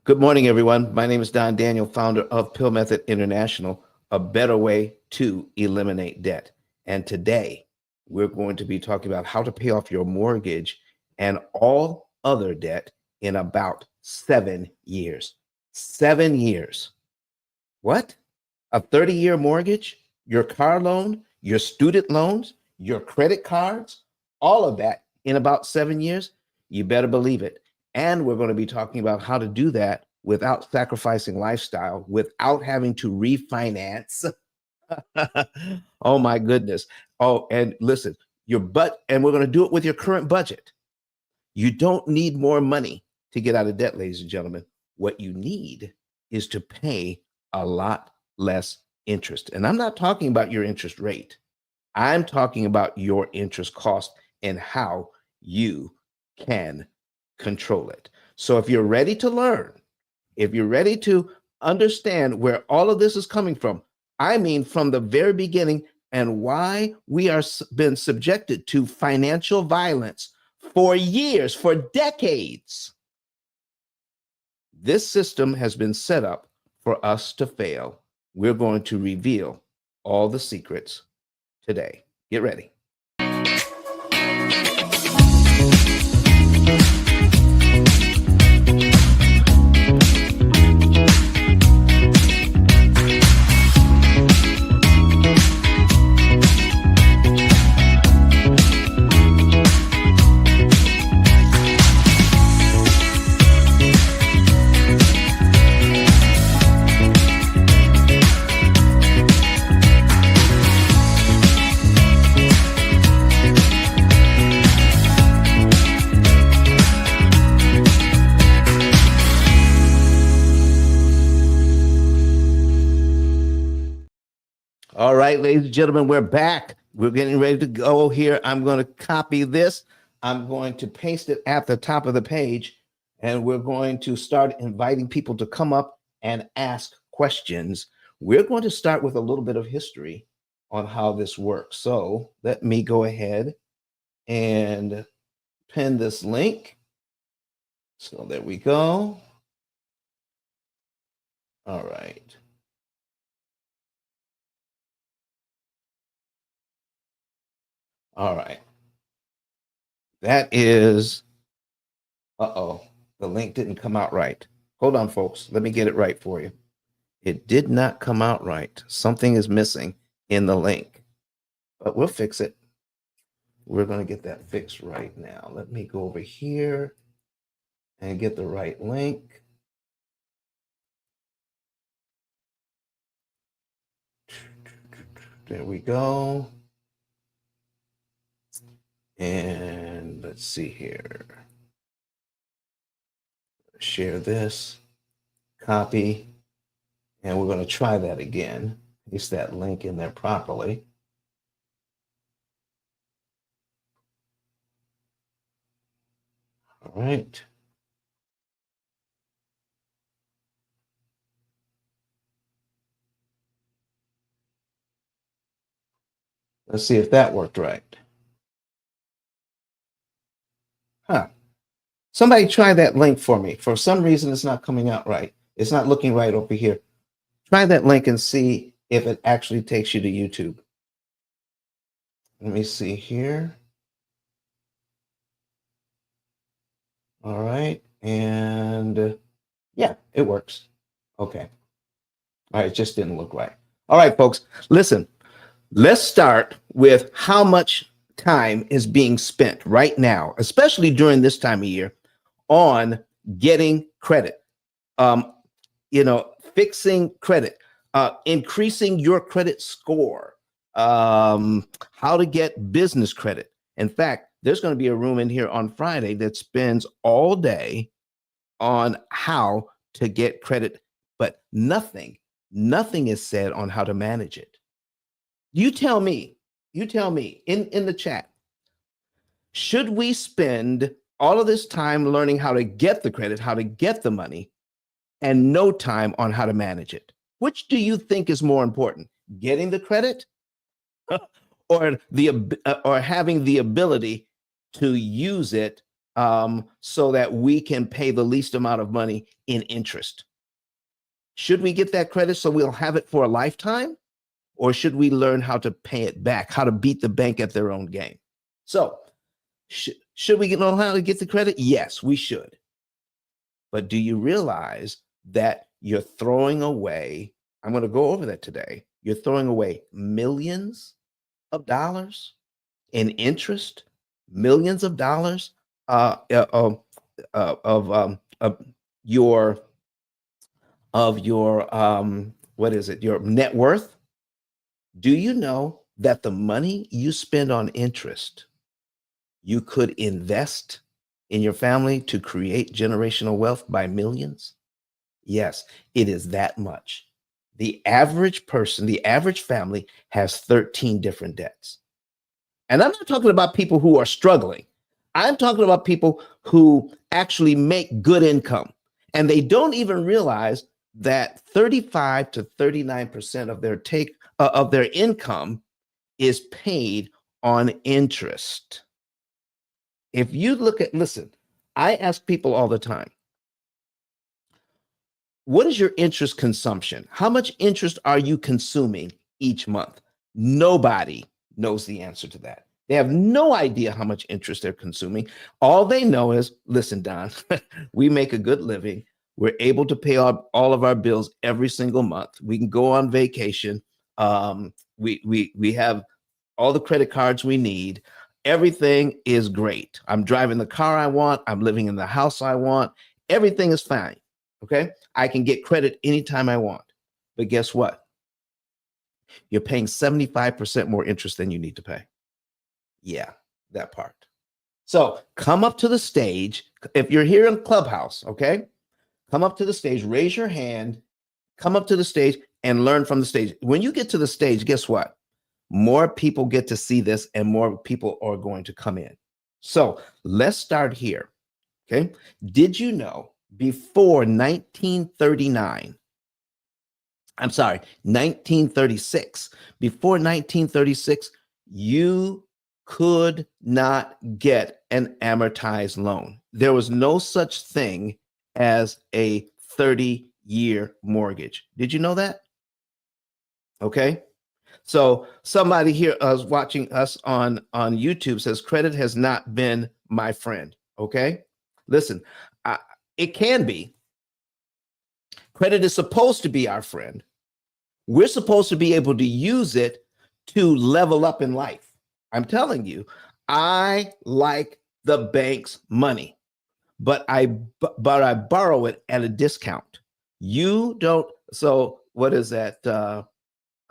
Good morning, everyone. My name is Don Daniel, founder of Pill Method International, a better way to eliminate debt. And today we're going to be talking about how to pay off your mortgage and all other debt in about 7 years. 7 years. What? A 30-year mortgage, your car loan, your student loans, your credit cards, all of that in about 7 years? You better believe it. And we're going to be talking about how to do that without sacrificing lifestyle, without having to refinance. Oh my goodness. Oh, and listen, and we're going to do it with your current budget. You don't need more money to get out of debt, ladies and gentlemen. What you need is to pay a lot less interest. And I'm not talking about your interest rate. I'm talking about your interest cost and how you can control it. So if you're ready to learn, if you're ready to understand where all of this is coming from, I mean, from the very beginning, and why we are been subjected to financial violence for years, for decades. This system has been set up for us to fail. We're going to reveal all the secrets today. Get ready. All right, ladies and gentlemen, we're back. We're getting ready to go here. I'm going to copy this. I'm going to paste it at the top of the page, and we're going to start inviting people to come up and ask questions. We're going to start with a little bit of history on how this works. So let me go ahead and pin this link. So there we go. All right. All right. That is, the link didn't come out right. Hold on, folks. Let me get it right for you. It did not come out right. Something is missing in the link, but we'll fix it. We're going to get that fixed right now. Let me go over here and get the right link. There we go. And let's see here. Share this, copy, and we're going to try that again. Paste that link in there properly. All right. Let's see if that worked right. Somebody try that link for me. For some reason, it's not coming out right. It's not looking right over here. Try that link and see if it actually takes you to YouTube. Let me see here. All right. And yeah, it works. Okay. All right. It just didn't look right. All right, folks, listen, let's start with how much time is being spent right now, especially during this time of year, on getting credit, fixing credit, increasing your credit score, how to get business credit. In fact, there's going to be a room in here on Friday that spends all day on how to get credit, but nothing is said on how to manage it. You tell me in the chat, should we spend all of this time learning how to get the credit, how to get the money, and no time on how to manage it? Which do you think is more important, getting the credit or having the ability to use it so that we can pay the least amount of money in interest. Should we get that credit so we'll have it for a lifetime? Or should we learn how to pay it back, how to beat the bank at their own game? So, should we know how to get the credit? Yes, we should. But do you realize that you're throwing away? I'm going to go over that today. You're throwing away millions of dollars in interest, millions of dollars of your what is it? Your net worth. Do you know that the money you spend on interest, you could invest in your family to create generational wealth by millions? Yes, it is that much. The average person, the average family has 13 different debts. And I'm not talking about people who are struggling. I'm talking about people who actually make good income. And they don't even realize that 35 to 39% of their income is paid on interest. If you listen, I ask people all the time, what is your interest consumption? How much interest are you consuming each month? Nobody knows the answer to that. They have no idea how much interest they're consuming. All they know is, listen, Don, we make a good living. We're able to pay all of our bills every single month. We can go on vacation. We have all the credit cards we need. Everything is great. I'm driving the car I want. I'm living in the house I want. Everything is fine. Okay. I can get credit anytime I want. But guess what? You're paying 75% more interest than you need to pay. Yeah, that part. So come up to the stage. If you're here in Clubhouse, okay, come up to the stage, raise your hand, come up to the stage and learn from the stage. When you get to the stage, guess what? More people get to see this and more people are going to come in. So let's start here. Okay. Did you know before 1936, before 1936, you could not get an amortized loan. There was no such thing as a 30-year mortgage. Did you know that? Okay. So somebody here watching us on YouTube says credit has not been my friend. Okay. Listen, it can be. Credit is supposed to be our friend. We're supposed to be able to use it to level up in life. I'm telling you, I like the bank's money, but I borrow it at a discount. You don't. So what is that?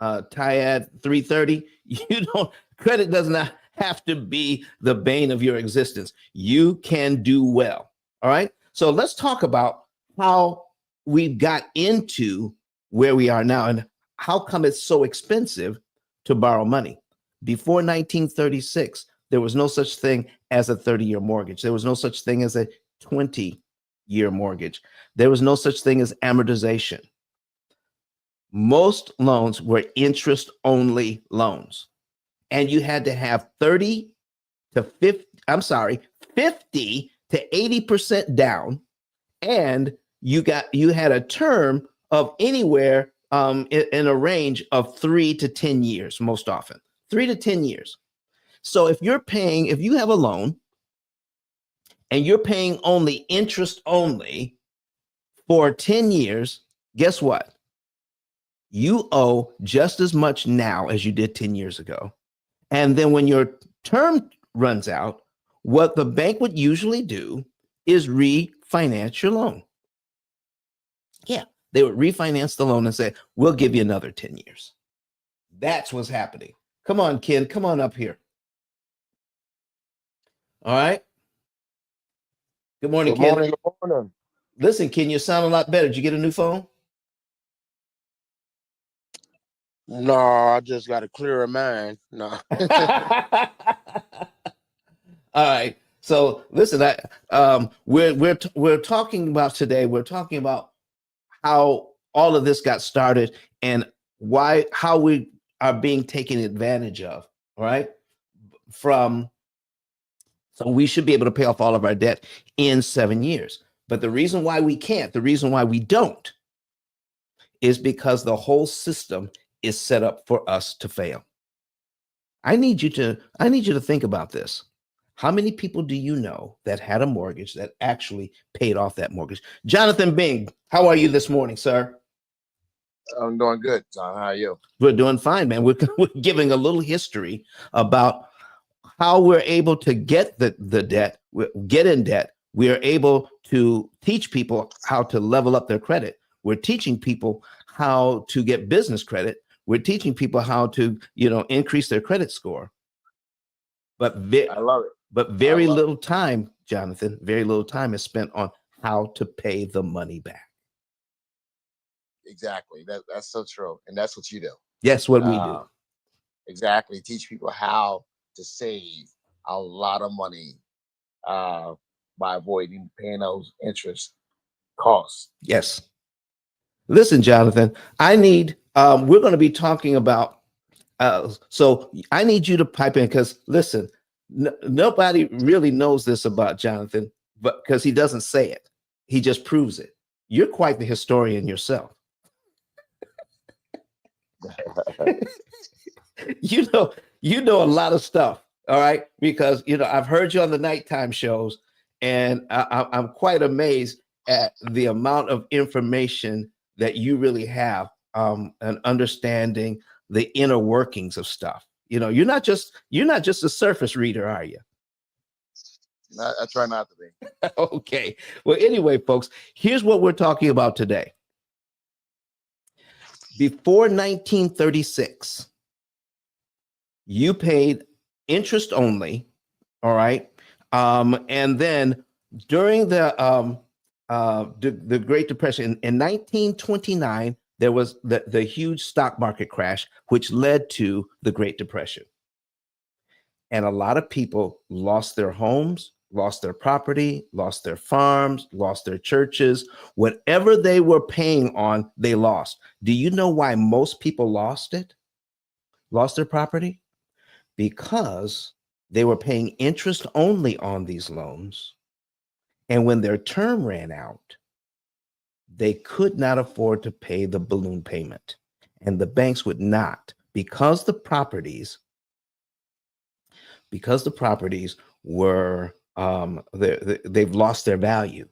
Tiad 330. You don't. Credit does not have to be the bane of your existence. You can do well. All right. So let's talk about how we got into where we are now and how come it's so expensive to borrow money. Before 1936, there was no such thing as a 30-year mortgage. There was no such thing as a 20-year mortgage. There was no such thing as amortization. Most loans were interest-only loans. And you had to have 50 to 80% down. And you had a term of anywhere in a range of 3 to 10 years, most often 3 to 10 years. So if you have a loan and you're paying only interest only for 10 years, guess what? You owe just as much now as you did 10 years ago. And then when your term runs out, what the bank would usually do is refinance your loan. Yeah, they would refinance the loan and say, we'll give you another 10 years. That's what's happening. Come on, Ken, come on up here. All right. Good morning, Ken. Good morning. Listen, Ken, you sound a lot better. Did you get a new phone? No, I just got a clearer mind. No. All right. So listen, we're talking about today. We're talking about how all of this got started and how we are being taken advantage of. All right, from So we should be able to pay off all of our debt in 7 years. But the reason why we can't, the reason why we don't, is because the whole system is set up for us to fail. I need you to think about this. How many people do you know that had a mortgage that actually paid off that mortgage? Jonathan Bing, how are you this morning, sir? I'm doing good, John. How are you? We're doing fine, man. We're giving a little history about how we're able to get the debt, get in debt. We are able to teach people how to level up their credit. We're teaching people how to get business credit. We're teaching people how to, increase their credit score. But I love it. But very little time, Jonathan, very little time is spent on how to pay the money back. Exactly. That's so true. And that's what you do. Yes, what we do. Exactly. Teach people how to save a lot of money by avoiding paying those interest costs. Yes. Listen, Jonathan, I need, we're going to be talking about, so I need you to pipe in because listen, nobody really knows this about Jonathan, but because he doesn't say it, he just proves it. You're quite the historian yourself. you know a lot of stuff, all right? Because I've heard you on the nighttime shows, and I'm quite amazed at the amount of information that you really have, and understanding the inner workings of stuff. You're not just a surface reader, are you? I try not to be. Okay. Well, anyway, folks, here's what we're talking about today. Before 1936, you paid interest only, all right? And then during the Great Depression in 1929, there was the huge stock market crash, which led to the Great Depression. And a lot of people lost their homes, lost their property, lost their farms, lost their churches. Whatever they were paying on, they lost. Do you know why most people lost their property? Because they were paying interest only on these loans. And when their term ran out, they could not afford to pay the balloon payment. And the banks would not, because the properties were, they've lost their value,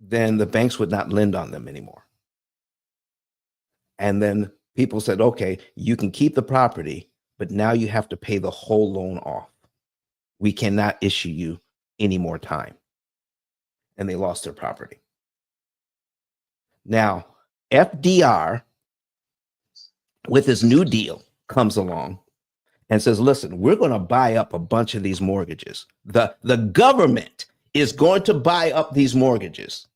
then the banks would not lend on them anymore. And then people said, okay, you can keep the property, but now you have to pay the whole loan off. We cannot issue you any more time. And they lost their property. Now, FDR, with his New Deal, comes along and says, listen, we're going to buy up a bunch of these mortgages. The government is going to buy up these mortgages.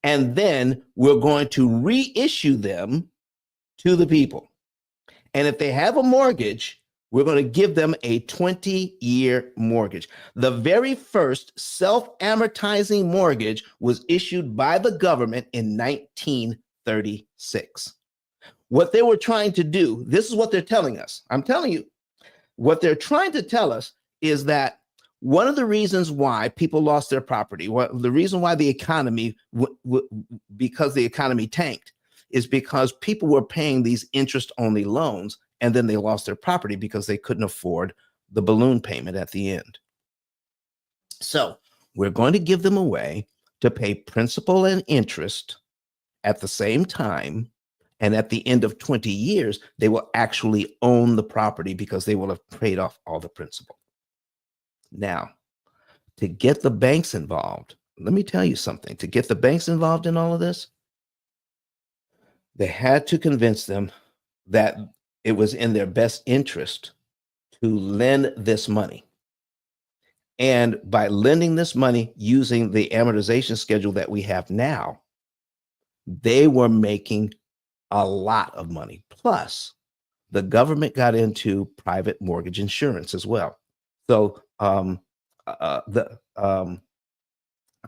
And then we're going to reissue them to the people. And if they have a mortgage, we're going to give them a 20-year mortgage. The very first self-amortizing mortgage was issued by the government in 1936. What they were trying to do, this is what they're telling us. I'm telling you, what they're trying to tell us is that one of the reasons why people lost their property, the reason why the economy, because the economy tanked, is because people were paying these interest-only loans, and then they lost their property because they couldn't afford the balloon payment at the end. So we're going to give them a way to pay principal and interest at the same time. And at the end of 20 years, they will actually own the property because they will have paid off all the principal. Now, to get the banks involved, let me tell you something. To get the banks involved in all of this, they had to convince them that it was in their best interest to lend this money. And by lending this money using the amortization schedule that we have now, they were making a lot of money. Plus, the government got into private mortgage insurance as well. So the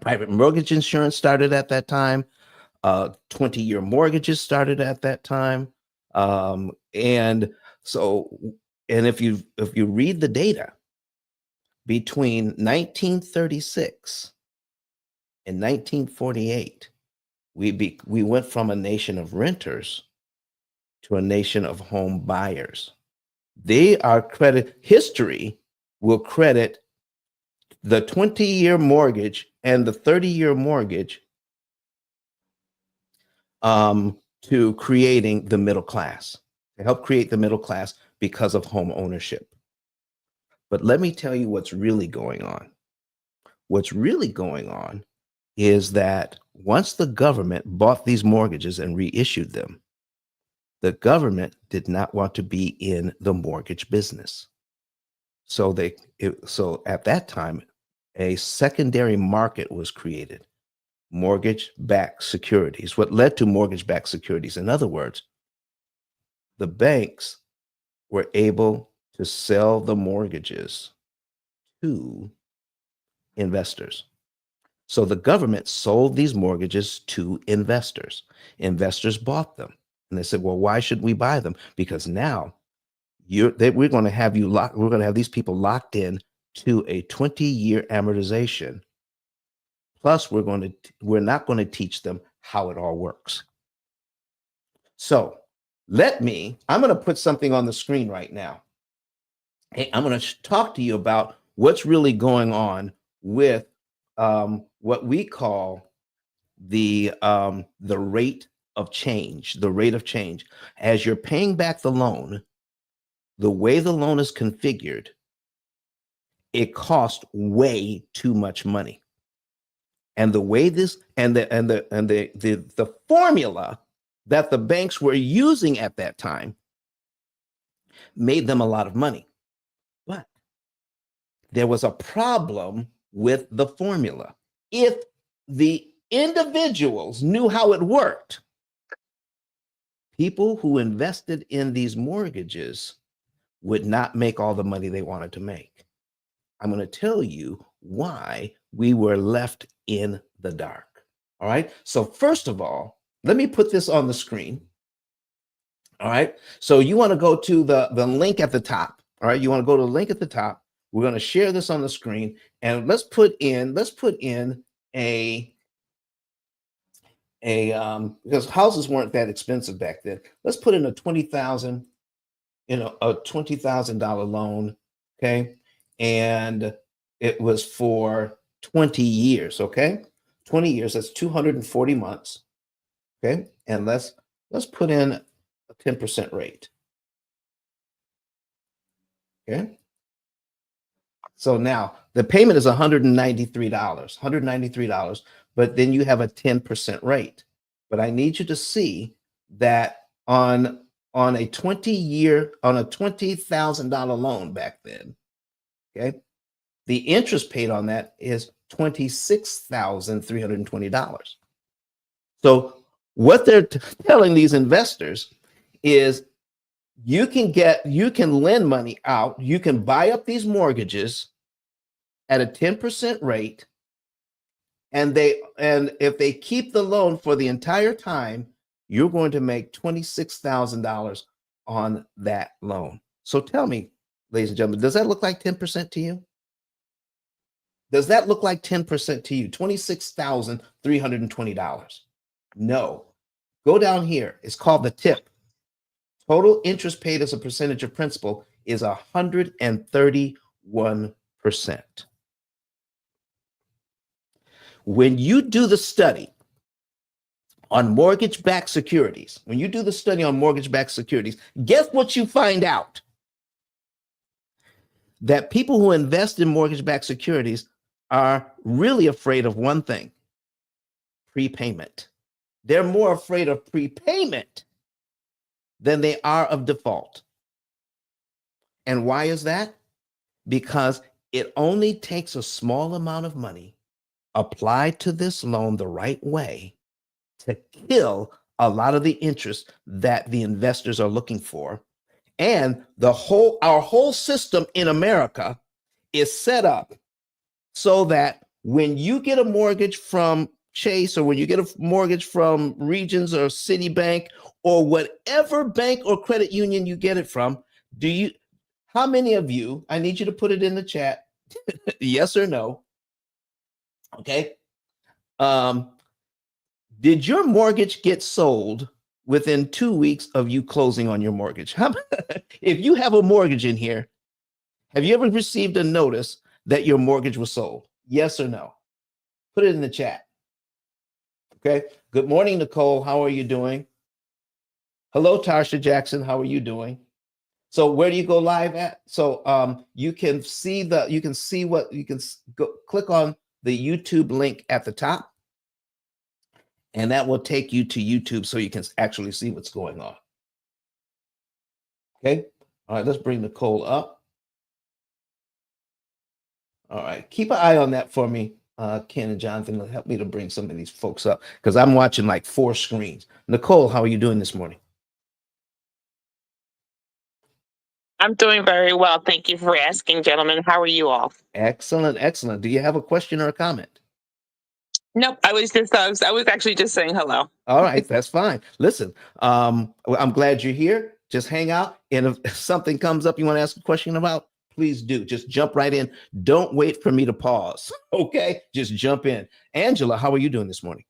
private mortgage insurance started at that time. 20-year mortgages started at that time. And if you read the data, between 1936 and 1948, we went from a nation of renters to a nation of home buyers. History will credit the 20-year mortgage and the 30-year mortgage to creating the middle class, to help create the middle class because of home ownership. But let me tell you what's really going on. What's really going on is that once the government bought these mortgages and reissued them, the government did not want to be in the mortgage business. So at that time, a secondary market was created, mortgage-backed securities. What led to mortgage-backed securities? In other words, the banks were able to sell the mortgages to investors. So the government sold these mortgages to investors. Investors bought them. And they said, well, why should we buy them? Because now we're going to have these people locked in to a 20-year amortization. Plus, we're not going to teach them how it all works. So I'm going to put something on the screen right now. Hey, I'm going to talk to you about what's really going on with what we call the rate of change. The rate of change. As you're paying back the loan, the way the loan is configured, it costs way too much money. And the way this and the formula that the banks were using at that time made them a lot of money. But there was a problem with the formula. If the individuals knew how it worked, people who invested in these mortgages would not make all the money they wanted to make. I'm going to tell you why we were left in the dark. All right. So first of all, let me put this on the screen. All right. So you want to go to the link at the top. All right. You want to go to the link at the top. We're going to share this on the screen, and let's put in because houses weren't that expensive back then. Let's put in a $20,000 loan. Okay. And it was for 20 years. Okay. 20 years, that's 240 months. Okay. And let's put in a 10% rate. Okay. So now the payment is $193, but then you have a 10% rate. But I need you to see that on a 20,000 loan back then, okay, the interest paid on that is $26,320. So what they're telling these investors is you can lend money out, you can buy up these mortgages at a 10% rate, and if they keep the loan for the entire time, you're going to make $26,000 on that loan. So tell me, ladies and gentlemen, does that look like 10% to you? Does that look like 10% to you? $26,320. No. Go down here. It's called the tip. Total interest paid as a percentage of principal is 131%. When you do the study on mortgage-backed securities, guess what you find out? That people who invest in mortgage-backed securities are really afraid of one thing: prepayment. They're more afraid of prepayment than they are of default. And why is that? Because it only takes a small amount of money applied to this loan the right way to kill a lot of the interest that the investors are looking for. And our whole system in America is set up so that when you get a mortgage from Chase, or when you get a mortgage from Regions or Citibank or whatever bank or credit union you get it from, how many of you, I need you to put it in the chat, Yes or no? Okay. Um, did your mortgage get sold within 2 weeks of you closing on your mortgage? If you have a mortgage in here, have you ever received a notice that your mortgage was sold? Yes or no? Put it in the chat. Okay. Good morning, Nicole. How are you doing? Hello, Tarsha Jackson. How are you doing? So where do you go live at? So you can see what you can go click on the YouTube link at the top, and that will take you to YouTube so you can actually see what's going on. Okay. All right, let's bring Nicole up. All right, keep an eye on that for me, Ken and Jonathan. Help me to bring some of these folks up because I'm watching like 4 screens. Nicole, how are you doing this morning? I'm doing very well. Thank you for asking, gentlemen. How are you all? Excellent, excellent. Do you have a question or a comment? Nope. I was actually just saying hello. All right, that's fine. Listen, I'm glad you're here. Just hang out, and if something comes up you want to ask a question about, please do. Just jump right in. Don't wait for me to pause. Okay, just jump in. Angela, how are you doing this morning?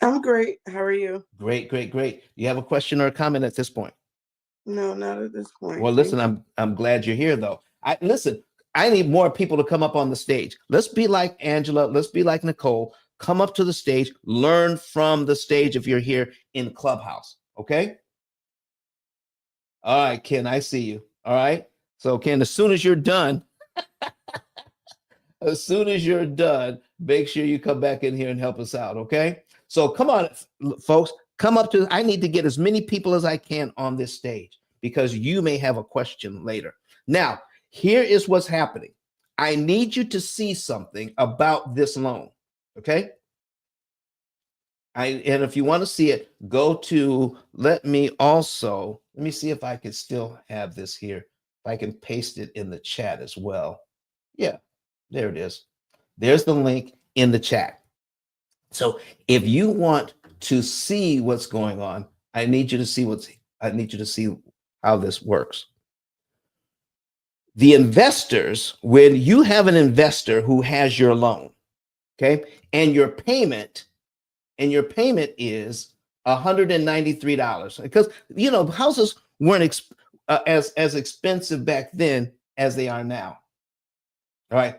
I'm great. How are you? Great, great, great. You have a question or a comment at this point? No, not at this point. Well, listen, I'm glad you're here though. I need more people to come up on the stage. Let's be like Angela, let's be like Nicole. Come up to the stage, learn from the stage if you're here in Clubhouse, okay? All right, Ken, I see you. All right. So Ken, as soon as you're done, make sure you come back in here and help us out, okay? So come on, folks, I need to get as many people as I can on this stage because you may have a question later. Now, here is what's happening. I need you to see something about this loan, okay? And if you want to see it, go to, let me see if I can still have this here. If I can paste it in the chat as well. Yeah, there it is. There's the link in the chat. So if you want to see what's going on, I need you to see how this works. The investors, when you have an investor who has your loan, okay, and your payment is $193 because houses weren't as expensive back then as they are now. All right,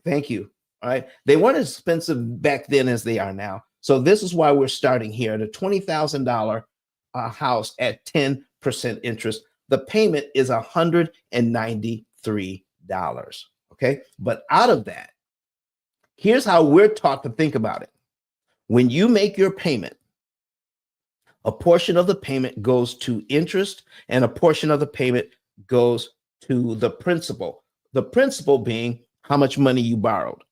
thank you. All right, they weren't as expensive back then as they are now. So this is why we're starting here at a $20,000 house at 10% interest. The payment is $193. Okay, but out of that, here's how we're taught to think about it. When you make your payment, a portion of the payment goes to interest and a portion of the payment goes to the principal. The principal being how much money you borrowed,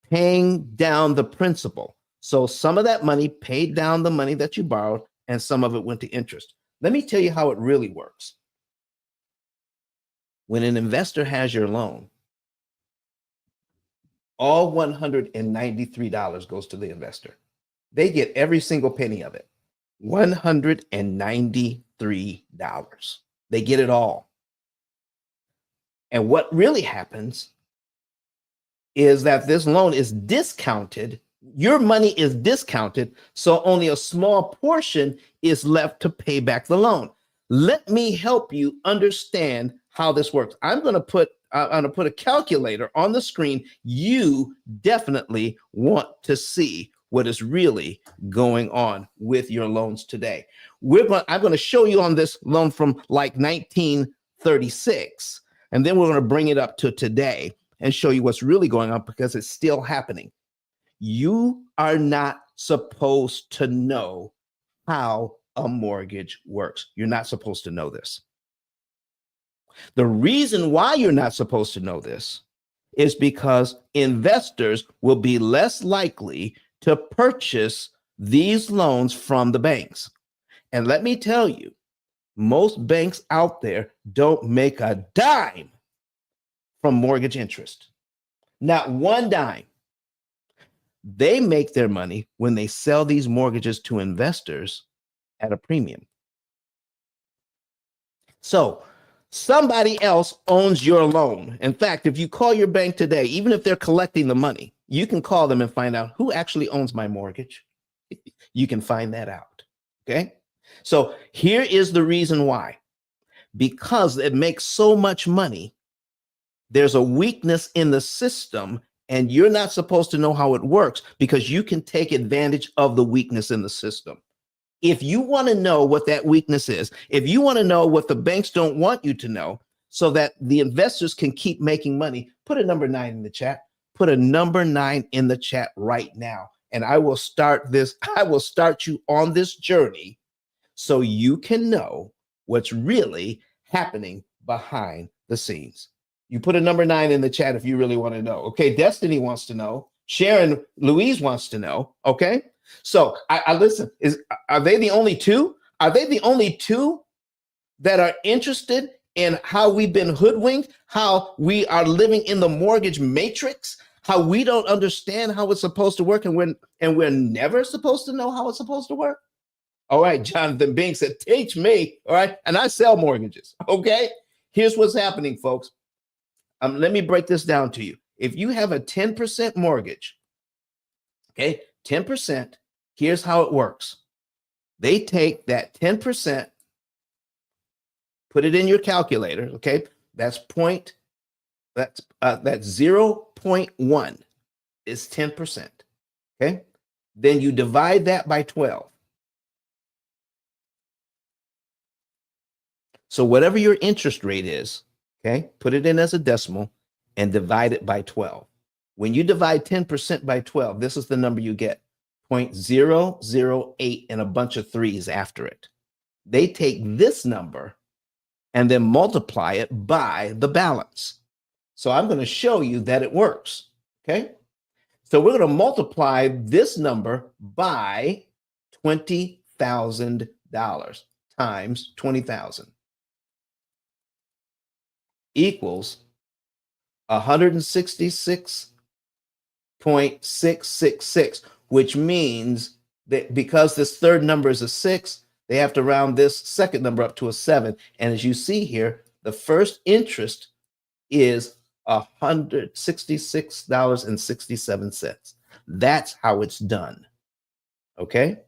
paying down the principal. So some of that money paid down the money that you borrowed and some of it went to interest. Let me tell you how it really works. When an investor has your loan, all $193 goes to the investor. They get every single penny of it. $193. They get it all. And what really happens is that this loan is discounted. Your money is discounted, so only a small portion is left to pay back the loan. Let me help you understand how this works. I'm going to put a calculator on the screen. You definitely want to see what is really going on with your loans today. I'm going to show you on this loan from like 1936, and then we're going to bring it up to today and show you what's really going on because it's still happening. You are not supposed to know how a mortgage works. You're not supposed to know this. The reason why you're not supposed to know this is because investors will be less likely to purchase these loans from the banks. And let me tell you, most banks out there don't make a dime from mortgage interest. Not one dime. They make their money when they sell these mortgages to investors at a premium. So Somebody else owns your loan. In fact, if you call your bank today, even if they're collecting the money, you can call them and find out who actually owns my mortgage. You can find that out. Okay. So here is the reason why. Because it makes so much money, there's a weakness in the system, and you're not supposed to know how it works because you can take advantage of the weakness in the system. If you want to know what that weakness is, if you want to know what the banks don't want you to know so that the investors can keep making money, put a number 9 in the chat. Put a number 9 in the chat right now. And I will start you on this journey so you can know what's really happening behind the scenes. You put a number 9 in the chat if you really want to know. Okay, Destiny wants to know. Sharon Louise wants to know. Okay, so I listen. Are they the only two? Are they the only two that are interested in how we've been hoodwinked, how we are living in the mortgage matrix, how we don't understand how it's supposed to work, and we're never supposed to know how it's supposed to work? All right, Jonathan Bing said, teach me. All right, and I sell mortgages. Okay, here's what's happening, folks. Let me break this down to you. If you have a 10% mortgage, okay, 10%, here's how it works. They take that 10%, put it in your calculator, okay? That's 0.1 is 10%, okay? Then you divide that by 12. So whatever your interest rate is, okay, put it in as a decimal and divide it by 12. When you divide 10% by 12, this is the number you get, 0.008 and a bunch of threes after it. They take this number and then multiply it by the balance. So I'm going to show you that it works, okay? So we're going to multiply this number by $20,000 times 20,000 equals 166.666, which means that because this third number is a 6, they have to round this second number up to a 7. And as you see here, the first interest is $166.67. That's how it's done. Okay?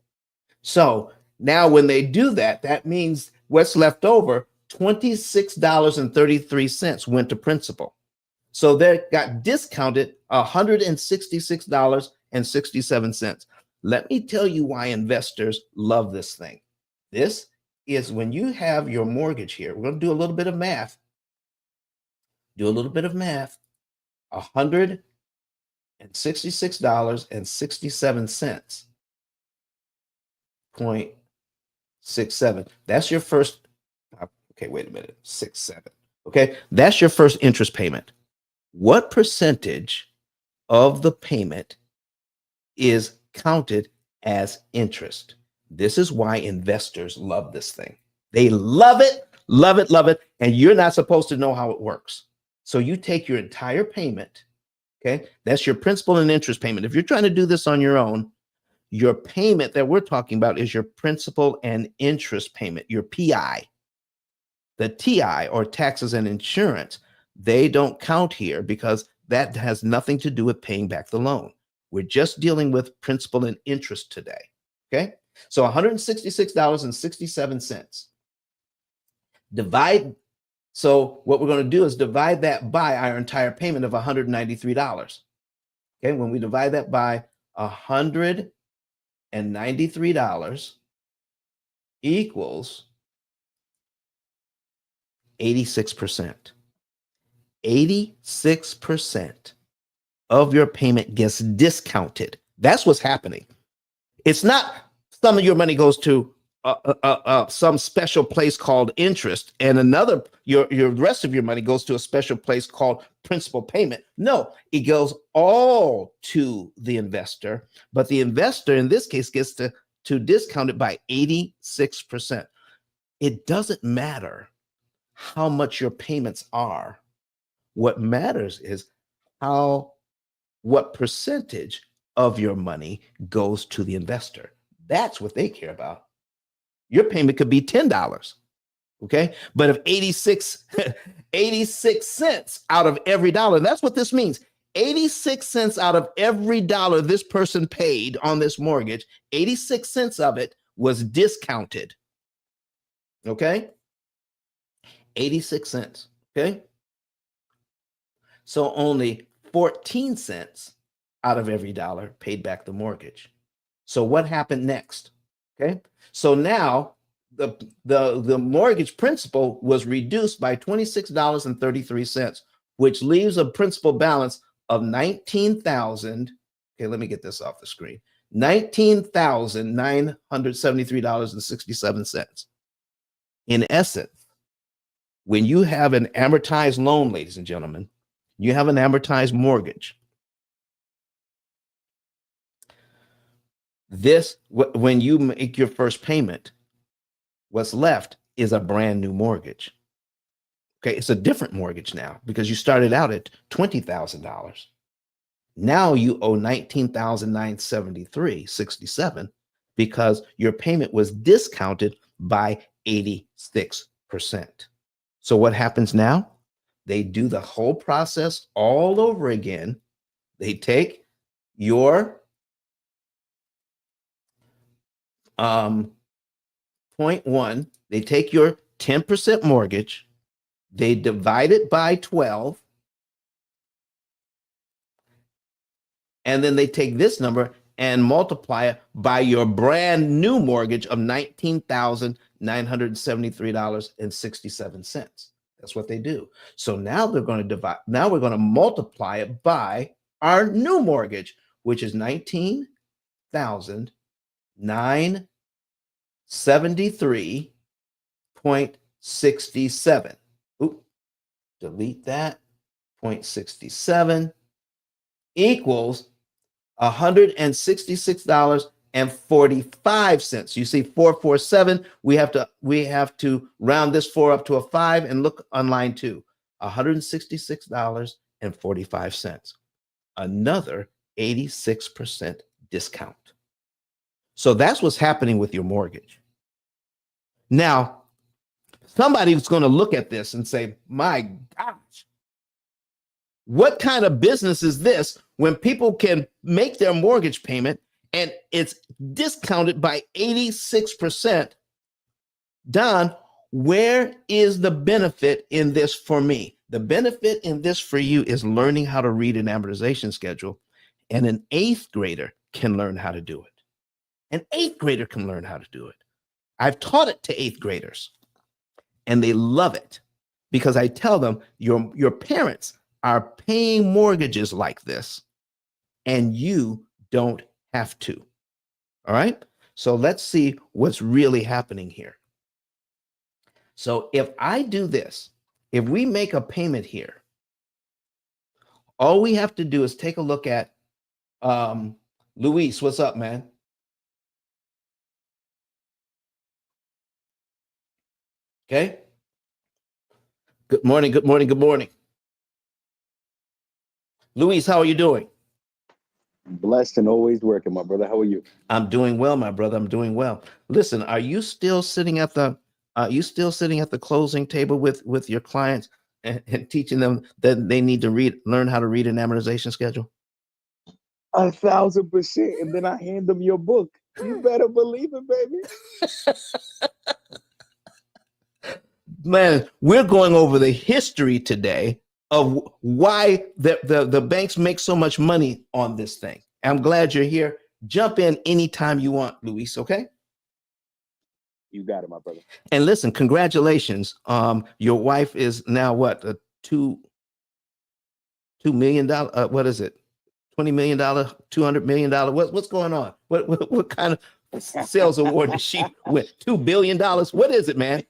So now when they do that, that means what's left over, $26.33 went to principal. So they got discounted $166.67. Let me tell you why investors love this thing. This is when you have your mortgage here. We're going to do a little bit of math. $166.67. 0.67. That's your first. Okay, wait a minute. 67. Okay, that's your first interest payment. What percentage of the payment is counted as interest? This is why investors love this thing. They love it, love it, love it, and you're not supposed to know how it works. So you take your entire payment, okay? That's your principal and interest payment. If you're trying to do this on your own, your payment that we're talking about is your principal and interest payment, your P.I. The T.I., or taxes and insurance, they don't count here because that has nothing to do with paying back the loan. We're just dealing with principal and interest today, okay? So $166.67. So what we're going to do is divide that by our entire payment of $193. Okay, when we divide that by $193 equals 86%. 86% of your payment gets discounted. That's what's happening. It's not some of your money goes to some special place called interest, and another your rest of your money goes to a special place called principal payment. No, it goes all to the investor, but the investor in this case gets to discount it by 86%. It doesn't matter how much your payments are. What matters is what percentage of your money goes to the investor. That's what they care about. Your payment could be $10, Okay. But if 86 cents out of every dollar, that's what this means. 86 cents out of every dollar this person paid on this mortgage, 86 cents of it was discounted. Okay. 86 cents. Okay. So only 14 cents out of every dollar paid back the mortgage. So what happened next? Okay. So now the mortgage principal was reduced by $26.33, which leaves a principal balance of 19,000. Okay, let me get this off the screen. $19,973.67. In essence, when you have an amortized loan, ladies and gentlemen, you have an amortized mortgage. This, when you make your first payment, what's left is a brand new mortgage. Okay, it's a different mortgage now because you started out at $20,000. Now you owe $19,973.67 because your payment was discounted by 86%. So what happens now? They do the whole process all over again. They take your 0.1, they take your 10% mortgage, they divide it by 12, and then they take this number and multiply it by your brand new mortgage of $19,973.67. That's what they do. So now they're going to divide, now we're going to multiply it by our new mortgage, which is $19,973.67. Oop, delete that. 0.67 equals $166.45. You see 447. We have to round this 4 up to a 5 and look on line 2. $166.45. Another 86% discount. So that's what's happening with your mortgage. Now, somebody's going to look at this and say, my gosh, what kind of business is this when people can make their mortgage payment and it's discounted by 86%? Don, where is the benefit in this for me? The benefit in this for you is learning how to read an amortization schedule, and an 8th grader can learn how to do it. An 8th grader can learn how to do it. I've taught it to 8th graders, and they love it because I tell them your parents are paying mortgages like this, and you don't have to. All right. So let's see what's really happening here. So if I do this, if we make a payment here, all we have to do is take a look at Luis. What's up, man? Okay. Good morning. Good morning. Good morning. Luis, how are you doing? Blessed and always working, my brother. How are you? I'm doing well, my brother. I'm doing well. Listen, are you still sitting at the closing table with your clients and teaching them that they need to learn how to read an amortization schedule? 1,000%. And then I hand them your book. You better believe it, baby. Man, we're going over the history today of why the banks make so much money on this thing. I'm glad you're here. Jump in anytime you want, Luis, okay? You got it, my brother. And listen, congratulations. Your wife is now what, a $2 million, what is it? $20 million, $200 million. What's going on? What kind of sales award did she win? $2 billion? What is it, man?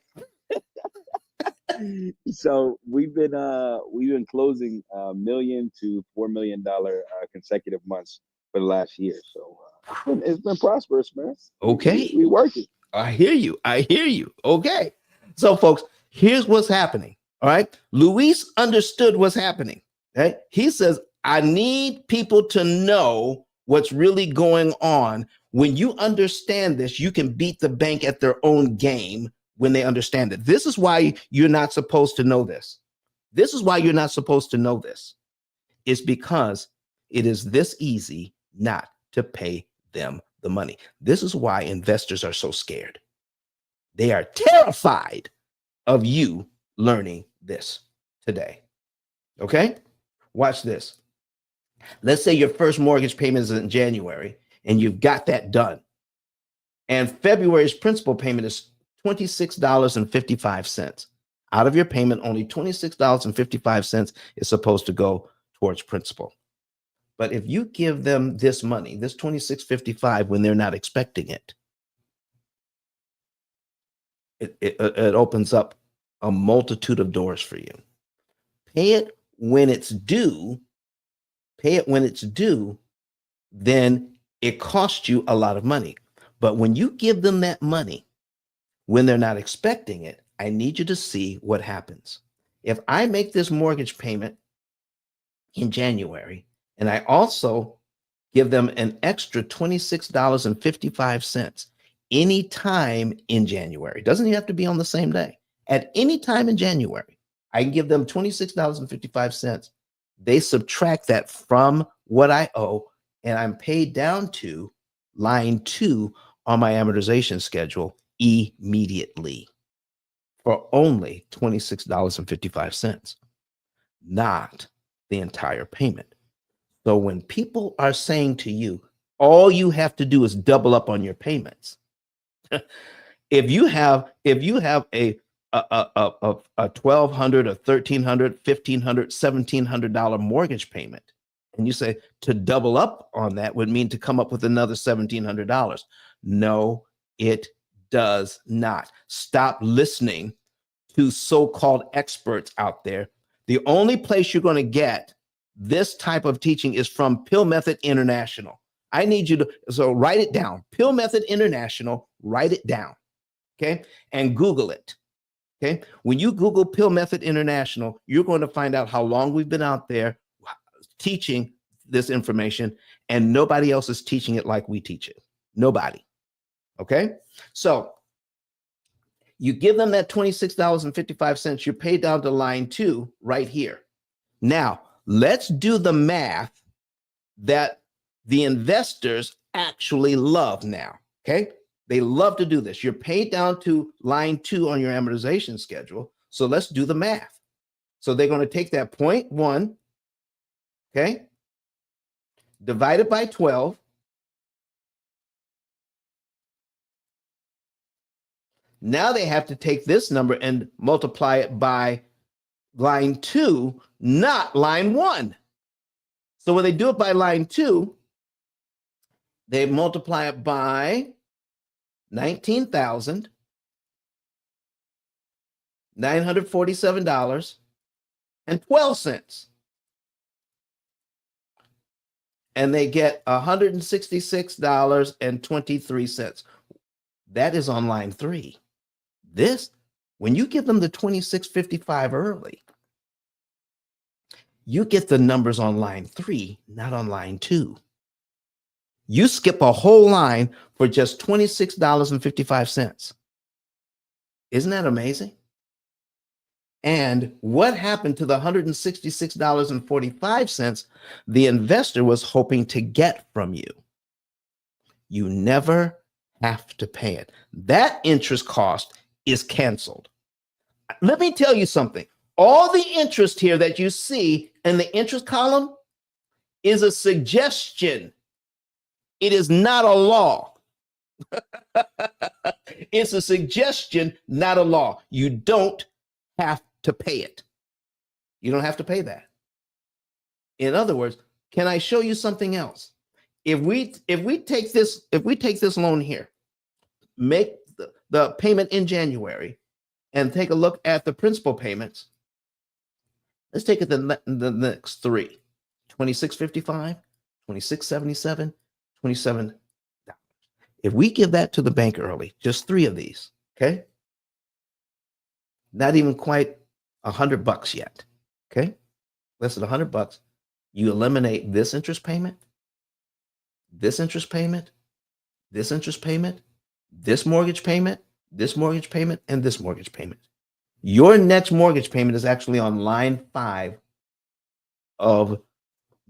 So we've been closing $1 million to $4 million consecutive months for the last year. So it's been prosperous, man. Okay. We working. I hear you. Okay. So folks, here's what's happening. All right. Luis understood what's happening. Okay. He says, I need people to know what's really going on. When you understand this, you can beat the bank at their own game when they understand it. This is why you're not supposed to know this. This is why you're not supposed to know this. It's because it is this easy not to pay them the money. This is why investors are so scared. They are terrified of you learning this today. Okay? Watch this. Let's say your first mortgage payment is in January and you've got that done. And February's principal payment is $26.55. Out of your payment, only $26.55 is supposed to go towards principal. But if you give them this money, this $26.55, when they're not expecting it, it opens up a multitude of doors for you. Pay it when it's due. Pay it when it's due, then it costs you a lot of money. But when you give them that money, when they're not expecting it, I need you to see what happens. If I make this mortgage payment in January, and I also give them an extra $26.55 any time in January, doesn't even have to be on the same day. At any time in January, I can give them $26.55. They subtract that from what I owe, and I'm paid down to line 2 on my amortization schedule immediately for only $26.55, not the entire payment. So when people are saying to you, all you have to do is double up on your payments. If you have a $1,200, a $1,300, $1,500, $1,700 mortgage payment, and you say to double up on that would mean to come up with another $1,700. No, it does not. Stop listening to so-called experts out there. The only place you're going to get this type of teaching is from P.I.L.L. Method International. I need you to, so write it down. P.I.L.L. Method International, write it down, okay? And Google it, okay? When you Google P.I.L.L. Method International, you're going to find out how long we've been out there teaching this information, and nobody else is teaching it like we teach it. Nobody, okay? So you give them that $26.55, you're paid down to line 2 right here. Now, let's do the math that the investors actually love now, okay? They love to do this. You're paid down to line 2 on your amortization schedule. So let's do the math. So they're going to take that 0.1, okay, divided by 12. Now they have to take this number and multiply it by line 2, not line 1. So when they do it by line 2, they multiply it by $19,947.12. And they get $166.23. That is on line 3. This, when you give them the $26.55 early, you get the numbers on line 3, not on line 2. You skip a whole line for just $26.55. Isn't that amazing? And what happened to the $166.45 the investor was hoping to get from you? You never have to pay it. That interest cost is canceled. Let me tell you something. All the interest here that you see in the interest column is a suggestion. It is not a law. It's a suggestion, not a law. You don't have to pay it. You don't have to pay that. In other words, can I show you something else? If we take this loan here, make the payment in January, and take a look at the principal payments. Let's take it the next 3: $26.55, $26.77, $27. If we give that to the bank early, just 3 of these, okay? Not even quite $100 yet, okay? Less than $100. You eliminate this interest payment, this interest payment, this interest payment, this mortgage payment, this mortgage payment and this mortgage payment. Your next mortgage payment is actually on line 5 of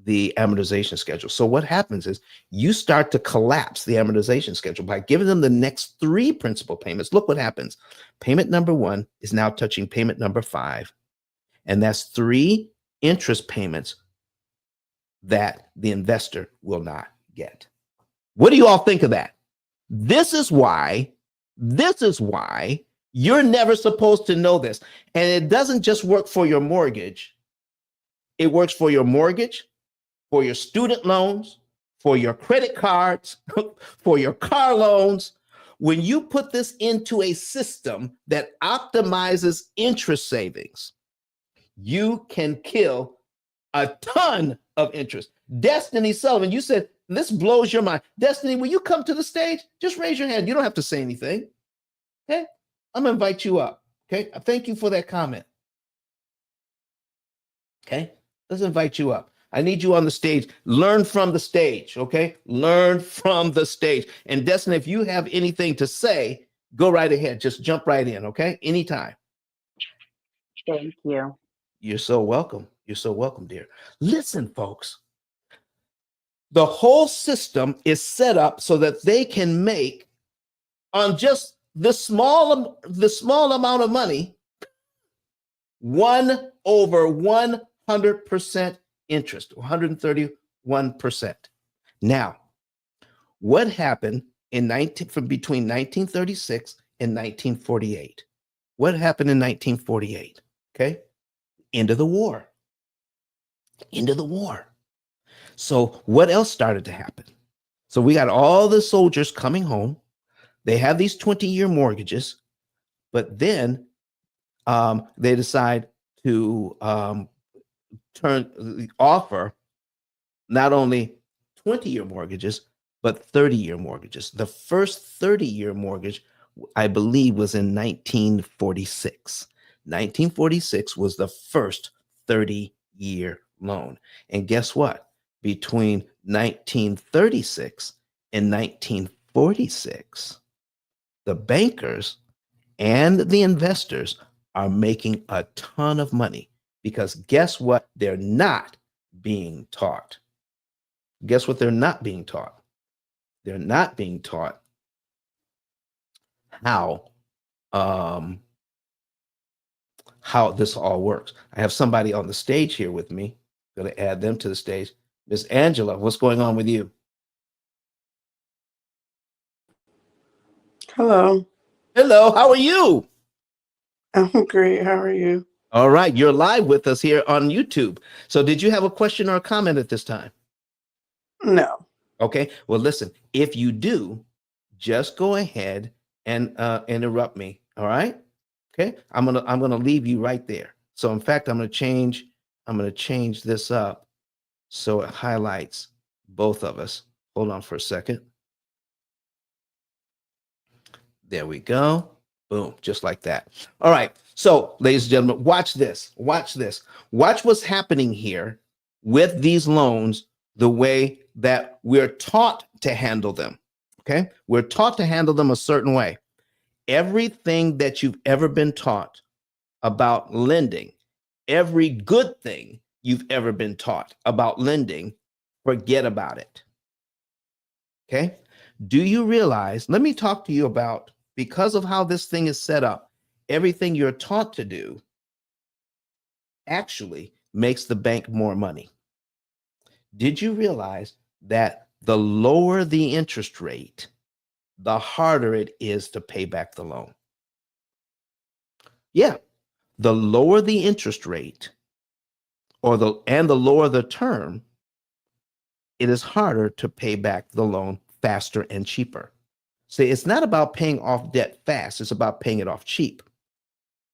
the amortization schedule. So what happens is you start to collapse the amortization schedule by giving them the next 3 principal payments. Look what happens. Payment number 1 is now touching payment number 5. And that's 3 interest payments that the investor will not get. What do you all think of that? This is why you're never supposed to know this. And it doesn't just work for your mortgage. It works for your mortgage, for your student loans, for your credit cards, for your car loans. When you put this into a system that optimizes interest savings, you can kill a ton of interest. Destiny Sullivan, you said, this blows your mind. Destiny, will you come to the stage? Just raise your hand. You don't have to say anything. Okay? I'm going to invite you up. Okay? Thank you for that comment. Okay? Let's invite you up. I need you on the stage. Learn from the stage. Okay? Learn from the stage. And Destiny, if you have anything to say, go right ahead. Just jump right in. Okay? Anytime. Thank you. You're so welcome. You're so welcome, dear. Listen, folks. The whole system is set up so that they can make on just the small amount of money 1 over 100% interest, 131%. Now, what happened from between 1936 and 1948? What happened in 1948? Okay, end of the war. End of the war. So what else started to happen? So we got all the soldiers coming home. They have these 20-year mortgages, but then they decide to offer not only 20-year mortgages, but 30-year mortgages. The first 30-year mortgage, I believe, was in 1946. 1946 was the first 30-year loan. And guess what? Between 1936 and 1946, the bankers and the investors are making a ton of money because guess what? They're not being taught. Guess what? They're not being taught. They're not being taught how this all works. I have somebody on the stage here with me. I'm going to add them to the stage. Miss Angela, what's going on with you? Hello. Hello, how are you? I'm great. How are you? All right, you're live with us here on YouTube. So did you have a question or a comment at this time? No. Okay, well, listen, if you do, just go ahead and interrupt me. All right. Okay, I'm gonna leave you right there. So in fact, I'm gonna change this up so it highlights both of us. Hold on for a second. There we go. Boom, just like that. All right. So, ladies and gentlemen, watch this. Watch this. Watch what's happening here with these loans, the way that we're taught to handle them. Okay? We're taught to handle them a certain way. Everything that you've ever been taught about lending, every good thing you've ever been taught about lending, forget about it. Okay? Do you realize, let me talk to you about, because of how this thing is set up, everything you're taught to do actually makes the bank more money. Did you realize that the lower the interest rate, the harder it is to pay back the loan? Yeah, the lower the interest rate the lower the term, it is harder to pay back the loan faster and cheaper. See, it's not about paying off debt fast, it's about paying it off cheap.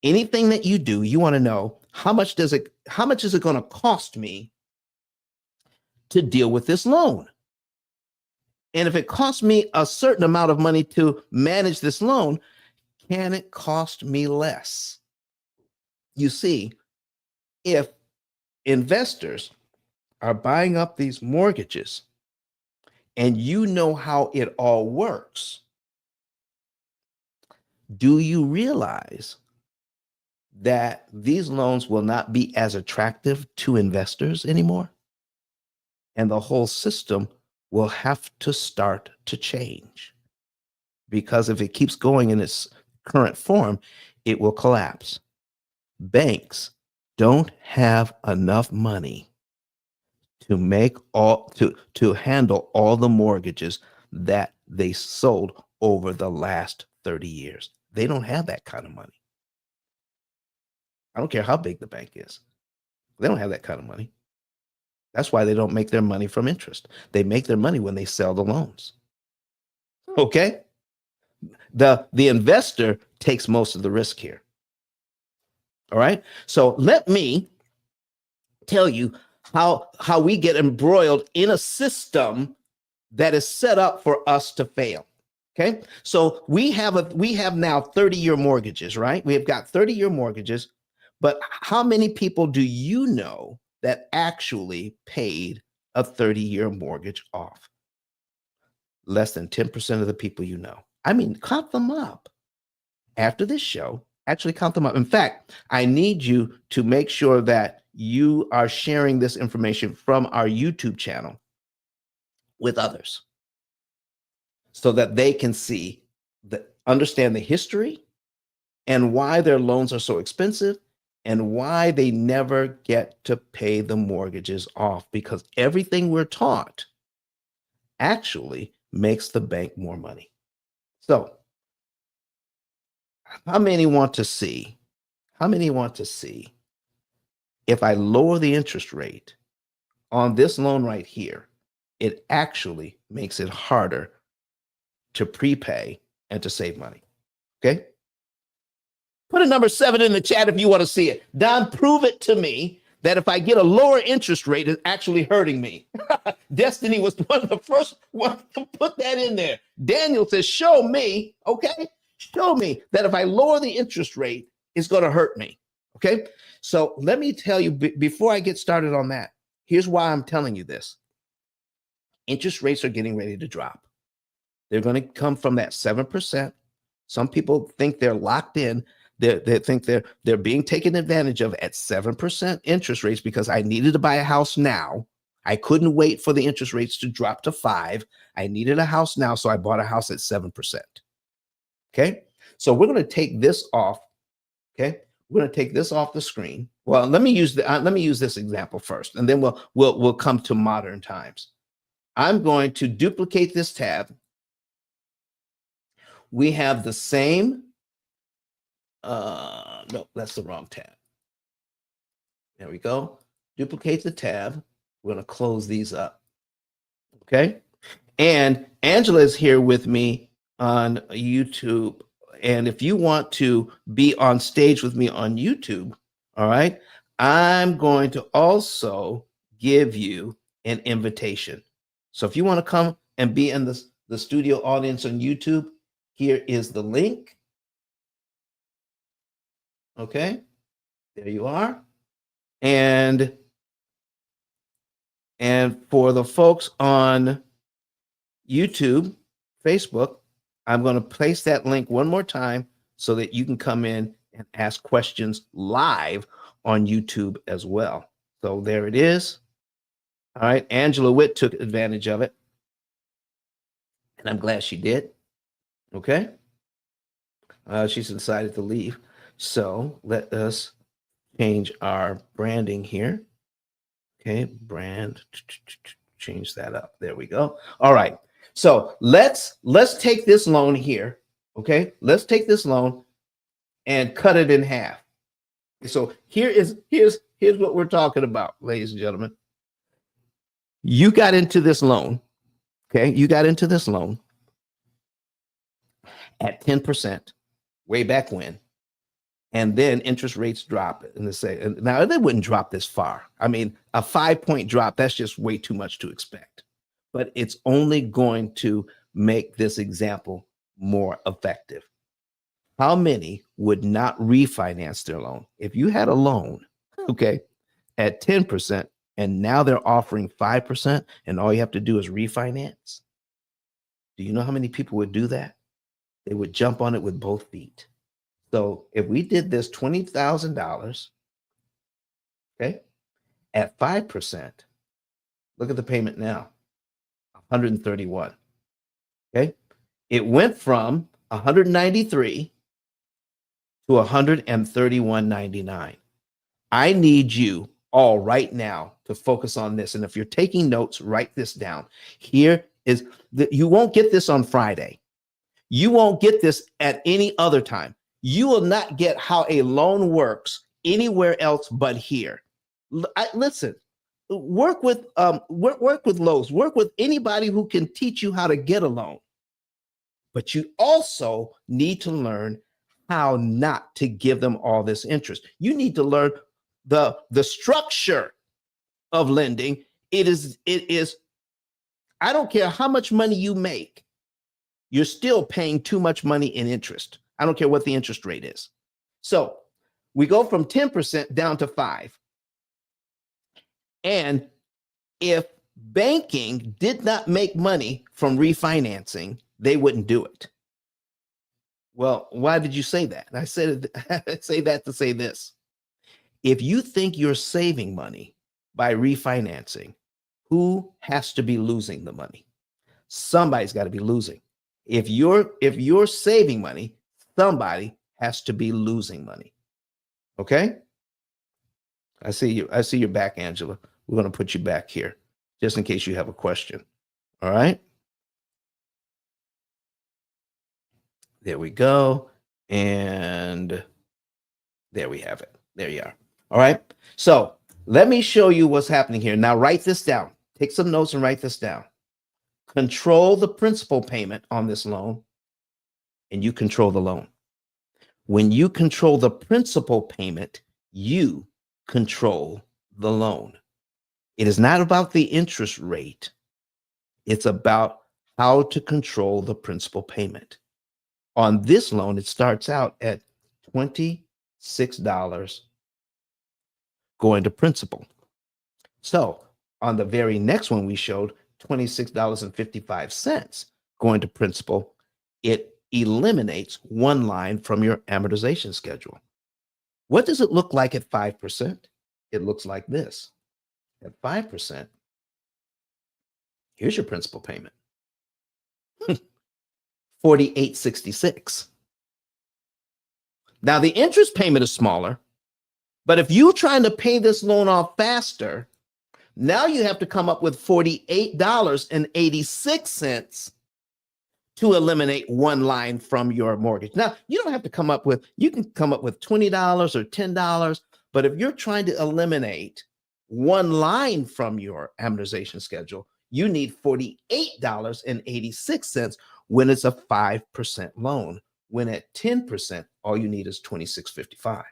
Anything that you do, you want to know how much is it going to cost me to deal with this loan? And if it costs me a certain amount of money to manage this loan, can it cost me less? You see, if investors are buying up these mortgages and you know how it all works, Do you realize that these loans will not be as attractive to investors anymore? And the whole system will have to start to change, because if it keeps going in its current form, it will collapse. Banks don't have enough money to make all to handle all the mortgages that they sold over the last 30 years. They don't have that kind of money. I don't care how big the bank is. They don't have that kind of money. That's why they don't make their money from interest. They make their money when they sell the loans. Okay? The investor takes most of the risk here. All right? So let me tell you how we get embroiled in a system that is set up for us to fail. Okay? So we have now 30-year mortgages, right? We have got 30-year mortgages, but how many people do you know that actually paid a 30-year mortgage off? Less than 10% of the people you know. I mean, count them up. After this show, actually count them up. In fact, I need you to make sure that you are sharing this information from our YouTube channel with others so that they can see, understand the history and why their loans are so expensive and why they never get to pay the mortgages off, because everything we're taught actually makes the bank more money. So, how many want to see if I lower the interest rate on this loan right here, it actually makes it harder to prepay and to save money? Okay? Put a number 7 in the chat if you want to see it. Don, prove it to me that if I get a lower interest rate, it's actually hurting me. Destiny was one of the first ones to put that in there. Daniel says, show me, okay? Show me that if I lower the interest rate, it's going to hurt me, okay? So let me tell you, before I get started on that, here's why I'm telling you this. Interest rates are getting ready to drop. They're going to come from that 7%. Some people think they're locked in. They think they're being taken advantage of at 7% interest rates because I needed to buy a house now. I couldn't wait for the interest rates to drop to 5. I needed a house now, so I bought a house at 7%. Okay, so we're going to take this off. Okay, we're going to take this off the screen. Well, let me use this example first, and then we'll come to modern times. I'm going to duplicate this tab. We have the same. No, that's the wrong tab. There we go. Duplicate the tab. We're going to close these up. Okay. And Angela is here with me on YouTube. And if you want to be on stage with me on YouTube, all right, I'm going to also give you an invitation. So if you want to come and be in the studio audience on YouTube, here is the link. Okay, there you are. And for the folks on YouTube, Facebook, I'm going to place that link one more time so that you can come in and ask questions live on YouTube as well. So there it is. All right, Angela Witt took advantage of it, and I'm glad she did. Okay, she's decided to leave. So let us change our branding here. Okay, brand, change that up. There we go. All right. So let's take this loan here. Okay, let's take this loan and cut it in half. So here's what we're talking about, ladies and gentlemen. You got into this loan. Okay, you got into this loan at 10% way back when. And then interest rates drop. And now they wouldn't drop this far. I mean, a 5-point drop, that's just way too much to expect. But it's only going to make this example more effective. How many would not refinance their loan? If you had a loan, okay, at 10%, and now they're offering 5%, and all you have to do is refinance. Do you know how many people would do that? they would jump on it with both feet. So if we did this $20,000, okay, at 5%, look at the payment now, 131. Okay, it went from 193 to 131.99. I need you all right now to focus on this. And if you're taking notes, write this down. Here is you won't get this on Friday. You won't get this at any other time. You will not get how a loan works anywhere else but here. Listen, work with Lowe's, work with anybody who can teach you how to get a loan. But you also need to learn how not to give them all this interest. You need to learn the structure of lending. It is, I don't care how much money you make, you're still paying too much money in interest. I don't care what the interest rate is. So we go from 10% down to 5%. And if banking did not make money from refinancing, they wouldn't do it. Well, why did you say that? I said say that to say this. If you think you're saving money by refinancing, who has to be losing the money? Somebody's got to be losing. If you're saving money, somebody has to be losing money. Okay? I see you. I see your back, Angela. We're going to put you back here just in case you have a question. All right? There we go. And there we have it. There you are. All right. So let me show you what's happening here. Now write this down. Take some notes and write this down. Control the principal payment on this loan, and you control the loan. When you control the principal payment, you control the loan. It is not about the interest rate. It's about how to control the principal payment. On this loan, it starts out at $26 going to principal. So on the very next one we showed, $26.55 going to principal, it eliminates one line from your amortization schedule. What does it look like at 5%? It looks like this. At 5%, here's your principal payment. $48.66. Now the interest payment is smaller, but if you're trying to pay this loan off faster, now you have to come up with $48.86 to eliminate one line from your mortgage. Now, you don't have to come up with, you can come up with $20 or $10, but if you're trying to eliminate one line from your amortization schedule, you need $48.86 when it's a 5% loan. When at 10%, all you need is $26.55.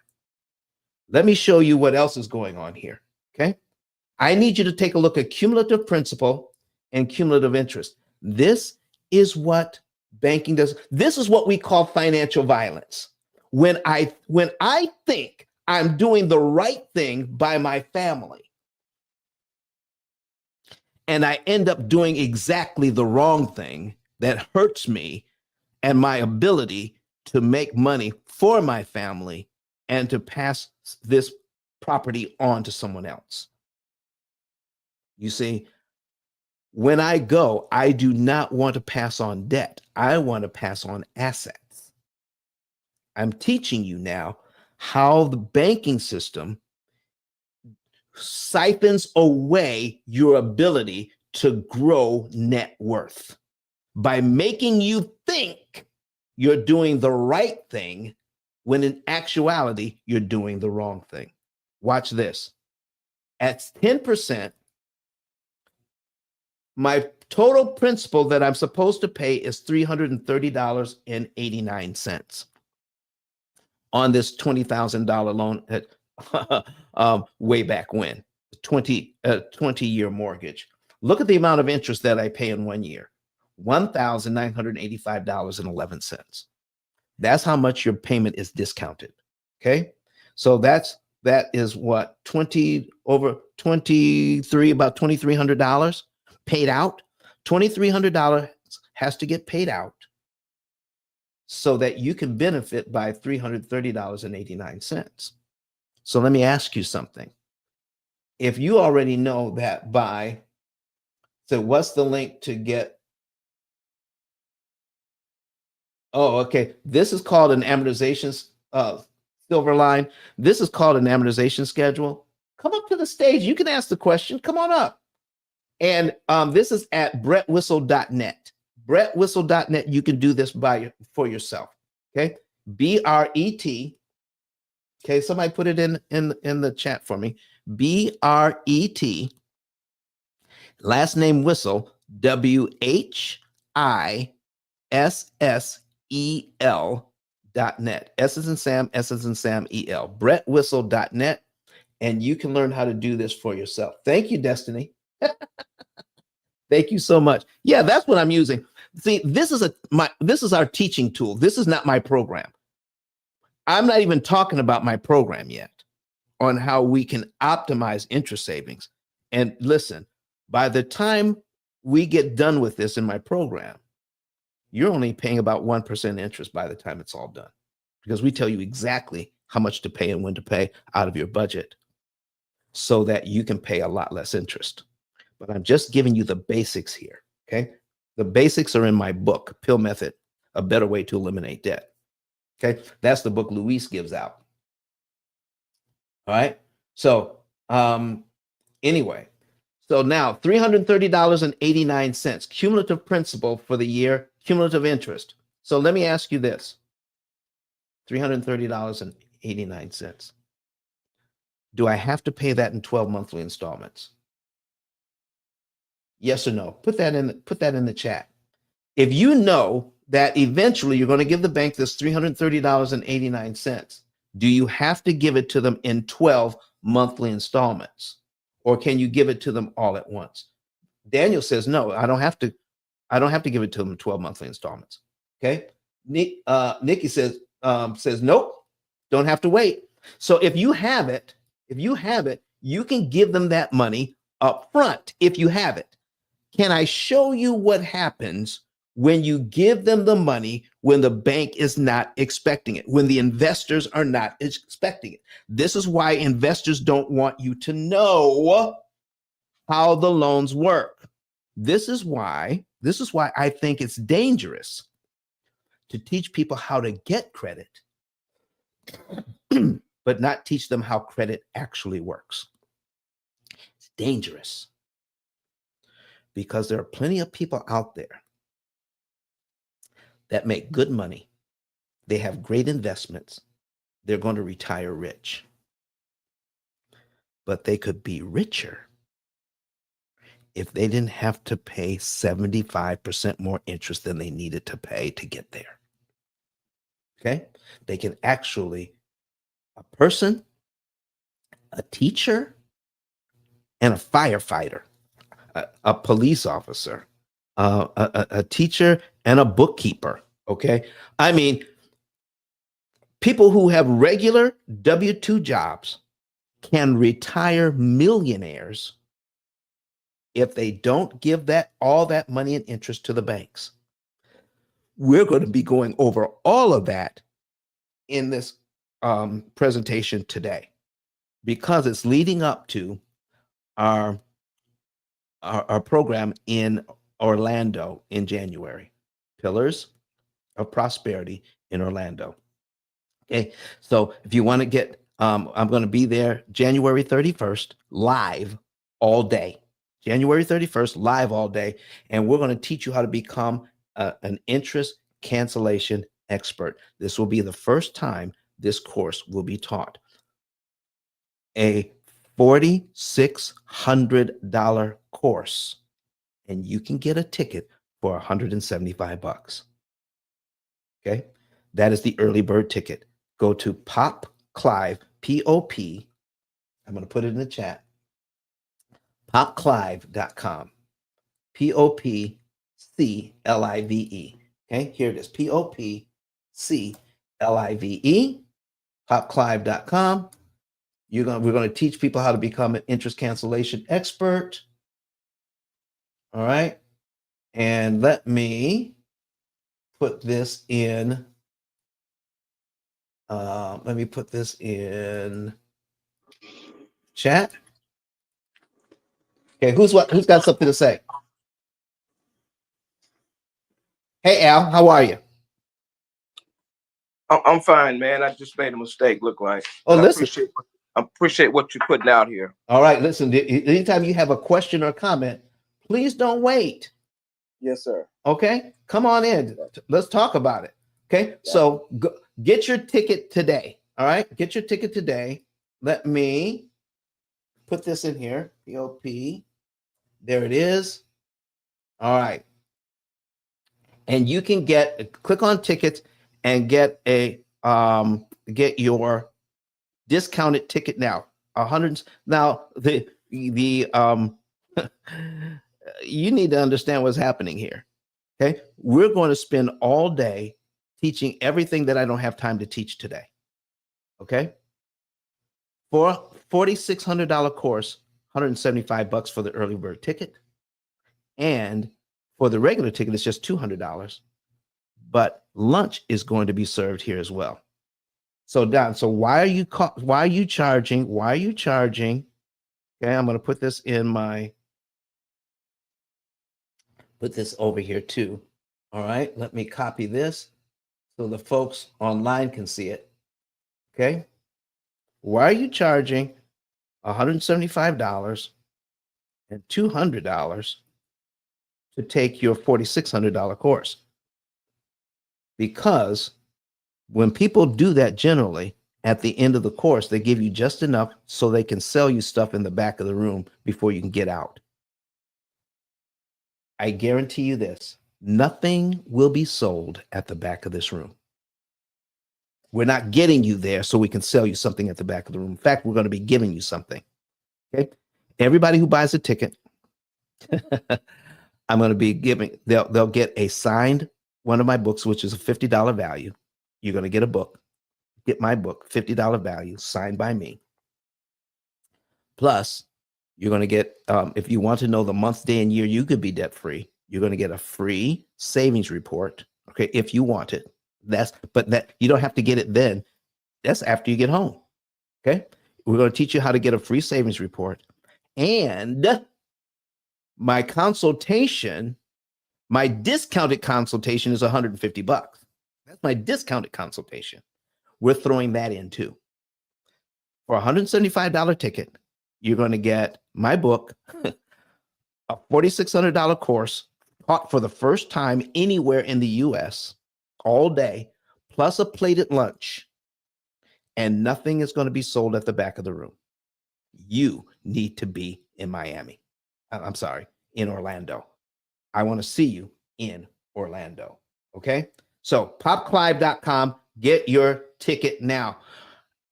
Let me show you what else is going on here, okay? I need you to take a look at cumulative principal and cumulative interest. This is what banking does. This is what we call financial violence. When I think I'm doing the right thing by my family, and I end up doing exactly the wrong thing that hurts me and my ability to make money for my family and to pass this property on to someone else. You see, when I go, I do not want to pass on debt. I want to pass on assets. I'm teaching you now how the banking system siphons away your ability to grow net worth by making you think you're doing the right thing when in actuality, you're doing the wrong thing. Watch this. At 10%, my total principal that I'm supposed to pay is $330.89 on this $20,000 loan at way back when, 20-year mortgage. Look at the amount of interest that I pay in 1 year, $1,985.11. That's how much your payment is discounted. Okay, so that is what, about $2,300 paid out. $2,300 has to get paid out so that you can benefit by $330.89. So let me ask you something. If you already know that so what's the link to get? Oh, okay. This is called an amortization silver line. This is called an amortization schedule. Come up to the stage. You can ask the question. Come on up. And this is at brettwhistle.net. Brettwhistle.net. You can do this for yourself. Okay. BRET. Okay. Somebody put it in the chat for me. BRET. Last name Whistle. WHISSEL.net. S as in Sam, S as in Sam, EL. brettwhistle.net. And you can learn how to do this for yourself. Thank you, Destiny. Thank you so much. Yeah, that's what I'm using. See, this is our teaching tool. This is not my program. I'm not even talking about my program yet on how we can optimize interest savings. And listen, by the time we get done with this in my program, you're only paying about 1% interest by the time it's all done, because we tell you exactly how much to pay and when to pay out of your budget so that you can pay a lot less interest. But I'm just giving you the basics here, okay? The basics are in my book, P.I.L.L. Method, A Better Way to Eliminate Debt, okay? That's the book Luis gives out, all right? So anyway, so now $330.89, cumulative principal for the year, cumulative interest. So let me ask you this, $330.89. Do I have to pay that in 12 monthly installments? Yes or no? Put that in the chat. If you know that eventually you're going to give the bank this $330.89, do you have to give it to them in 12 monthly installments? Or can you give it to them all at once? Daniel says, no, I don't have to give it to them in 12 monthly installments. Okay. Nikki says, nope, don't have to wait. So if you have it, you can give them that money up front if you have it. Can I show you what happens when you give them the money when the bank is not expecting it, when the investors are not expecting it? This is why investors don't want you to know how the loans work. This is why I think it's dangerous to teach people how to get credit, but not teach them how credit actually works. It's dangerous because there are plenty of people out there that make good money. They have great investments. They're going to retire rich. But they could be richer if they didn't have to pay 75% more interest than they needed to pay to get there. Okay? They can actually, a person, a teacher, and a firefighter, a police officer, a teacher, and a bookkeeper. Okay? I mean, people who have regular W-2 jobs can retire millionaires if they don't give all that money and interest to the banks. We're going to be going over all of that in this presentation today, because it's leading up to our program in Orlando in January, P.I.L.Ars of Prosperity in Orlando. Okay, so if you want to get, I'm going to be there January 31st, live all day. January 31st, live all day. And we're going to teach you how to become an interest cancellation expert. This will be the first time this course will be taught. A $4,600 course, and you can get a ticket for $175. Okay, that is the early bird ticket. Go to Pop Clive, P-O-P. I'm going to put it in the chat. popclive.com. P-O-P-C-L-I-V-E. Okay, here it is. P-O-P-C-L-I-V-E. popclive.com. We're going to teach people how to become an interest cancellation expert. All right. And let me put this in Let me put this in chat. Okay, who's got something to say? Hey Al, how are you? I'm fine, man. I just made a mistake. Look like. Oh, I listen. appreciate what you're putting out here. All right, listen. Anytime you have a question or comment, please don't wait. Yes, sir. Okay, come on in. Let's talk about it. Okay, so get your ticket today. All right, get your ticket today. Let me put this in here. POP. There it is. All right, and you can click on tickets and get your discounted ticket now. 100. Now the you need to understand what's happening here. Okay, we're going to spend all day teaching everything that I don't have time to teach today. Okay, for $4,600 course, $175 for the early bird ticket, and for the regular ticket, it's just $200. But lunch is going to be served here as well. So Don, so why are you charging? Why are you charging? Okay, I'm going to put this put this over here too. All right, let me copy this so the folks online can see it. Okay, why are you charging $175 and $200 to take your $4,600 course? Because when people do that, generally at the end of the course, they give you just enough so they can sell you stuff in the back of the room before you can get out. I guarantee you this, nothing will be sold at the back of this room. We're not getting you there so we can sell you something at the back of the room. In fact, we're going to be giving you something. Okay. Everybody who buys a ticket, I'm going to be giving, they'll get a signed one of my books, which is a $50 value. You're going to get a book, get my book, $50 value, signed by me. Plus, you're going to get, if you want to know the month, day, and year you could be debt free, you're going to get a free savings report. Okay, if you want it. But you don't have to get it then. That's after you get home. Okay, we're going to teach you how to get a free savings report, and my consultation, my discounted consultation is $150. That's my discounted consultation. We're throwing that in too. For a $175 ticket, you're going to get my book, a $4,600 course taught for the first time anywhere in the US all day, plus a plate at lunch. And nothing is going to be sold at the back of the room. You need to be in Miami. I'm sorry, in Orlando. I want to see you in Orlando. Okay. So popclive.com, get your ticket now.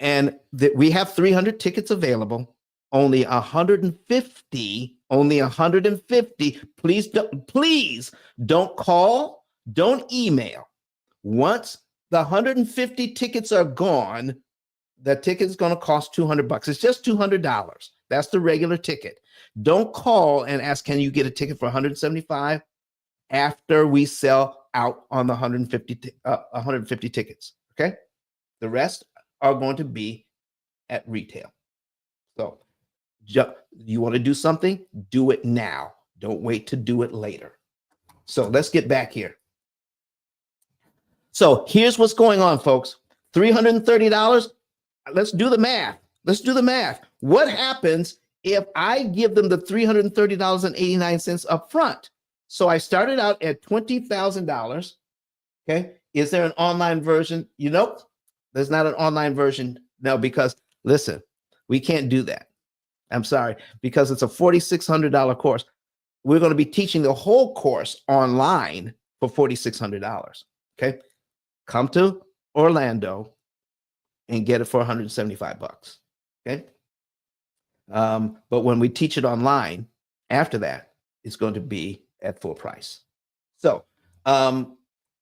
And we have 300 tickets available, only 150, Please don't call, don't email. Once the 150 tickets are gone, the ticket is going to cost $200. It's just $200. That's the regular ticket. Don't call and ask, can you get a ticket for $175 after we sell out on the 150 tickets. Okay. The rest are going to be at retail. So you want to do something, do it now. Don't wait to do it later. So let's get back here. So here's what's going on, folks. $330. Let's do the math. What happens if I give them the $330.89 up front? So I started out at $20,000. Okay. Is there an online version? There's not an online version. No, because listen, we can't do that. I'm sorry, because it's a $4,600 course. We're going to be teaching the whole course online for $4,600. Okay. Come to Orlando and get it for $175. Okay. But when we teach it online, after that, it's going to be at full price. So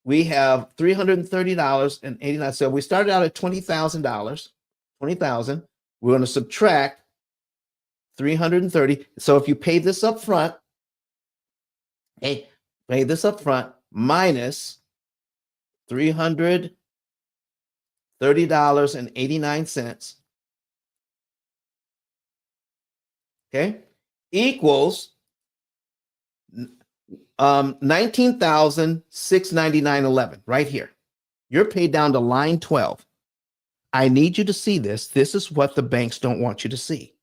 we have $330.89. So we started out at $20,000. $20,000. We're going to subtract 330. So if you pay this up front, minus 330 $30.89, okay, equals 19,699.11 right here. You're paid down to line 12. I need you to see this. This is what the banks don't want you to see.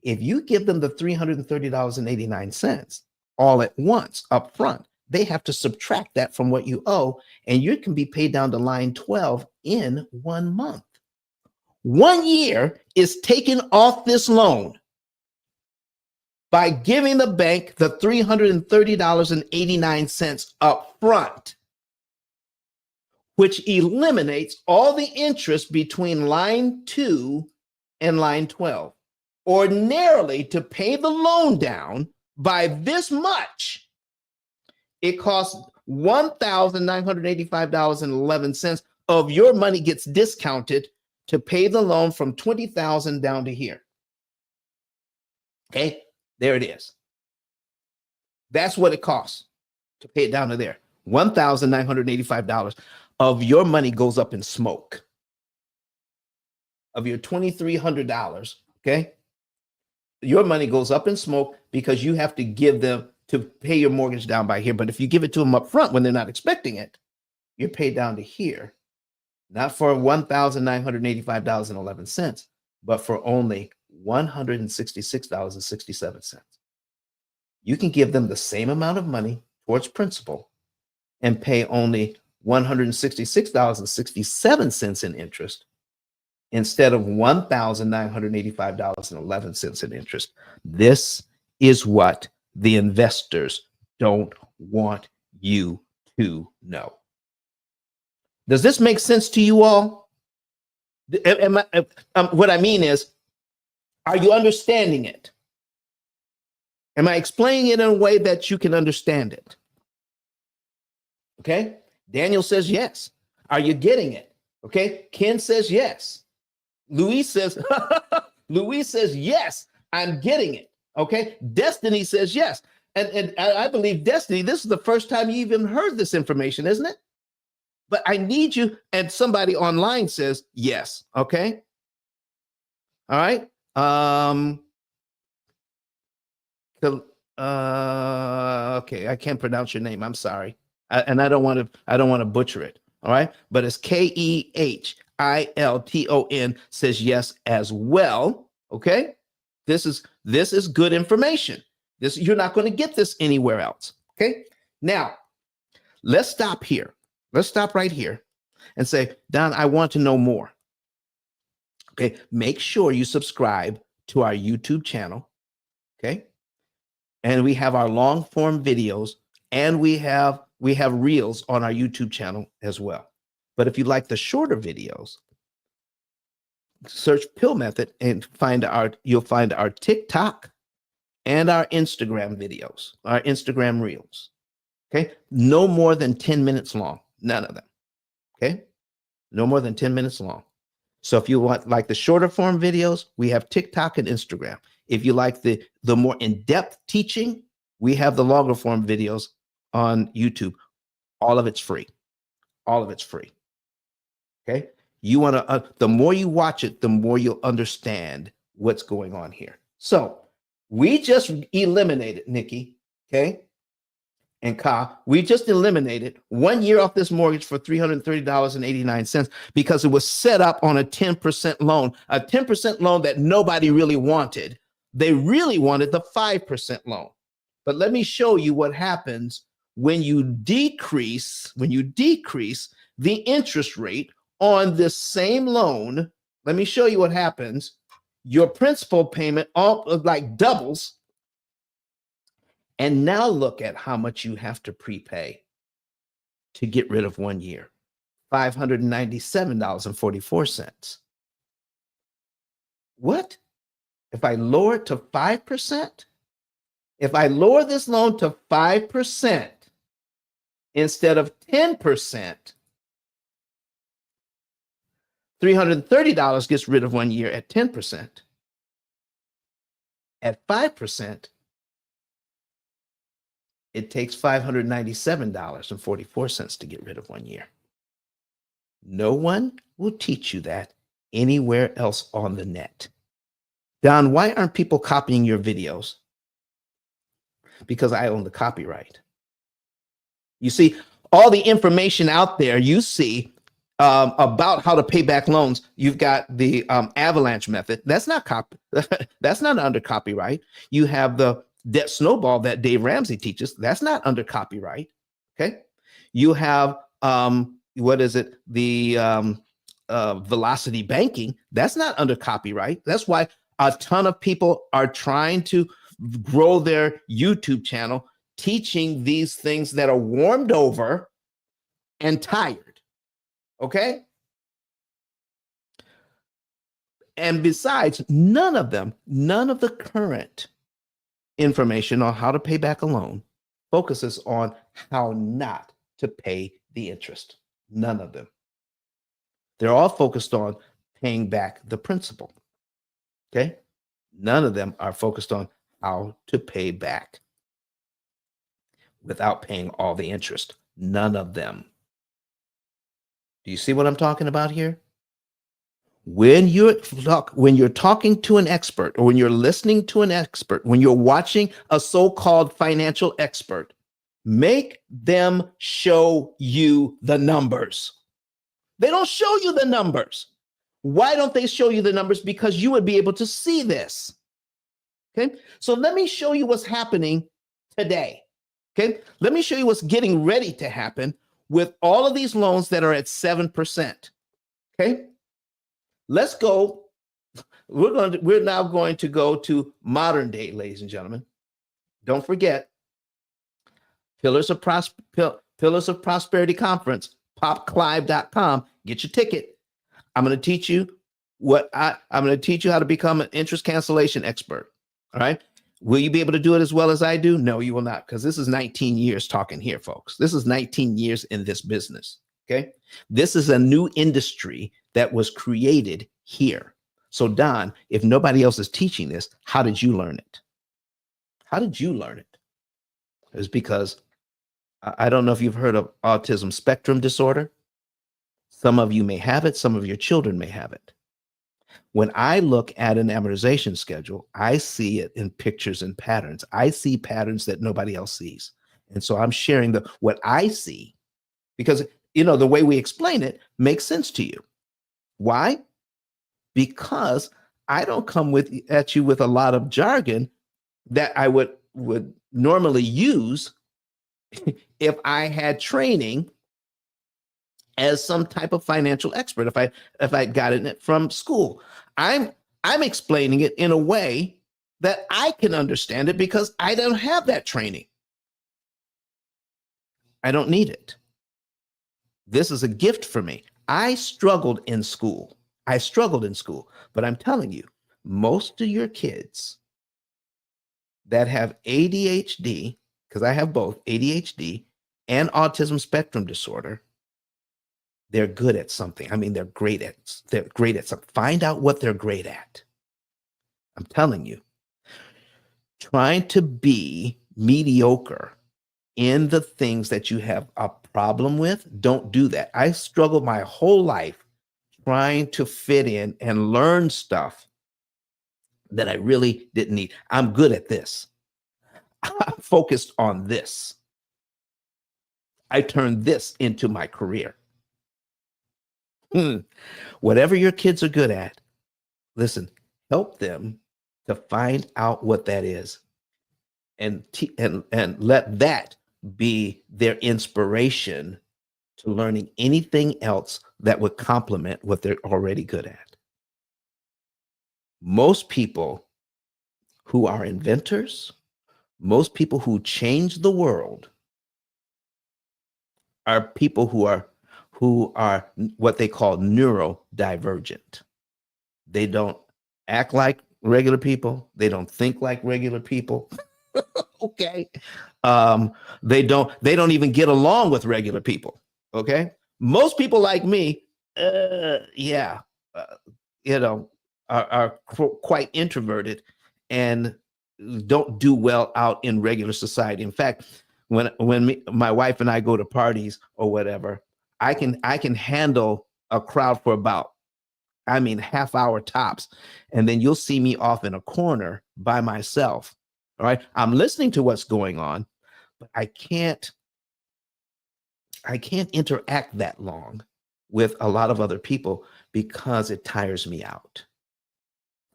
If you give them the $330.89 all at once up front, they have to subtract that from what you owe, and you can be paid down to line 12 in 1 month. 1 year is taken off this loan by giving the bank the $330.89 up front, which eliminates all the interest between line 2 and line 12. Ordinarily, to pay the loan down by this much, it costs $1,985.11 of your money gets discounted to pay the loan from $20,000 down to here. Okay, there it is. That's what it costs to pay it down to there. $1,985 of your money goes up in smoke. Of your $2,300, okay, your money goes up in smoke because you have to give them to pay your mortgage down by here. But if you give it to them up front when they're not expecting it, you're paid down to here, not for $1,985.11, but for only $166.67. You can give them the same amount of money towards principal and pay only $166.67 in interest instead of $1,985.11 in interest. This is what the investors don't want you to know. Does this make sense to you all? What I mean is, are you understanding it? Am I explaining it in a way that you can understand it? Okay. Daniel says yes. Are you getting it? Okay. Ken says yes. Luis says, Luis says, yes, I'm getting it. Okay. Destiny says yes. And I believe Destiny, this is the first time you even heard this information, isn't it? But I need you, and somebody online says yes. Okay. All right. Okay, I can't pronounce your name. I'm sorry. And I don't want to butcher it. All right. But it's Keilton says yes as well. Okay. This is good information. You're not going to get this anywhere else. Okay. Now, let's stop here. Let's stop right here and say, Don, I want to know more. Okay. Make sure you subscribe to our YouTube channel. Okay. And we have our long form videos, and we have reels on our YouTube channel as well. But if you like the shorter videos, search P.I.L.L. Method and you'll find our TikTok and our Instagram videos, our Instagram reels. Okay. No more than 10 minutes long. None of them. Okay. No more than 10 minutes long. So if you want like the shorter form videos, we have TikTok and Instagram. If you like the more in-depth teaching, we have the longer form videos on YouTube. All of it's free. All of it's free. Okay. You want to, the more you watch it, the more you'll understand what's going on here. So we just eliminated, Nikki, okay, and Ka, we just eliminated 1 year off this mortgage for $330.89 because it was set up on a 10% loan that nobody really wanted. They really wanted the 5% loan. But let me show you what happens when you decrease the interest rate on this same loan. Let me show you what happens. Your principal payment all like doubles. And now look at how much you have to prepay to get rid of 1 year. $597.44. What? If I lower it to 5%? If I lower this loan to 5% instead of 10%, $330 gets rid of 1 year at 10%. At 5%, it takes $597.44 to get rid of 1 year. No one will teach you that anywhere else on the net. Don, why aren't people copying your videos? Because I own the copyright. You see, all the information out there you see about how to pay back loans, you've got the avalanche method. That's not that's not under copyright. You have the debt snowball that Dave Ramsey teaches. That's not under copyright. Okay. You have what is it? The velocity banking. That's not under copyright. That's why a ton of people are trying to grow their YouTube channel, teaching these things that are warmed over and tired. Okay. And besides, none of the current information on how to pay back a loan focuses on how not to pay the interest. None of them. They're all focused on paying back the principal. Okay. None of them are focused on how to pay back without paying all the interest. None of them. Do you see what I'm talking about here? When you're talking to an expert, or when you're listening to an expert, when you're watching a so-called financial expert, make them show you the numbers. They don't show you the numbers. Why don't they show you the numbers? Because you would be able to see this. Okay, so let me show you what's happening today. Okay, let me show you what's getting ready to happen with all of these loans that are at 7%. Okay, let's go. We're now going to go to modern day, ladies and gentlemen. Don't forget, Pillars of Prosperity Conference, popclive.com. Get your ticket. I'm going to teach you I'm going to teach you how to become an interest cancellation expert. All right. Will you be able to do it as well as I do? No, you will not, because this is 19 years talking here, folks. This is 19 years in this business. Okay. This is a new industry that was created here. So, Don, if nobody else is teaching this, how did you learn it? How did you learn it? It's because I don't know if you've heard of autism spectrum disorder. Some of you may have it. Some of your children may have it. When I look at an amortization schedule, I see it in pictures and patterns. I see patterns that nobody else sees. And so I'm sharing what I see, because, the way we explain it makes sense to you. Why? Because I don't come at you with a lot of jargon that I would normally use if I had training as some type of financial expert, if I got it from school. I'm explaining it in a way that I can understand it because I don't have that training. I don't need it. This is a gift for me. I struggled in school, but I'm telling you, most of your kids that have ADHD, because I have both ADHD and autism spectrum disorder, they're good at something. I mean, they're great at something. Find out what they're great at. I'm telling you, trying to be mediocre in the things that you have a problem with, don't do that. I struggled my whole life trying to fit in and learn stuff that I really didn't need. I'm good at this. I'm focused on this. I turned this into my career. Whatever your kids are good at, listen, help them to find out what that is, and let that be their inspiration to learning anything else that would complement what they're already good at. Most people who are inventors, most people who change the world, are people who are what they call neurodivergent. They don't act like regular people. They don't think like regular people. Okay. They don't even get along with regular people. Okay. Most people like me, are quite introverted and don't do well out in regular society. In fact, when my wife and I go to parties or whatever, I can handle a crowd for about, I mean, half hour tops. And then you'll see me off in a corner by myself. All right. I'm listening to what's going on, but I can't interact that long with a lot of other people because it tires me out.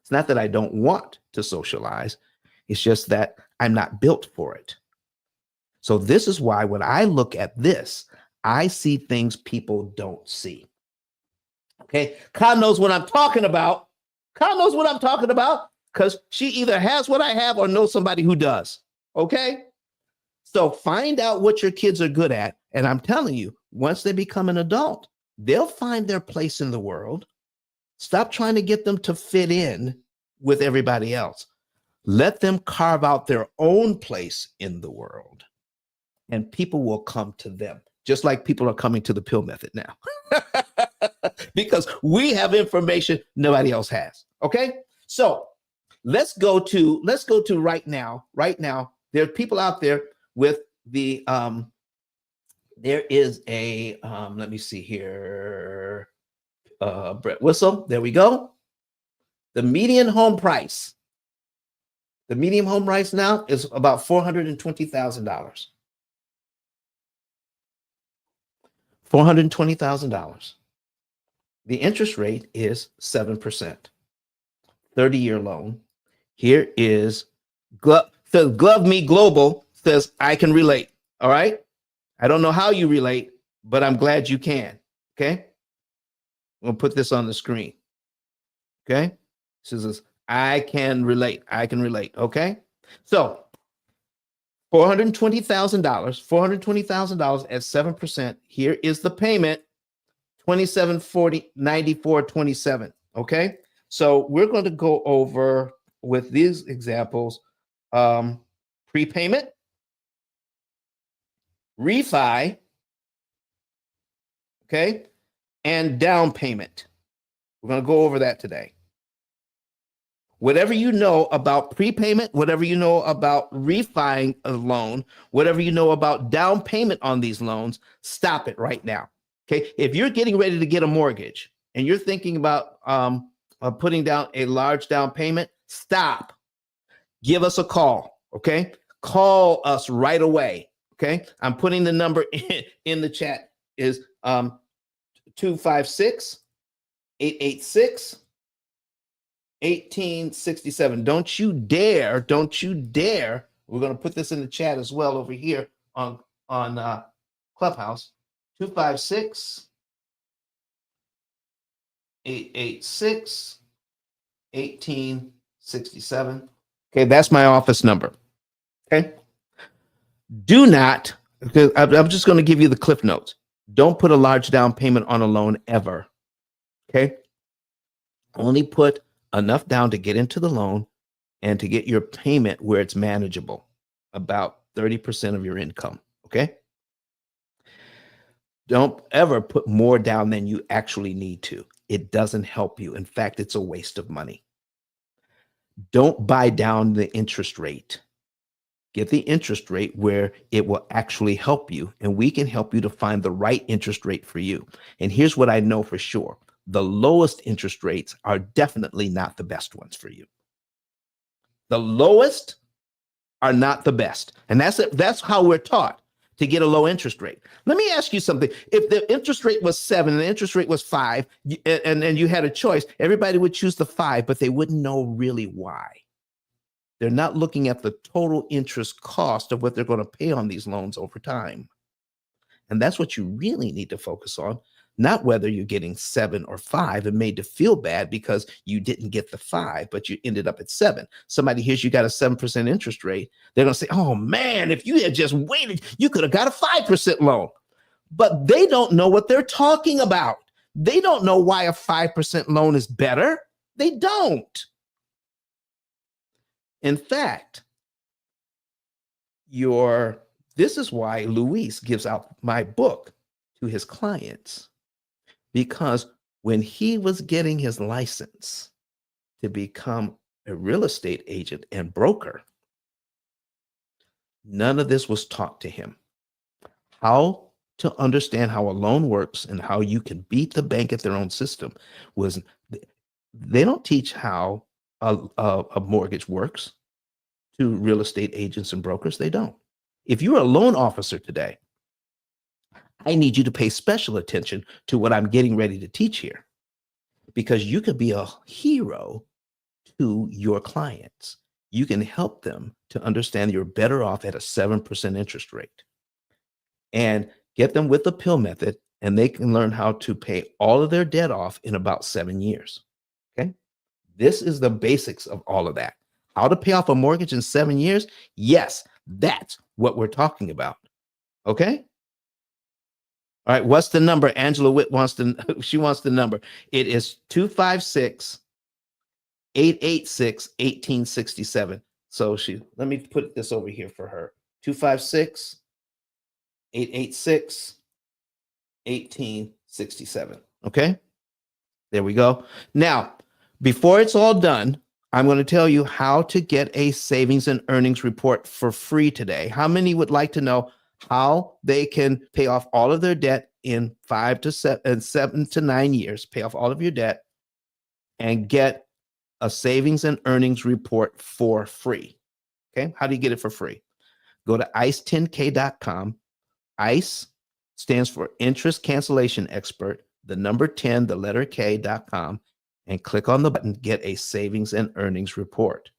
It's not that I don't want to socialize. It's just that I'm not built for it. So this is why when I look at this, I see things people don't see. Okay. Kyle knows what I'm talking about. Kyle knows what I'm talking about because she either has what I have or knows somebody who does. Okay. So find out what your kids are good at. And I'm telling you, once they become an adult, they'll find their place in the world. Stop trying to get them to fit in with everybody else. Let them carve out their own place in the world, and people will come to them, just like people are coming to the P.I.L.L. method now. Because we have information nobody else has. Okay. So let's go to right now. Right now, there are people out there with the there is a let me see here. Brett Whistle. There we go. The median home price. The median home price now is about $420,000. $420,000. The interest rate is 7%. 30-year loan. Here is Glove Me Global says I can relate. All right. I don't know how you relate, but I'm glad you can. Okay. We'll put this on the screen. Okay. This is I can relate. I can relate. Okay. So $420,000, $420,000 at 7%. Here is the payment, $2740, $94.27. Okay. So we're going to go over with these examples, prepayment, refi, okay, and down payment. We're going to go over that today. Whatever you know about prepayment, whatever you know about refining a loan, whatever you know about down payment on these loans, stop it right now. Okay. If you're getting ready to get a mortgage and you're thinking about putting down a large down payment, stop. Give us a call. Okay. Call us right away. Okay. I'm putting the number in the chat is 256 886 1867. Don't you dare. We're going to put this in the chat as well over here on Clubhouse. 256 886 1867. Okay, that's my office number. Okay. Do not, because I'm just going to give you the cliff notes. Don't put a large down payment on a loan ever. Okay. Only put enough down to get into the loan and to get your payment where it's manageable, about 30% of your income. Okay. Don't ever put more down than you actually need to. It doesn't help you. In fact, it's a waste of money. Don't buy down the interest rate. Get the interest rate where it will actually help you, and we can help you to find the right interest rate for you. And here's what I know for sure. The lowest interest rates are definitely not the best ones for you. The lowest are not the best. And that's how we're taught to get a low interest rate. Let me ask you something. If the interest rate was 7 and the interest rate was 5, and you had a choice, everybody would choose the 5, but they wouldn't know really why. They're not looking at the total interest cost of what they're going to pay on these loans over time. And that's what you really need to focus on, not whether you're getting 7 or 5 and made to feel bad because you didn't get the 5, but you ended up at 7. Somebody hears you got a 7% interest rate. They're going to say, oh man, if you had just waited, you could have got a 5% loan. But they don't know what they're talking about. They don't know why a 5% loan is better. They don't. In fact, this is why Luis gives out my book to his clients, because when he was getting his license to become a real estate agent and broker, none of this was taught to him. How to understand how a loan works and how you can beat the bank at their own system was they don't teach how a mortgage works to real estate agents and brokers. They don't. If you're a loan officer today, I need you to pay special attention to what I'm getting ready to teach here, because you could be a hero to your clients. You can help them to understand you're better off at a 7% interest rate and get them with the P.I.L.L. method, and they can learn how to pay all of their debt off in about 7 years. Okay. This is the basics of all of that. How to pay off a mortgage in 7 years? Yes, that's what we're talking about. Okay. All right. What's the number? Angela Witt wants she wants the number. It is 256-886-1867. So let me put this over here for her. 256-886-1867. Okay. There we go. Now, before it's all done, I'm going to tell you how to get a savings and earnings report for free today. How many would like to know how they can pay off all of their debt in 7 to 9 years, pay off all of your debt and get a savings and earnings report for free? Okay. How do you get it for free? Go to ICE10K.com. ICE stands for Interest Cancellation Expert, the number 10, the letter K.com, and click on the button, get a savings and earnings report.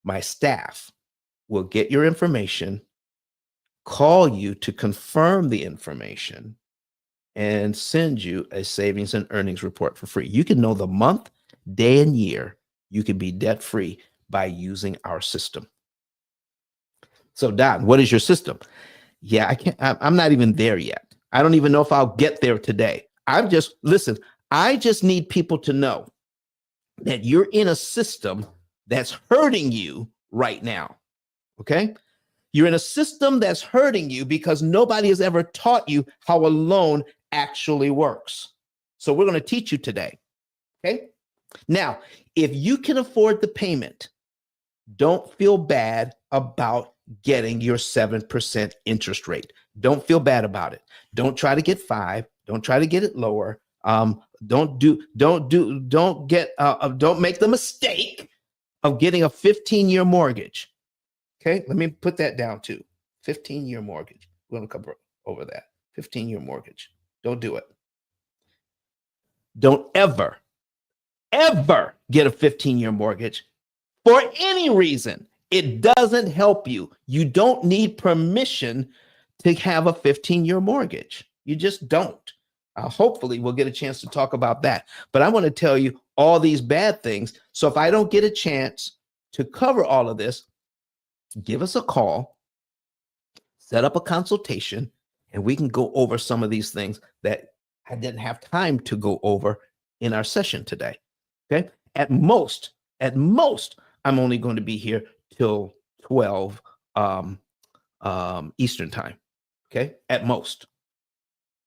My staff will get your information, call you to confirm the information, and send you a savings and earnings report for free. You can know the month, day, and year you can be debt-free by using our system. So, Don, what is your system? Yeah, I'm not even there yet. I don't even know if I'll get there today. Listen, I just need people to know that you're in a system that's hurting you right now. Okay? You're in a system that's hurting you because nobody has ever taught you how a loan actually works. So we're going to teach you today. Okay? Now, if you can afford the payment, don't feel bad about getting your 7% interest rate. Don't feel bad about it. Don't try to get 5. Don't try to get it lower. Don't make the mistake of getting a 15-year mortgage. Okay, let me put that down too. 15-year mortgage. We're going to cover over that. 15-year mortgage. Don't do it. Don't ever get a 15-year mortgage for any reason. It doesn't help you. You don't need permission to have a 15-year mortgage. You just don't. Hopefully, we'll get a chance to talk about that. But I want to tell you all these bad things. So if I don't get a chance to cover all of this, give us a call, set up a consultation, and we can go over some of these things that I didn't have time to go over in our session today. Okay. At most, I'm only going to be here till 12 Eastern time. Okay. At most.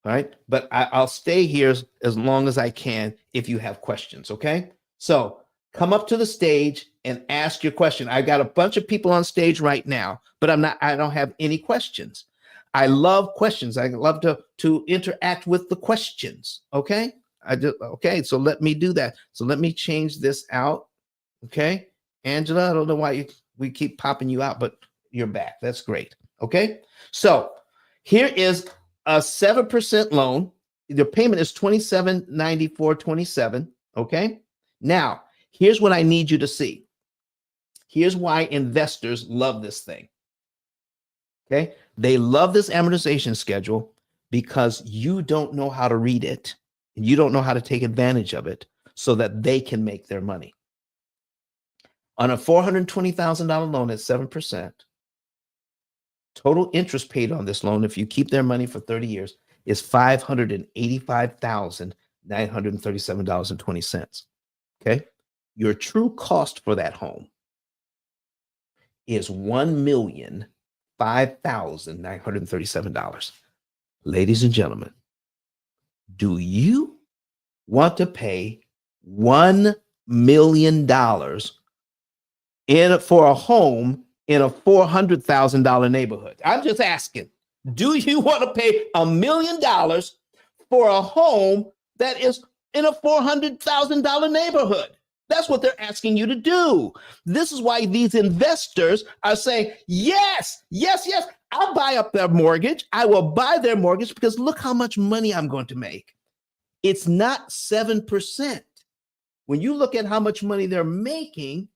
All right. But I'll stay here as long as I can if you have questions. Okay. So come up to the stage and ask your question. I got a bunch of people on stage right now, but I don't have any questions. I love questions. I love to interact with the questions. Okay. Okay. So let me do that. So let me change this out. Okay. Angela, I don't know why we keep popping you out, but you're back. That's great. Okay. So here is a 7% loan. The payment is $27.94.27. Okay. Now, here's what I need you to see. Here's why investors love this thing. Okay. They love this amortization schedule because you don't know how to read it and you don't know how to take advantage of it so that they can make their money. On a $420,000 loan at 7%, total interest paid on this loan, if you keep their money for 30 years, is $585,937.20. Okay. Your true cost for that home is $1,005,937. Ladies and gentlemen, do you want to pay $1 million for a home in a $400,000 neighborhood? I'm just asking. Do you want to pay $1 million for a home that is in a $400,000 neighborhood? That's what they're asking you to do. This is why these investors are saying, yes, yes, yes, I'll buy up their mortgage. I will buy their mortgage because look how much money I'm going to make. It's not 7%. When you look at how much money they're making,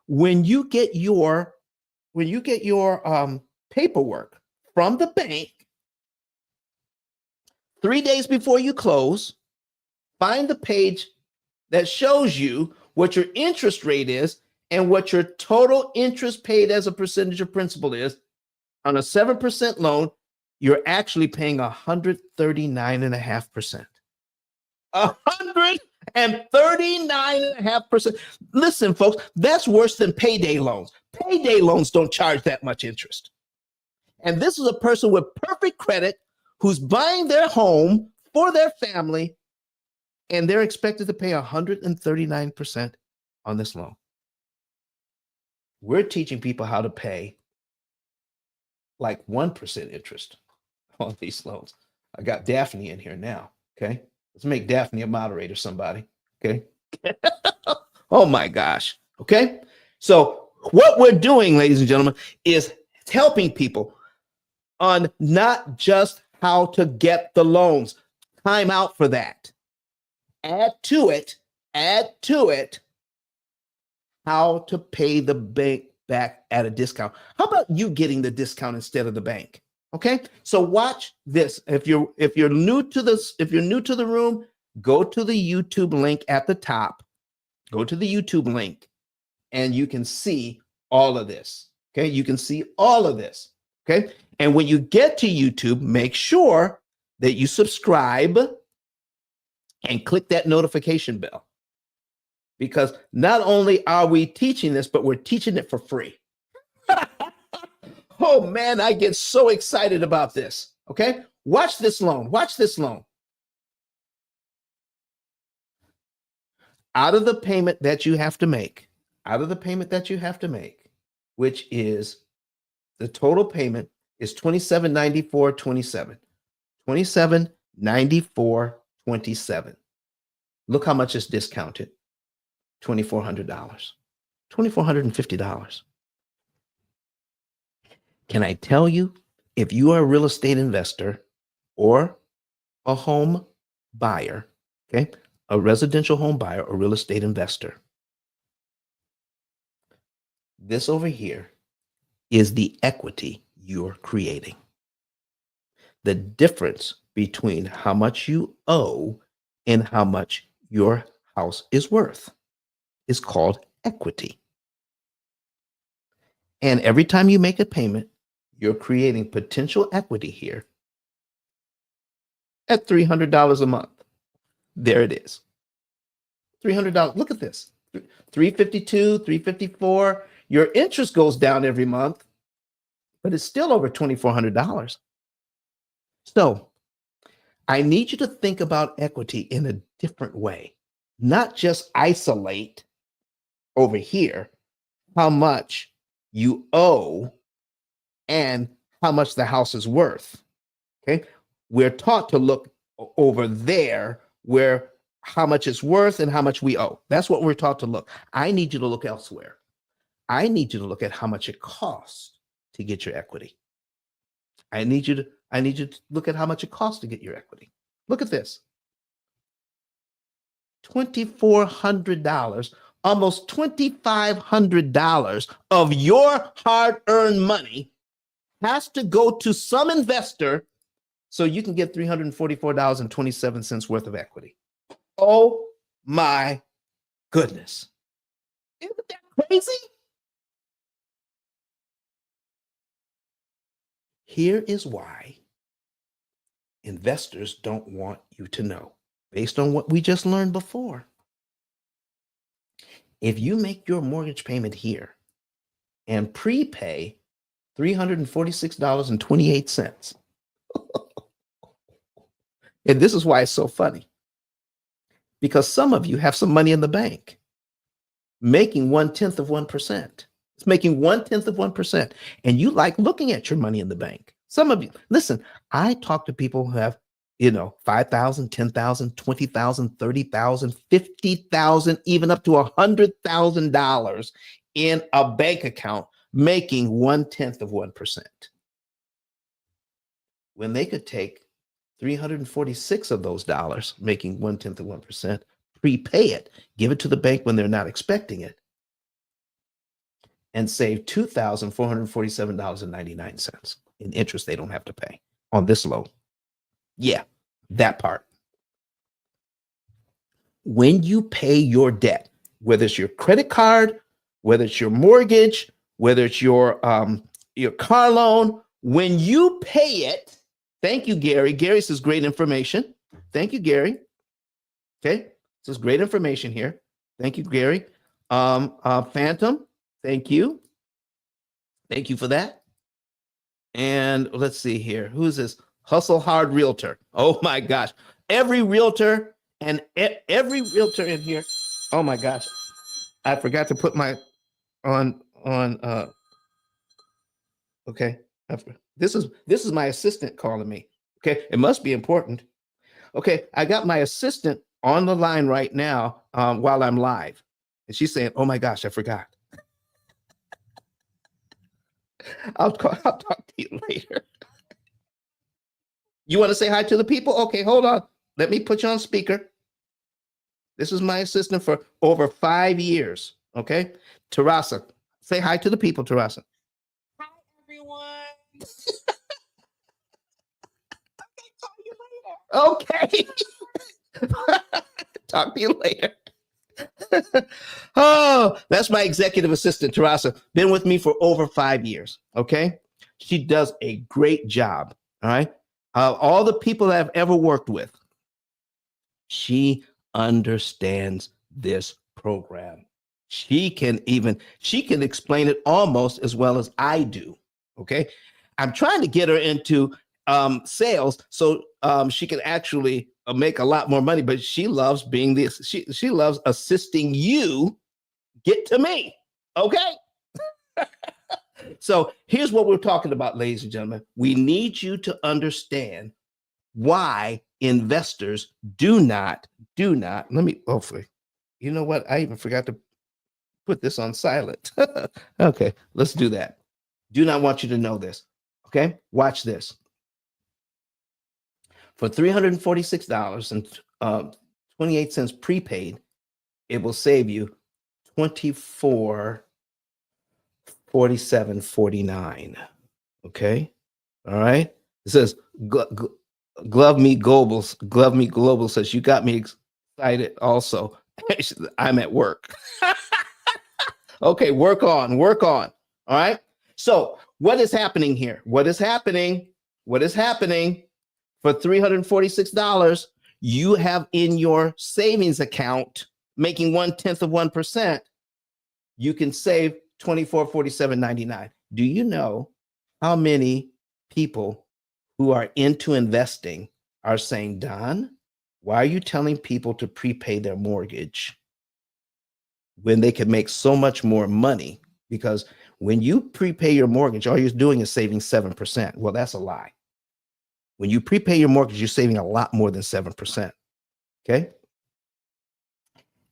when you get your paperwork from the bank 3 days before you close, find the page that shows you what your interest rate is and what your total interest paid as a percentage of principal is. On a 7% loan, you're actually paying 139.5%. 139.5%. Listen, folks, that's worse than payday loans. Payday loans don't charge that much interest. And this is a person with perfect credit who's buying their home for their family, and they're expected to pay 139% on this loan. We're teaching people how to pay like 1% interest on these loans. I got Daphne in here now, okay? Let's make Daphne a moderator, somebody, okay? Oh my gosh, okay? So what we're doing, ladies and gentlemen, is helping people on not just how to get the loans. Time out for that. Add to it, how to pay the bank back at a discount. How about you getting the discount instead of the bank? Okay, so watch this. If you're new to this, if you're new to the room, go to the YouTube link at the top. Go to the YouTube link, and you can see all of this. Okay, you can see all of this. Okay, and when you get to YouTube, make sure that you subscribe and click that notification bell, because not only are we teaching this, but we're teaching it for free. Oh man, I get so excited about this. Okay, watch this loan. Watch this loan. Out of the payment that you have to make, which is the total payment is $27.94.27. $27.94.27. Look how much is discounted. $2,400. $2,450. Can I tell you, if you are a real estate investor or a home buyer, okay, a residential home buyer or real estate investor, this over here is the equity you're creating. The difference between how much you owe and how much your house is worth is called equity. And every time you make a payment, you're creating potential equity here at $300 a month. There it is. $300. Look at this. $352, $354. Your interest goes down every month, but it's still over $2,400. So I need you to think about equity in a different way, not just isolate over here how much you owe and how much the house is worth. Okay, we're taught to look over there where how much it's worth and how much we owe. That's what we're taught to look. I need you to look elsewhere. I need you to look at how much it costs to get your equity. I need you to look at how much it costs to get your equity. Look at this. $2,400, almost $2,500 of your hard-earned money has to go to some investor so you can get $344.27 worth of equity. Oh my goodness. Isn't that crazy? Here is why investors don't want you to know, based on what we just learned before. If you make your mortgage payment here and prepay $346.28, and this is why it's so funny, because some of you have some money in the bank making 1/10 of 1%. It's making 1/10 of 1%. And you like looking at your money in the bank. Some of you, listen, I talk to people who have, you know, 5,000, 10,000, 20,000, 30,000, 50,000, even up to $100,000 in a bank account, making 1/10 of 1%. When they could take 346 of those dollars, making 1/10 of 1%, prepay it, give it to the bank when they're not expecting it, and save $2,447.99 in interest they don't have to pay on this loan. Yeah, that part. When you pay your debt, whether it's your credit card, whether it's your mortgage, whether it's your car loan, when you pay it, thank you, Gary. Gary says great information. Thank you, Gary. Okay, this is great information here. Thank you, Gary. Phantom, thank you. Thank you for that. And let's see here. Who's this? Hustle Hard Realtor. Oh my gosh. Every realtor and every realtor in here. Oh my gosh. I forgot to put my okay. This is my assistant calling me. Okay. It must be important. Okay. I got my assistant on the line right now while I'm live. And she's saying, oh my gosh, I forgot. I'll talk to you later. You want to say hi to the people? Okay, hold on. Let me put you on speaker. This is my assistant for over 5 years. Okay, Terasa, say hi to the people, Terasa. Hi, everyone. Okay. Talk to you later. Oh, that's my executive assistant, Terasa. Been with me for over 5 years. Okay, she does a great job. All right. All the people that I've ever worked with, she understands this program. She can explain it almost as well as I do. Okay. I'm trying to get her into sales so she can actually make a lot more money, but she loves being this. She loves assisting you get to me. Okay. So here's what we're talking about, ladies and gentlemen. We need you to understand why investors do not, let me, hopefully, you know what? I even forgot to put this on silent. Okay, let's do that. Do not want you to know this. Okay, watch this. For $346.28 prepaid, it will save you $24.47.49. Okay, all right. It says Glove Me Global says you got me excited. Also, I'm at work. Okay, work on. All right. So what is happening here? What is happening? For $346, you have in your savings account making 1/10 of 1%. You can save $24.47.99. Do you know how many people who are into investing are saying, Don, why are you telling people to prepay their mortgage when they can make so much more money? Because when you prepay your mortgage, all you're doing is saving 7%. Well, that's a lie. When you prepay your mortgage, you're saving a lot more than 7%. Okay.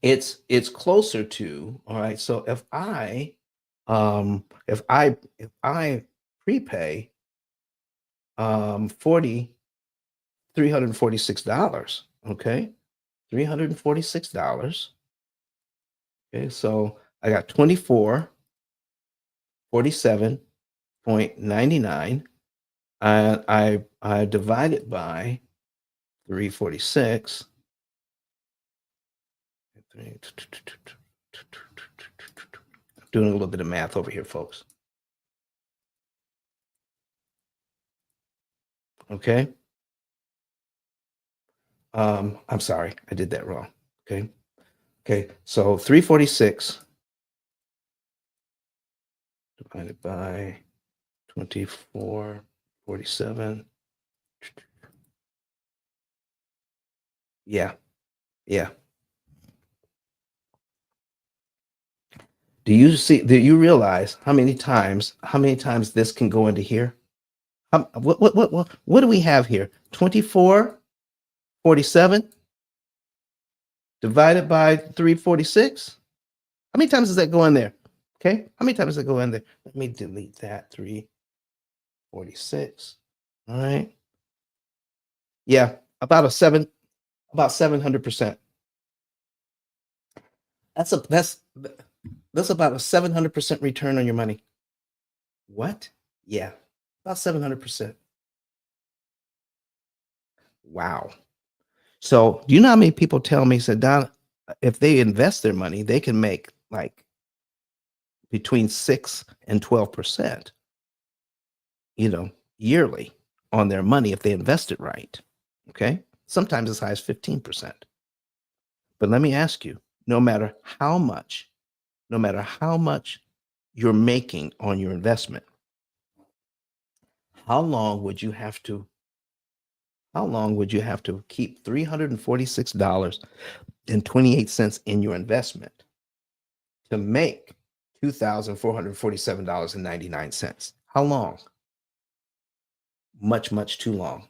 It's closer to, all right. So if I prepay $346, okay, $346. Okay, so I got 2447.99. I divide it by 346. Doing a little bit of math over here, folks. Okay. I'm sorry, I did that wrong. Okay. So 346 divided by 2447. Yeah. Do you realize how many times this can go into here? What do we have here? 2447 divided by 346. How many times does that go in there? Okay. How many times does that go in there? Let me delete that. 346. All right. Yeah, about 700%. That's about a 700% return on your money. What? Yeah, about 700%. Wow. So do you know how many people tell me, said, Don, if they invest their money, they can make like between 6 and 12%, yearly on their money if they invest it right. Okay. Sometimes as high as 15%. But let me ask you, no matter how much you're making on your investment, how long would you have to keep $346.28 in your investment to make $2,447.99? How long? Much, much too long.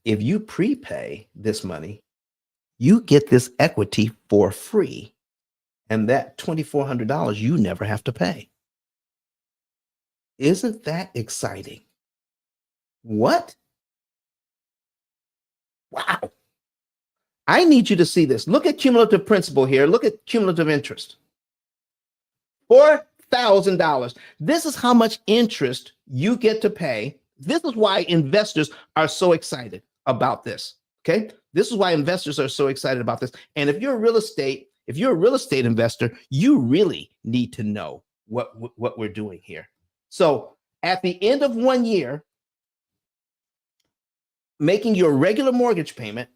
If you prepay this money, you get this equity for free. And that $2,400 you never have to pay. Isn't that exciting? What? Wow. I need you to see this. Look at cumulative principal here. Look at cumulative interest. $4,000. This is how much interest you get to pay. This is why investors are so excited about this. Okay. This is why investors are so excited about this. And if you're a real estate investor, you really need to know what we're doing here. So at the end of 1 year, making your regular mortgage payment,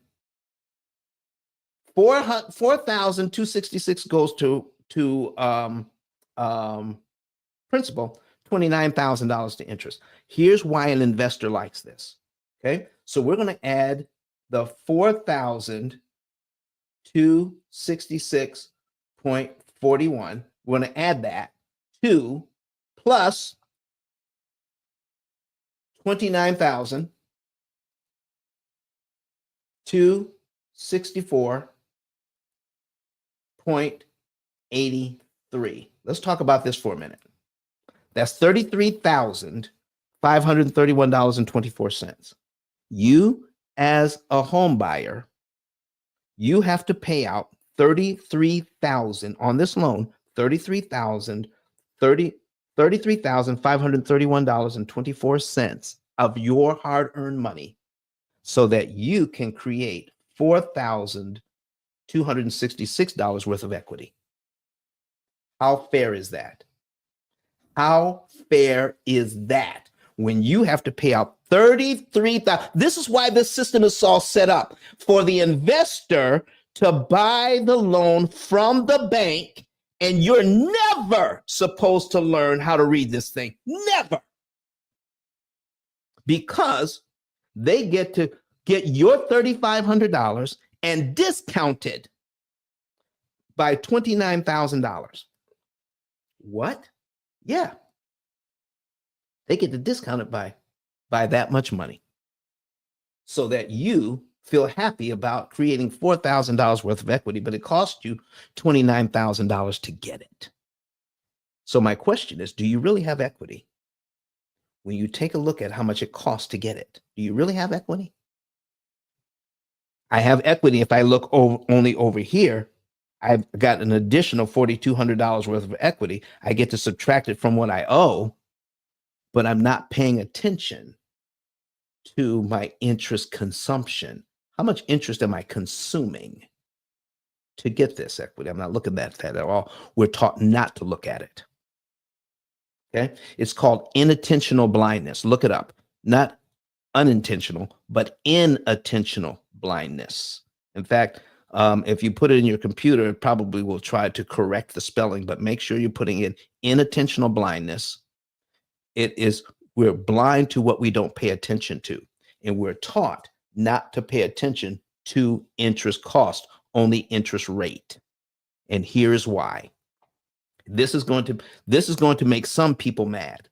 $4,266 goes to principal, $29,000 to interest. Here's why an investor likes this. Okay, so we're going to add the 4,266.41. We're going to add that to plus 29,264.83. Let's talk about this for a minute. That's $33,531.24. You, as a home buyer, you have to pay out $33,000 on this loan, $33,531.24 of your hard-earned money, so that you can create $4,266 worth of equity. How fair is that? How fair is that? When you have to pay out $33,000. This is why this system is all set up for the investor to buy the loan from the bank, and you're never supposed to learn how to read this thing. Never. Because they get to get your $3,500 and discounted by $29,000. What? Yeah. They get to discount it by that much money, so that you feel happy about creating $4,000 worth of equity, but it cost you $29,000 to get it. So my question is, do you really have equity? When you take a look at how much it costs to get it, do you really have equity? I have equity. If I look only over here, I've got an additional $4,200 worth of equity. I get to subtract it from what I owe, but I'm not paying attention to my interest consumption. How much interest am I consuming to get this equity? I'm not looking at that at all. We're taught not to look at it. Okay. It's called inattentional blindness. Look it up. Not unintentional, but inattentional blindness. In fact, if you put it in your computer, it probably will try to correct the spelling, but make sure you're putting in inattentional blindness. We're blind to what we don't pay attention to. And we're taught not to pay attention to interest cost, only interest rate. And here's why. This is going to make some people mad.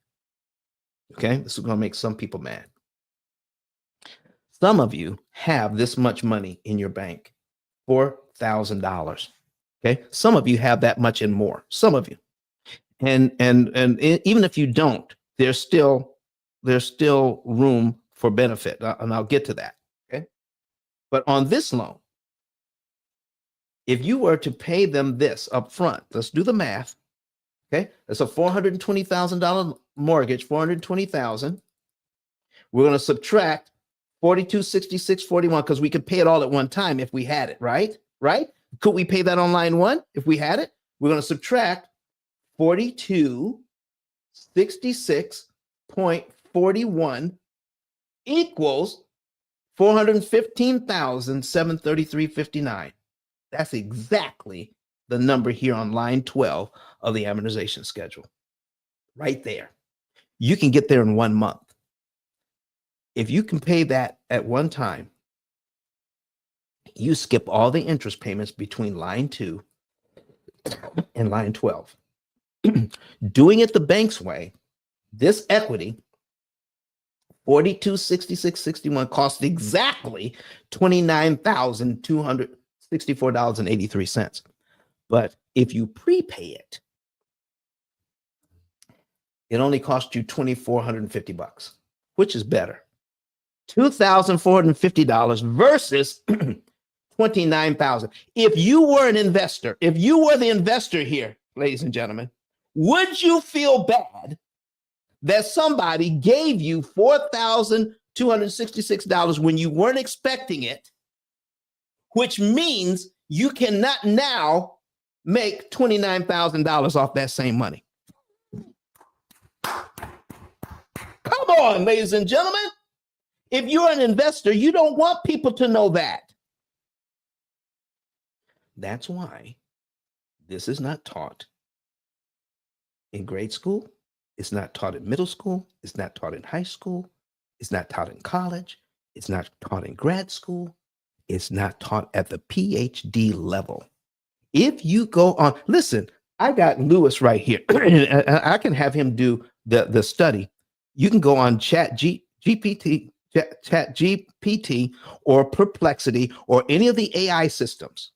Okay, this is going to make some people mad. Some of you have this much money in your bank, $4,000. Okay. Some of you have that much and more. Some of you. And even if you don't, there's still room for benefit. And I'll get to that. Okay. But on this loan, if you were to pay them this up front, let's do the math. Okay. That's a $420,000 mortgage, $420,000. We're going to subtract 4266.41 because we could pay it all at one time if we had it, right? Right? Could we pay that on line one if we had it? We're going to subtract 4266.41 equals 415,733.59. That's exactly the number here on line 12 of the amortization schedule. Right there. You can get there in 1 month. If you can pay that at one time, you skip all the interest payments between line 2 and line 12. Doing it the bank's way, this equity, 4266.61, costs exactly $29,264.83. But if you prepay it, it only costs you $2,450, which is better. $2,450 versus $29,000. If you were an investor, if you were the investor here, ladies and gentlemen, would you feel bad that somebody gave you $4,266 when you weren't expecting it, which means you cannot now make $29,000 off that same money? Come on, ladies and gentlemen. If you're an investor, you don't want people to know that. That's why this is not taught in grade school. It's not taught in middle school. It's not taught in high school. It's not taught in college. It's not taught in grad school. It's not taught at the PhD level. If you go on, listen, I got Lewis right here. I can have him do the study. You can go on GPT or Perplexity or any of the AI systems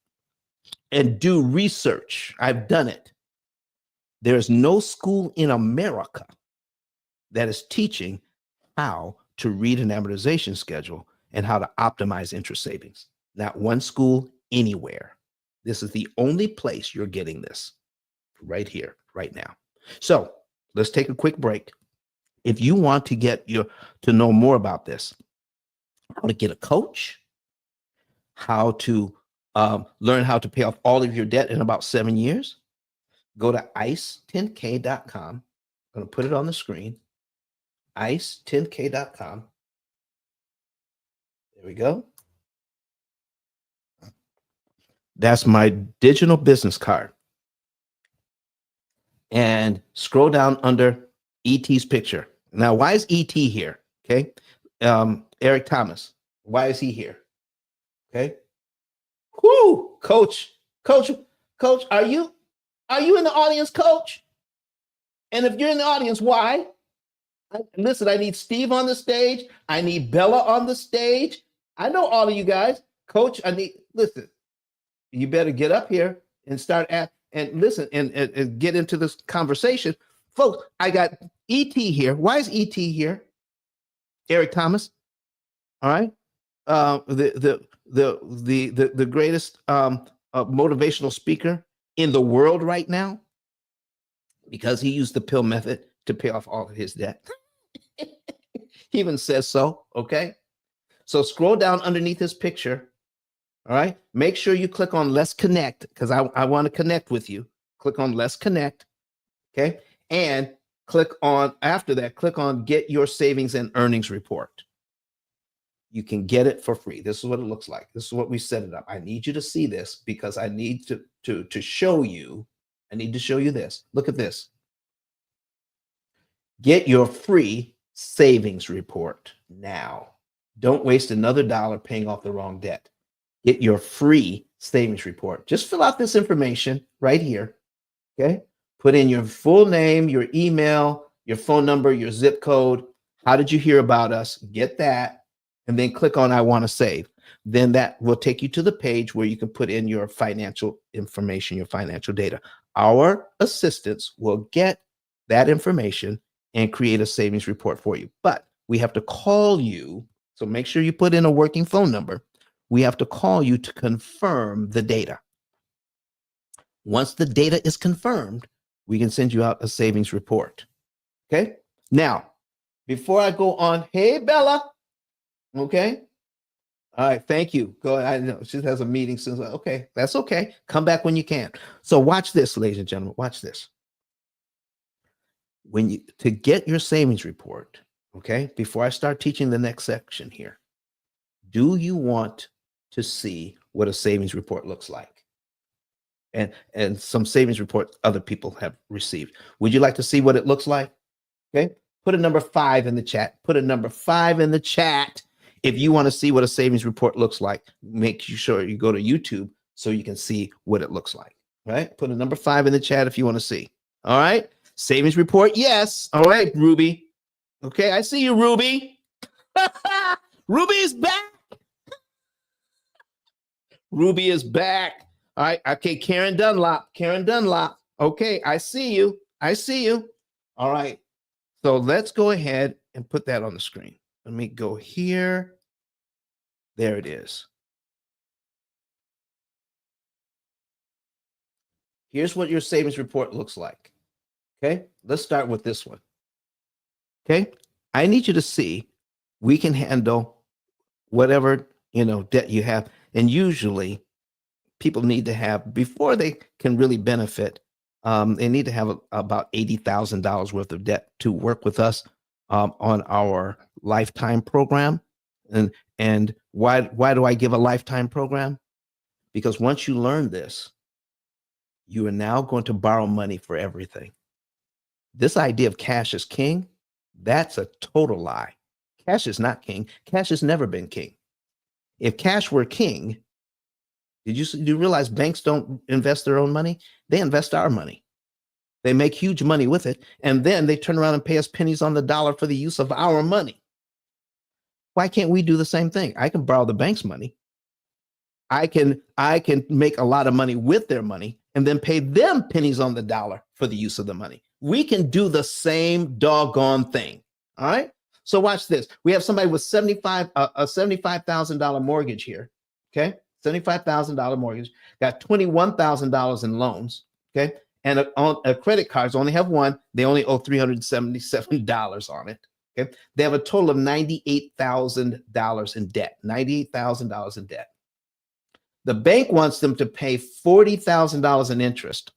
and do research. I've done it. There's no school in America that is teaching how to read an amortization schedule and how to optimize interest savings. Not one school anywhere. This is the only place you're getting this, right here, right now. So let's take a quick break. If you want to to know more about this, how to get a coach, how to learn how to pay off all of your debt in about 7 years, go to ice10k.com. I'm going to put it on the screen. ice10k.com. There we go. That's my digital business card. And scroll down under ET's picture. Now, why is ET here? Okay. Eric Thomas. Why is he here? Okay. Whoo, coach, are you in the audience, coach? And if you're in the audience, why? Listen, I need Steve on the stage. I need Bella on the stage. I know all of you guys. Coach, listen, you better get up here and start and listen and get into this conversation. Folks, I got ET here. Why is ET here? Eric Thomas. All right. The greatest motivational speaker in the world right now, because he used the pill method to pay off all of his debt. He even says so. Okay. So scroll down underneath his picture. All right. Make sure you click on Let's Connect, because I want to connect with you. Click on Let's Connect. Okay. And click on Get Your Savings and Earnings Report. You can get it for free. This is what it looks like. This is what we set it up. I need you to see this because I need to show you. I need to show you this. Look at this. Get your free savings report now. Don't waste another dollar paying off the wrong debt. Get your free savings report. Just fill out this information right here. Okay. Put in your full name, your email, your phone number, your zip code. How did you hear about us? Get that. and then click on I want to save. Then that will take you to the page where you can put in your financial information, your financial data. Our assistants will get that information and create a savings report for you. But we have to call you. So make sure you put in a working phone number. We have to call you to confirm the data. Once the data is confirmed, we can send you out a savings report. Okay. Now, before I go on, hey, Bella. Okay. All right. Thank you. Go ahead. I know she has a meeting soon. Okay. That's okay. Come back when you can. So watch this, ladies and gentlemen. Watch this. To get your savings report, okay, before I start teaching the next section here, do you want to see what a savings report looks like? And some savings report other people have received. Would you like to see what it looks like? Okay. Put a number 5 in the chat. Put a number 5 in the chat if you want to see what a savings report looks like. Make sure you go to YouTube so you can see what it looks like. Right? Put a number 5 in the chat if you want to see. All right. Savings report, yes. All right, Ruby. Okay, I see you, Ruby. Ruby is back. Ruby is back. All right. Okay, Karen Dunlop. Karen Dunlop. Okay, I see you. I see you. All right. So let's go ahead and put that on the screen. Let me go here. There it is. Here's what your savings report looks like. Okay, let's start with this one. Okay, I need you to see we can handle whatever debt you have, and usually people need to have, before they can really benefit, they need to have about $80,000 worth of debt to work with us on our lifetime program. And why do I give a lifetime program? Because once you learn this, you are now going to borrow money for everything. This idea of cash is king, that's a total lie. Cash is not king. Cash has never been king. If cash were king, do you realize banks don't invest their own money? They invest our money. They make huge money with it, and then they turn around and pay us pennies on the dollar for the use of our money. Why can't we do the same thing? I can borrow the bank's money. I can make a lot of money with their money and then pay them pennies on the dollar for the use of the money. We can do the same doggone thing. All right. So watch this. We have somebody with a $75,000 mortgage here. Okay. $75,000 mortgage, got $21,000 in loans. Okay. And a credit cards only have one. They only owe $377 on it. Okay. They have a total of $98,000 in debt. $98,000 in debt. The bank wants them to pay $40,000 in interest.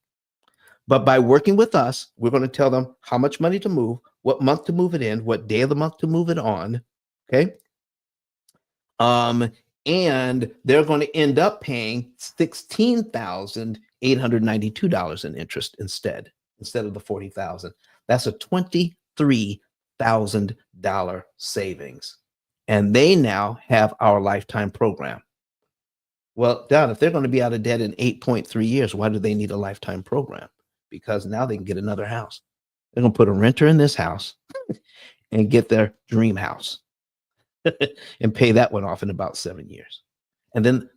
But by working with us, we're going to tell them how much money to move, what month to move it in, what day of the month to move it on. Okay. And they're going to end up paying $16,892 in interest instead of the $40,000. That's a $23,000 savings. And they now have our lifetime program. Well, Don, if they're going to be out of debt in 8.3 years, why do they need a lifetime program? Because now they can get another house. They're going to put a renter in this house and get their dream house and pay that one off in about 7 years. And then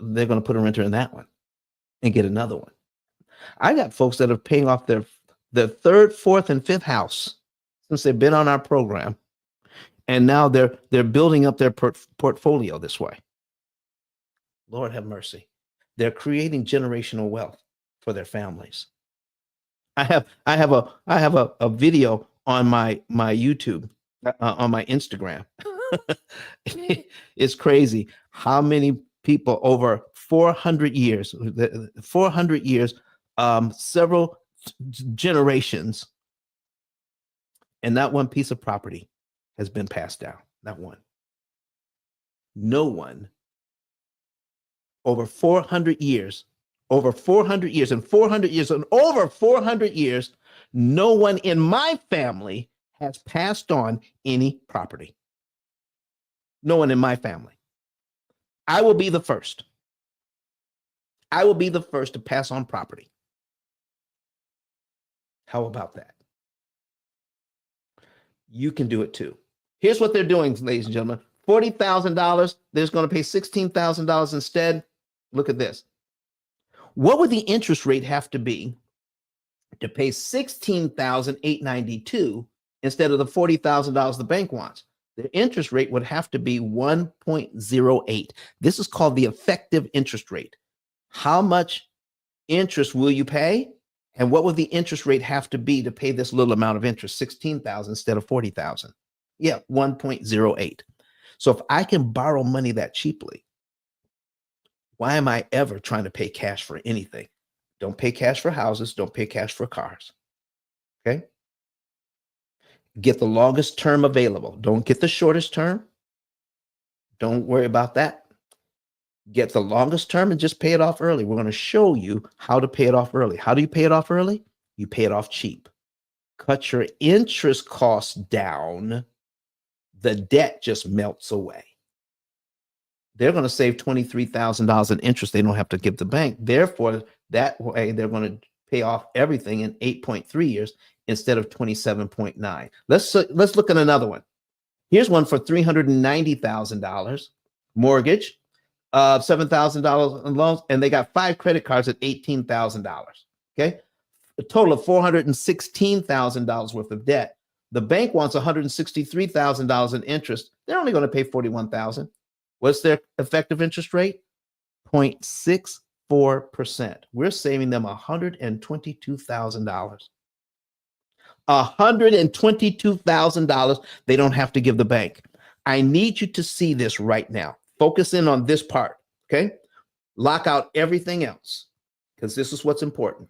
they're going to put a renter in that one and get another one. I got folks that are paying off their third, fourth, and fifth house since they've been on our program. And now they're building up their portfolio this way. Lord have mercy. They're creating generational wealth for their families. I have a video on my YouTube, on my Instagram. It's crazy how many people over 400 years, several generations, and not one piece of property has been passed down. Not one. No one. Over 400 years, and over 400 years, no one in my family has passed on any property. No one in my family. I will be the first. I will be the first to pass on property. How about that? You can do it too. Here's what they're doing, ladies and gentlemen. $40,000, they're going to pay $16,000 instead. Look at this. What would the interest rate have to be to pay $16,892 instead of the $40,000 the bank wants? The interest rate would have to be 1.08. This is called the effective interest rate. How much interest will you pay? And what would the interest rate have to be to pay this little amount of interest, 16,000 instead of 40,000? Yeah, 1.08. So if I can borrow money that cheaply, why am I ever trying to pay cash for anything? Don't pay cash for houses. Don't pay cash for cars. Okay? Get the longest term available. Don't get the shortest term. Don't worry about that. Get the longest term and just pay it off early. We're going to show you how to pay it off early. How do you pay it off early? You pay it off cheap. Cut your interest costs down. The debt just melts away. They're going to save $23,000 in interest they don't have to give the bank. Therefore, that way they're going to pay off everything in 8.3 years instead of 27.9. Let's look at another one. Here's one for $390,000 mortgage, $7,000 in loans, and they got 5 credit cards at $18,000. Okay, a total of $416,000 worth of debt. The bank wants $163,000 in interest. They're only going to pay $41,000. What's their effective interest rate? 0.64%. We're saving them $122,000. $122,000 they don't have to give the bank. I need you to see this right now. Focus in on this part, okay? Lock out everything else, because this is what's important.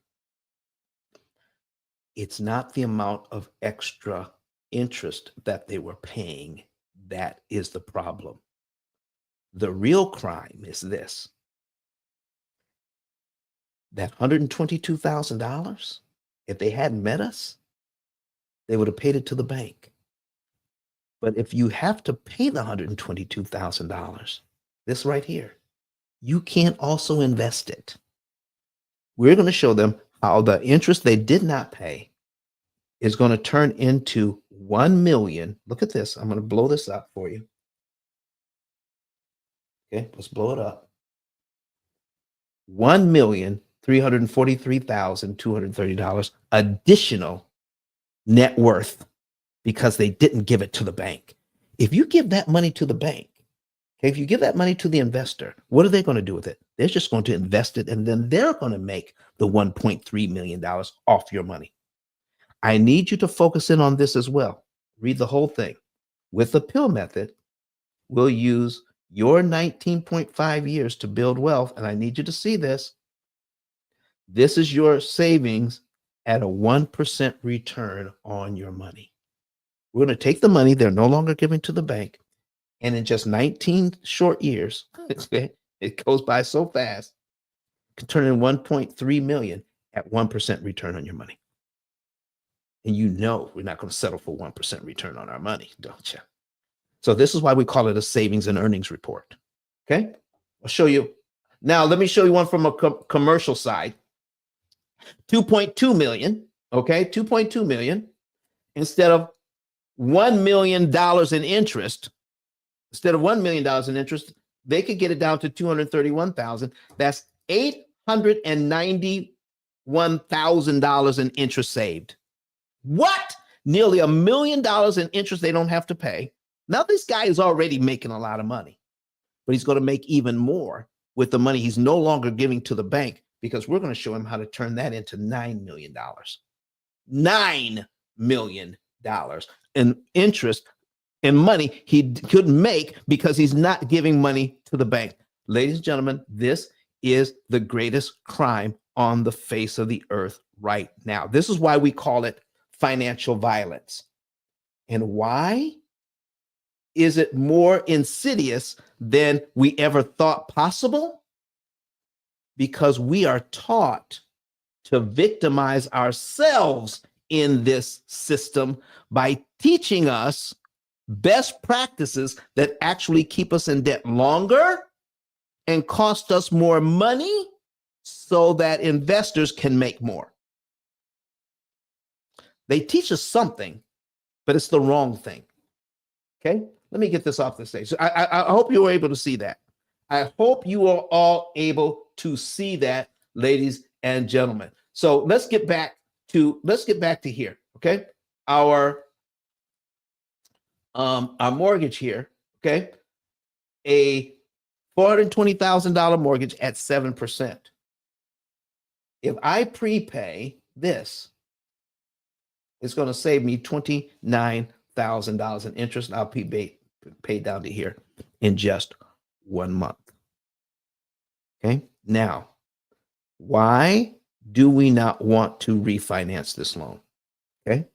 It's not the amount of extra interest that they were paying that is the problem. The real crime is this. That $122,000, if they hadn't met us, they would have paid it to the bank. But if you have to pay the $122,000, this right here, you can't also invest it. We're going to show them how the interest they did not pay is going to turn into 1 million. Look at this. I'm going to blow this up for you. Okay, let's blow it up. $1,343,230 additional net worth because they didn't give it to the bank. If you give that money to the bank, okay, if you give that money to the investor, what are they going to do with it? They're just going to invest it, and then they're going to make the $1.3 million off your money. I need you to focus in on this as well. Read the whole thing. With the P.I.L.L. method, we'll use your 19.5 years to build wealth, and I need you to see this. This is your savings at a 1% return on your money. We're going to take the money they're no longer giving to the bank, and in just 19 short years, it goes by so fast, can turn in 1.3 million at 1% return on your money. And you know we're not going to settle for 1% return on our money, don't you? So this is why we call it a savings and earnings report. Okay, I'll show you. Now, let me show you one from a commercial side. 2.2 million, okay, 2.2 million. Instead of $1 million in interest, they could get it down to 231,000. That's $891,000 in interest saved. What? Nearly $1 million in interest they don't have to pay. Now, this guy is already making a lot of money, but he's going to make even more with the money he's no longer giving to the bank, because we're going to show him how to turn that into $9 million. $9 million in interest and money he could make because he's not giving money to the bank. Ladies and gentlemen, this is the greatest crime on the face of the earth right now. This is why we call it financial violence. And why is it more insidious than we ever thought possible? Because we are taught to victimize ourselves in this system by teaching us best practices that actually keep us in debt longer and cost us more money so that investors can make more. They teach us something, but it's the wrong thing. Okay? let me get this off the stage. So I hope you were able to see that. I hope you are all able to see that, ladies and gentlemen. So let's get back to here. Okay. Our mortgage here. Okay. A $420,000 mortgage at 7%. If I prepay this, it's going to save me $29,000 in interest, and I'll be paid down to here in just 1 month. Okay. Now, why do we not want to refinance this loan? Okay.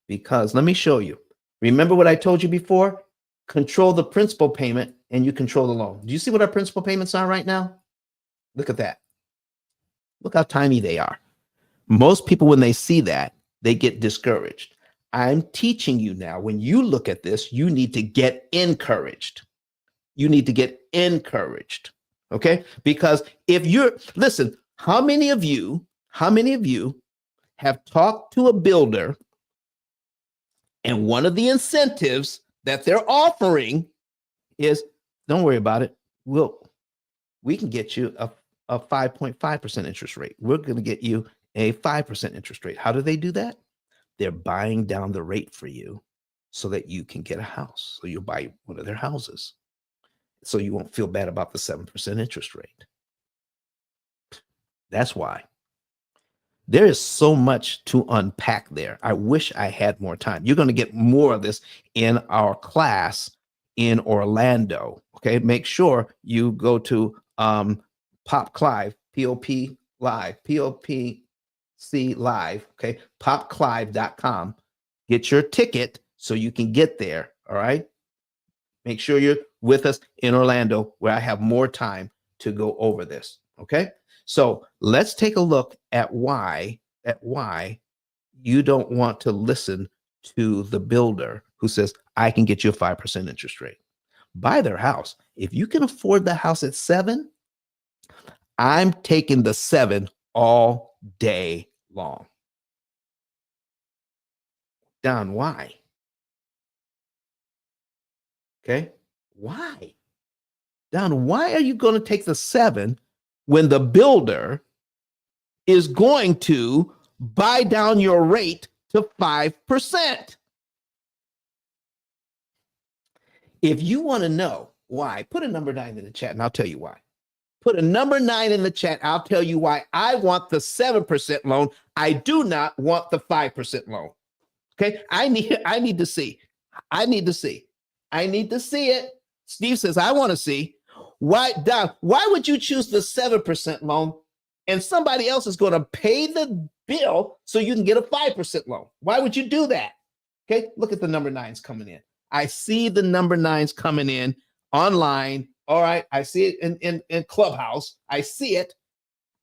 Because let me show you. Remember what I told you before? Control the principal payment and you control the loan. Do you see what our principal payments are right now? Look at that. Look how tiny they are. Most people, when they see that, they get discouraged. I'm teaching you now, when you look at this, you need to get encouraged. You need to get encouraged. Okay? Because if listen, how many of you have talked to a builder and one of the incentives that they're offering is, don't worry about it. We can get you a 5.5% interest rate. We're going to get you a 5% interest rate. How do they do that? They're buying down the rate for you so that you can get a house. So you'll buy one of their houses. So you won't feel bad about the 7% interest rate. That's why. There is so much to unpack there. I wish I had more time. You're going to get more of this in our class in Orlando. Okay. Make sure you go to Pop Clive, POP Live, POPC Live. Okay. popclive.com. Get your ticket so you can get there. All right. Make sure you're with us in Orlando where I have more time to go over this. Okay. So let's take a look at why you don't want to listen to the builder who says, I can get you a 5% interest rate. Buy their house. If you can afford the house at 7, I'm taking the 7 all day long. Don, why? Okay. Why? Don, why are you going to take the 7 when the builder is going to buy down your rate to 5%? If you want to know why, put a number 9 in the chat and I'll tell you why. Put a number 9 in the chat. I'll tell you why I want the 7% loan. I do not want the 5% loan. Okay. I need to see. I need to see it. Steve says, I want to see. Why, Don, why would you choose the 7% loan and somebody else is going to pay the bill so you can get a 5% loan? Why would you do that? Okay, look at the number 9s coming in. I see the number 9s coming in online. All right, I see it in Clubhouse. I see it.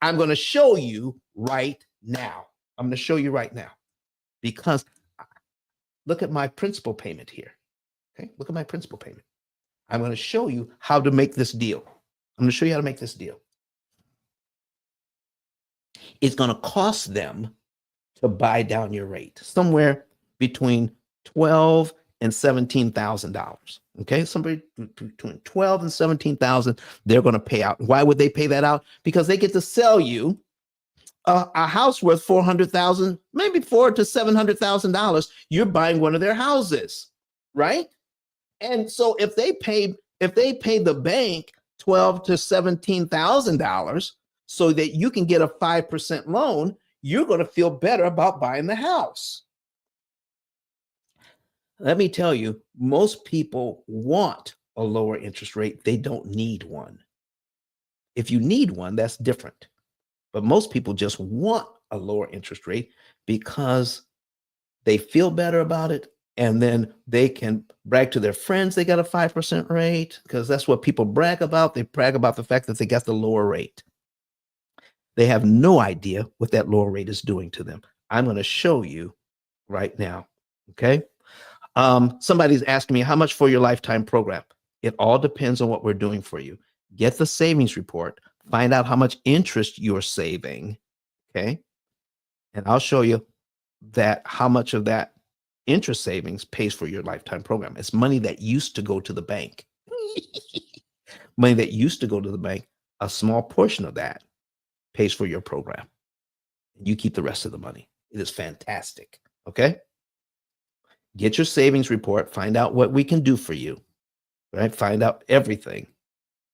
I'm going to show you right now. I'm going to show you right now because look at my principal payment here. Okay, look at my principal payment. I'm going to show you how to make this deal. I'm going to show you how to make this deal. It's going to cost them to buy down your rate somewhere between $12,000 and $17,000. Okay, somebody between $12,000 and $17,000 they're going to pay out. Why would they pay that out? Because they get to sell you a house worth $400,000, maybe $400,000 to $700,000. You're buying one of their houses, right? And so if they pay the bank $12,000 to $17,000 so that you can get a 5% loan, you're going to feel better about buying the house. Let me tell you, most people want a lower interest rate. They don't need one. If you need one, that's different. But most people just want a lower interest rate because they feel better about it. And then they can brag to their friends they got a 5% rate because that's what people brag about. They brag about the fact that they got the lower rate. They have no idea what that lower rate is doing to them. I'm going to show you right now. Okay. Somebody's asking me how much for your lifetime program. It all depends on what we're doing for you. Get the savings report, find out how much interest you're saving. Okay. And I'll show you that how much of that interest savings pays for your lifetime program. It's money that used to go to the bank. Money that used to go to the bank, a small portion of that pays for your program. You keep the rest of the money. It is fantastic. Okay. Get your savings report, find out what we can do for you, right? Find out everything.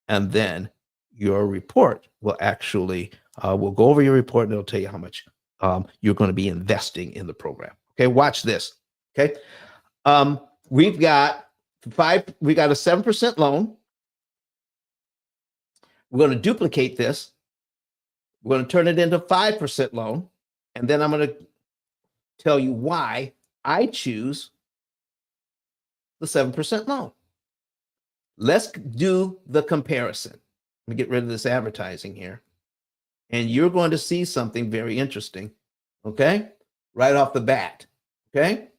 And then your report will actually, we'll go over your report and it'll tell you how much you're going to be investing in the program. Okay. Watch this. Okay. We've got a 7% loan. We're going to duplicate this. We're going to turn it into 5% loan. And then I'm going to tell you why I choose the 7% loan. Let's do the comparison. Let me get rid of this advertising here. And you're going to see something very interesting. Okay. Right off the bat. Okay.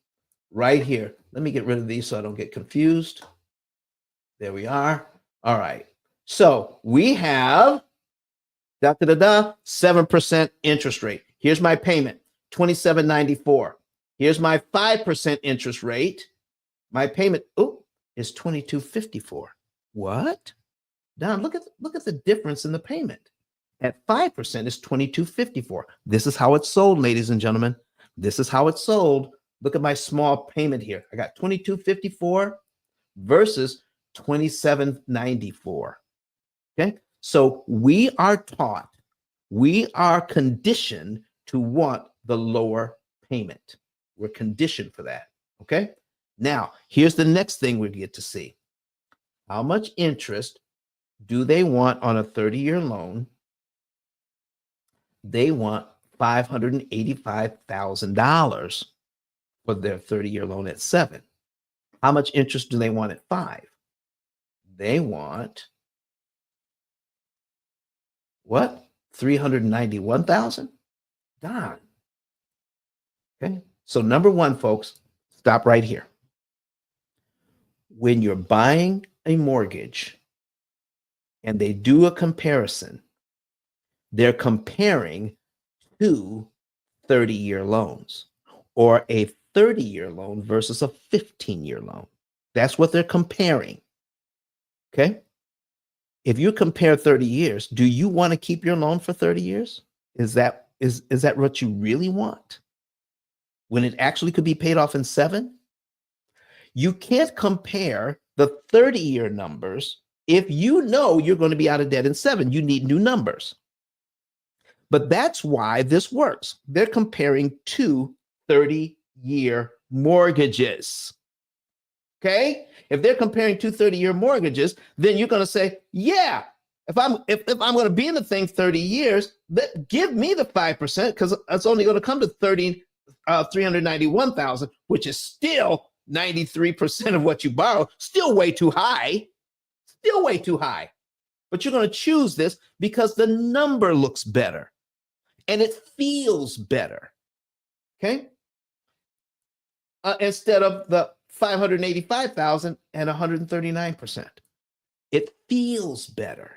Right here. Let me get rid of these so I don't get confused. There we are. All right. So we have 7% interest rate. Here's my payment, $27.94. Here's my 5% interest rate. My payment is $22.54. What? Don, look at the difference in the payment. At 5% is $22.54. This is how it's sold, ladies and gentlemen. This is how it's sold. Look at my small payment here. I got $22.54 versus $27.94. Okay. So we are taught, we are conditioned to want the lower payment. We're conditioned for that. Okay. Now, here's the next thing we get to see. How much interest do they want on a 30-year loan? They want $585,000 for their 30-year loan at 7. How much interest do they want at 5? They want what? 391,000? Don. Okay. So number one, folks, stop right here. When you're buying a mortgage and they do a comparison, they're comparing two 30-year loans or a 30-year loan versus a 15-year loan. That's what they're comparing. Okay. If you compare 30 years, do you want to keep your loan for 30 years? Is that what you really want? When it actually could be paid off in 7? You can't compare the 30-year numbers. If you know you're going to be out of debt in 7, you need new numbers. But that's why this works. They're comparing two 30-year mortgages. Okay? If they're comparing two 30-year mortgages, then you're going to say, yeah, if I'm going to be in the thing 30 years, give me the 5% because it's only going to come to 391,000, which is still 93% of what you borrow. Still way too high. Still way too high. But you're going to choose this because the number looks better and it feels better. Okay? Instead of the 585,000 and 139%. It feels better.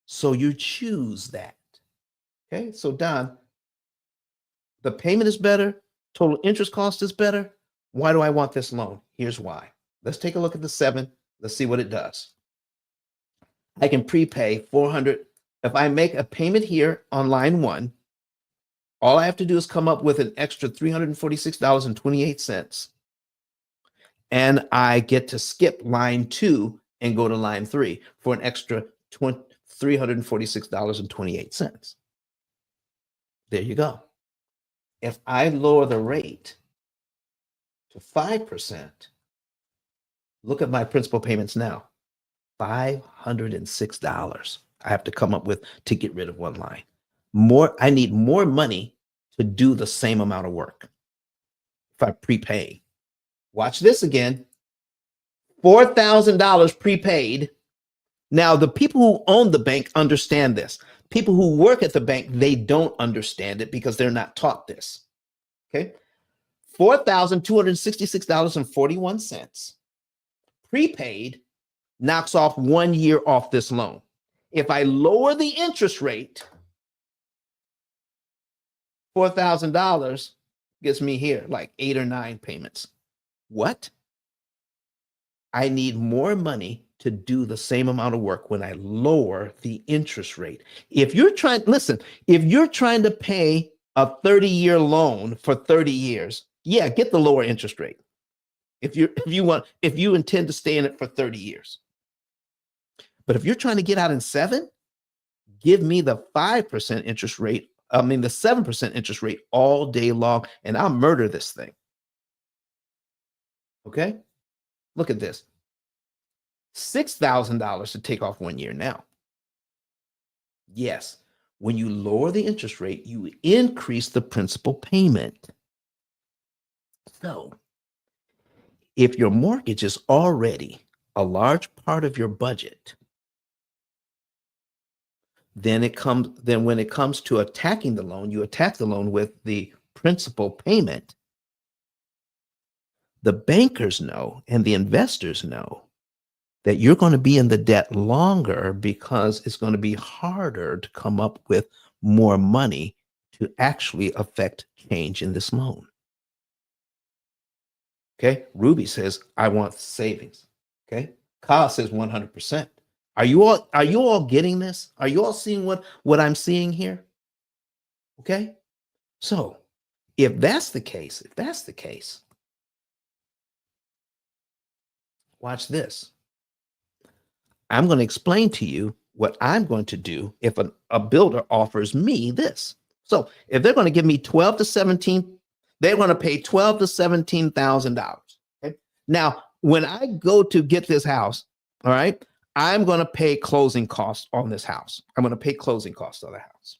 So you choose that. Okay? So Don, the payment is better, total interest cost is better. Why do I want this loan? Here's why. Let's take a look at the 7. Let's see what it does. I can prepay $400. If I make a payment here on line 1, all I have to do is come up with an extra $346.28. And I get to skip line 2 and go to line 3 for an extra $346.28. There you go. If I lower the rate to 5%, look at my principal payments now, $506. I have to come up with to get rid of one line. I need more money to do the same amount of work if I prepay. Watch this again. $4,000 prepaid. Now, the people who own the bank understand this. People who work at the bank, they don't understand it because they're not taught this. Okay. $4,266.41 prepaid knocks off 1 year off this loan. If I lower the interest rate, $4,000 gets me here like 8 or 9 payments. What? I need more money to do the same amount of work when I lower the interest rate. If you're trying, listen, if you're trying to pay a 30-year loan for 30 years, yeah, get the lower interest rate. If you intend to stay in it for 30 years. But if you're trying to get out in 7, give me the 5% interest rate. I mean, the 7% interest rate all day long, and I'll murder this thing. Okay? Look at this. $6,000 to take off 1 year now. Yes, when you lower the interest rate, you increase the principal payment. So, if your mortgage is already a large part of your budget, then when it comes to attacking the loan, you attack the loan with the principal payment. The bankers know and the investors know that you're going to be in the debt longer because it's going to be harder to come up with more money to actually affect change in this loan. Okay. Ruby says, I want savings. Okay. Kyle says 100%. Are you all getting this? Are you all seeing what I'm seeing here? Okay. So if that's the case, watch this. I'm going to explain to you what I'm going to do if a builder offers me this. So if they're going to give me 12 to 17, they're going to pay $12 to $17,000. Okay. Now, when I go to get this house, all right, I'm going to pay closing costs on this house. I'm going to pay closing costs on the house.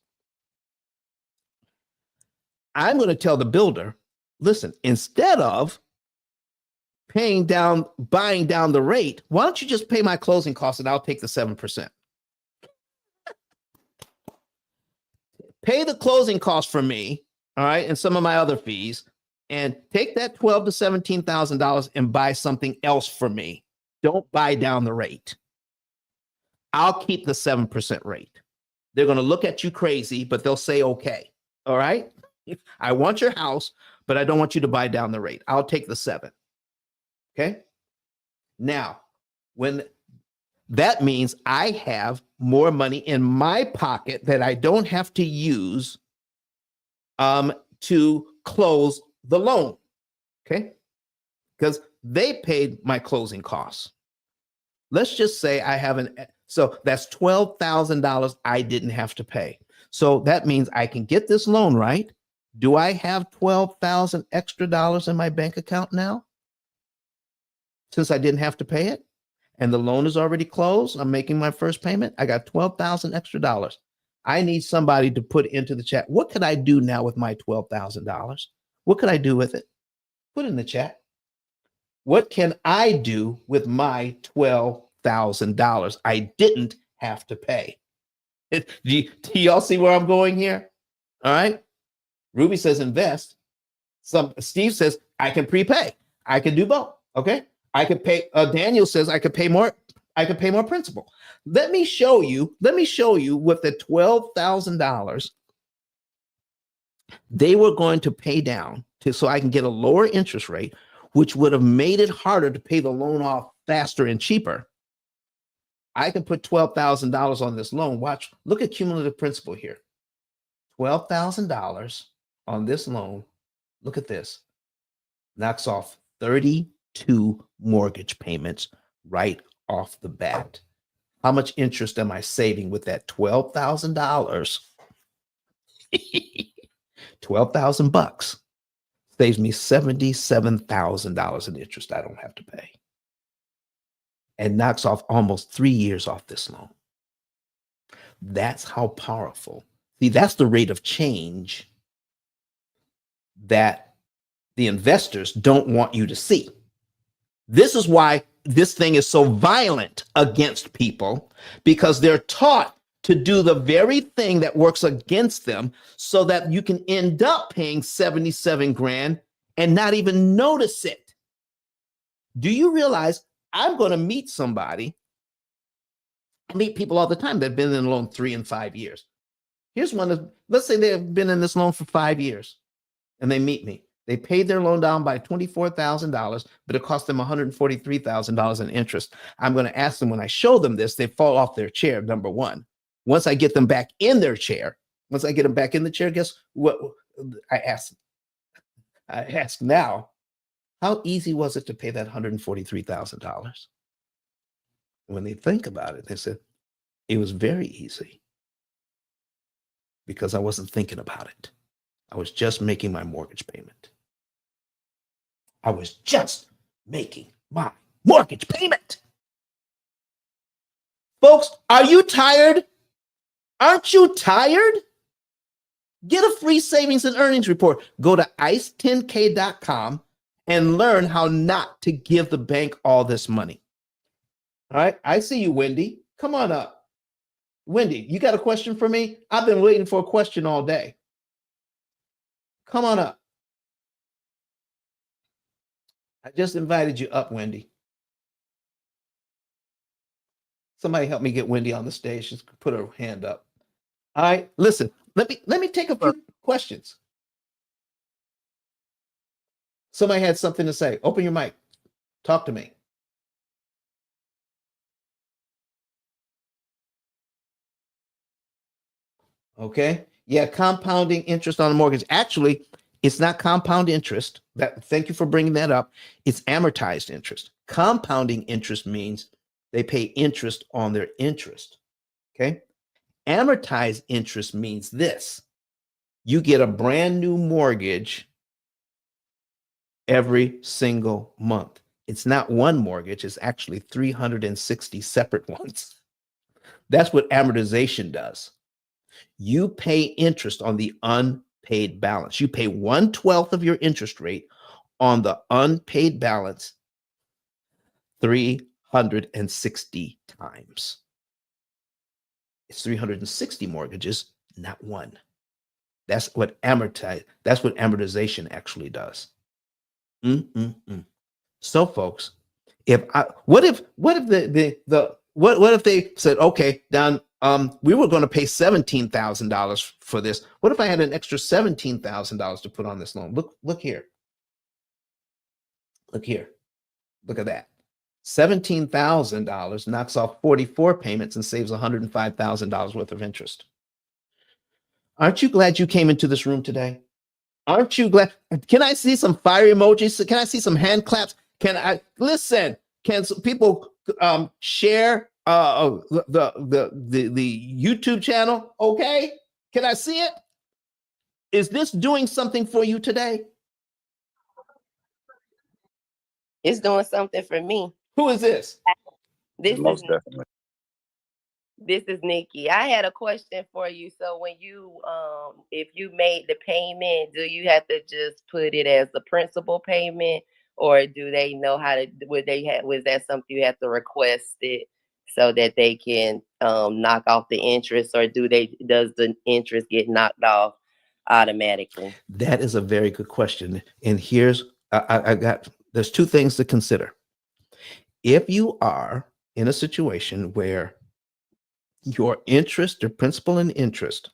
I'm going to tell the builder, listen, instead of buying down the rate, why don't you just pay my closing costs and I'll take the 7%. Pay the closing costs for me, all right, and some of my other fees, and take that $12,000 to $17,000 and buy something else for me. Don't buy down the rate. I'll keep the 7% rate. They're going to look at you crazy, but they'll say, okay, all right? I want your house, but I don't want you to buy down the rate. I'll take the 7. Okay. Now, when that means I have more money in my pocket that I don't have to use to close the loan. Okay. Because they paid my closing costs. Let's just say I have so that's $12,000 I didn't have to pay. So that means I can get this loan, right? Do I have $12,000 extra dollars in my bank account now? Since I didn't have to pay it and the loan is already closed, I'm making my first payment. I got $12,000 extra dollars. I need somebody to put into the chat. What could I do now with my $12,000? What could I do with it? Put in the chat. What can I do with my $12,000 I didn't have to pay? Do y'all see where I'm going here? All right. Ruby says invest. Steve says I can prepay. I can do both. Okay. I could pay. Daniel says I could pay more. I could pay more principal. Let me show you with the $12,000 they were going to pay down so I can get a lower interest rate, which would have made it harder to pay the loan off faster and cheaper. I can put $12,000 on this loan. Watch, look at cumulative principal here. $12,000 on this loan. Look at this. Knocks off 32 mortgage payments right off the bat. How much interest am I saving with that $12,000? 12,000 bucks saves me $77,000 in interest I don't have to pay, and knocks off almost 3 years off this loan. That's how powerful. See, that's the rate of change that the investors don't want you to see. This is why this thing is so violent against people, because they're taught to do the very thing that works against them so that you can end up paying 77 grand and not even notice it. Do you realize I'm going to meet somebody? I meet people all the time that have been in a loan 3 and 5 years. Here's one. Let's say they've been in this loan for 5 years and they meet me. They paid their loan down by $24,000, but it cost them $143,000 in interest. I'm going to ask them when I show them this, they fall off their chair, number one. Once I get them back in their chair, once I get them back in the chair, guess what I ask? I ask now, how easy was it to pay that $143,000? When they think about it, they said, it was very easy because I wasn't thinking about it. I was just making my mortgage payment. I was just making my mortgage payment. Folks, are you tired? Aren't you tired? Get a free savings and earnings report. Go to ice10k.com and learn how not to give the bank all this money. All right, I see you, Wendy. Come on up. Wendy, you got a question for me? I've been waiting for a question all day. Come on up. I just invited you up, Wendy. Somebody help me get Wendy on the stage. She's put her hand up. All right, listen, let me take a few questions. Somebody had something to say. Open your mic. Talk to me. Okay. Yeah, compounding interest on a mortgage. Actually, it's not compound interest. Thank you for bringing that up. It's amortized interest. Compounding interest means they pay interest on their interest. Okay. Amortized interest means this. You get a brand new mortgage every single month. It's not one mortgage, it's actually 360 separate ones. That's what amortization does. You pay interest on the unpaid balance. You pay 1/12 of your interest rate on the unpaid balance 360 times. It's 360 mortgages, not one. That's what amortization actually does. So, folks, what if they said, okay, Don, we were going to pay $17,000 for this. What if I had an extra $17,000 to put on this loan? Look here. Look here. Look at that. $17,000 knocks off 44 payments and saves $105,000 worth of interest. Aren't you glad you came into this room today? Aren't you glad? Can I see some fire emojis? Can I see some hand claps? Can I listen? Can some people share the YouTube channel? Okay, can I see it? Is this doing something for you today? It's doing something for me. Who is this? Most definitely. This is Nikki. I had a question for you. So when you, if you made the payment, do you have to just put it as the principal payment, or do they know how to? Was that something you have to request it so that they can knock off the interest, or does the interest get knocked off automatically? That is a very good question, and here's there's two things to consider. If you are in a situation where your interest, your principal and interest,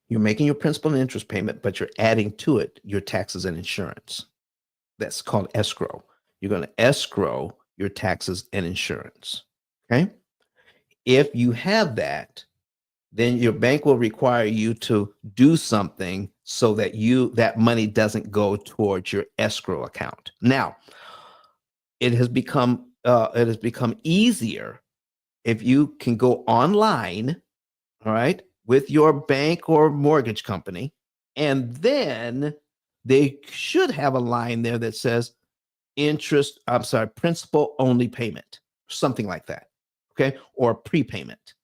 you're making your principal and interest payment, but you're adding to it your taxes and insurance. That's called escrow. You're going to escrow your taxes and insurance. Okay. If you have that, then your bank will require you to do something so that that money doesn't go towards your escrow account. Now, it has become easier if you can go online, all right, with your bank or mortgage company, and then they should have a line there that says principal only payment, something like that, okay, or prepayment,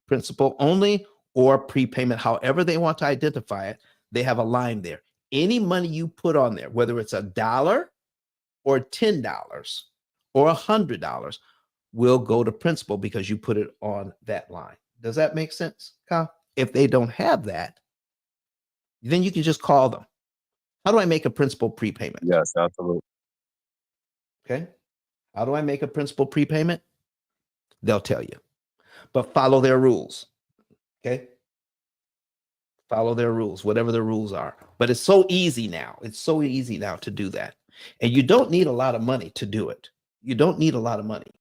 principal only or prepayment, however they want to identify it, they have a line there. Any money you put on there, whether it's $1 or $10 or $100, will go to principal because you put it on that line. Does that make sense, Kyle? If they don't have that, then you can just call them. How do I make a principal prepayment? Yes, absolutely. Okay. How do I make a principal prepayment? They'll tell you, but follow their rules. Okay. Follow their rules, whatever the rules are. But it's so easy now. It's so easy now to do that. And you don't need a lot of money to do it. You don't need a lot of money.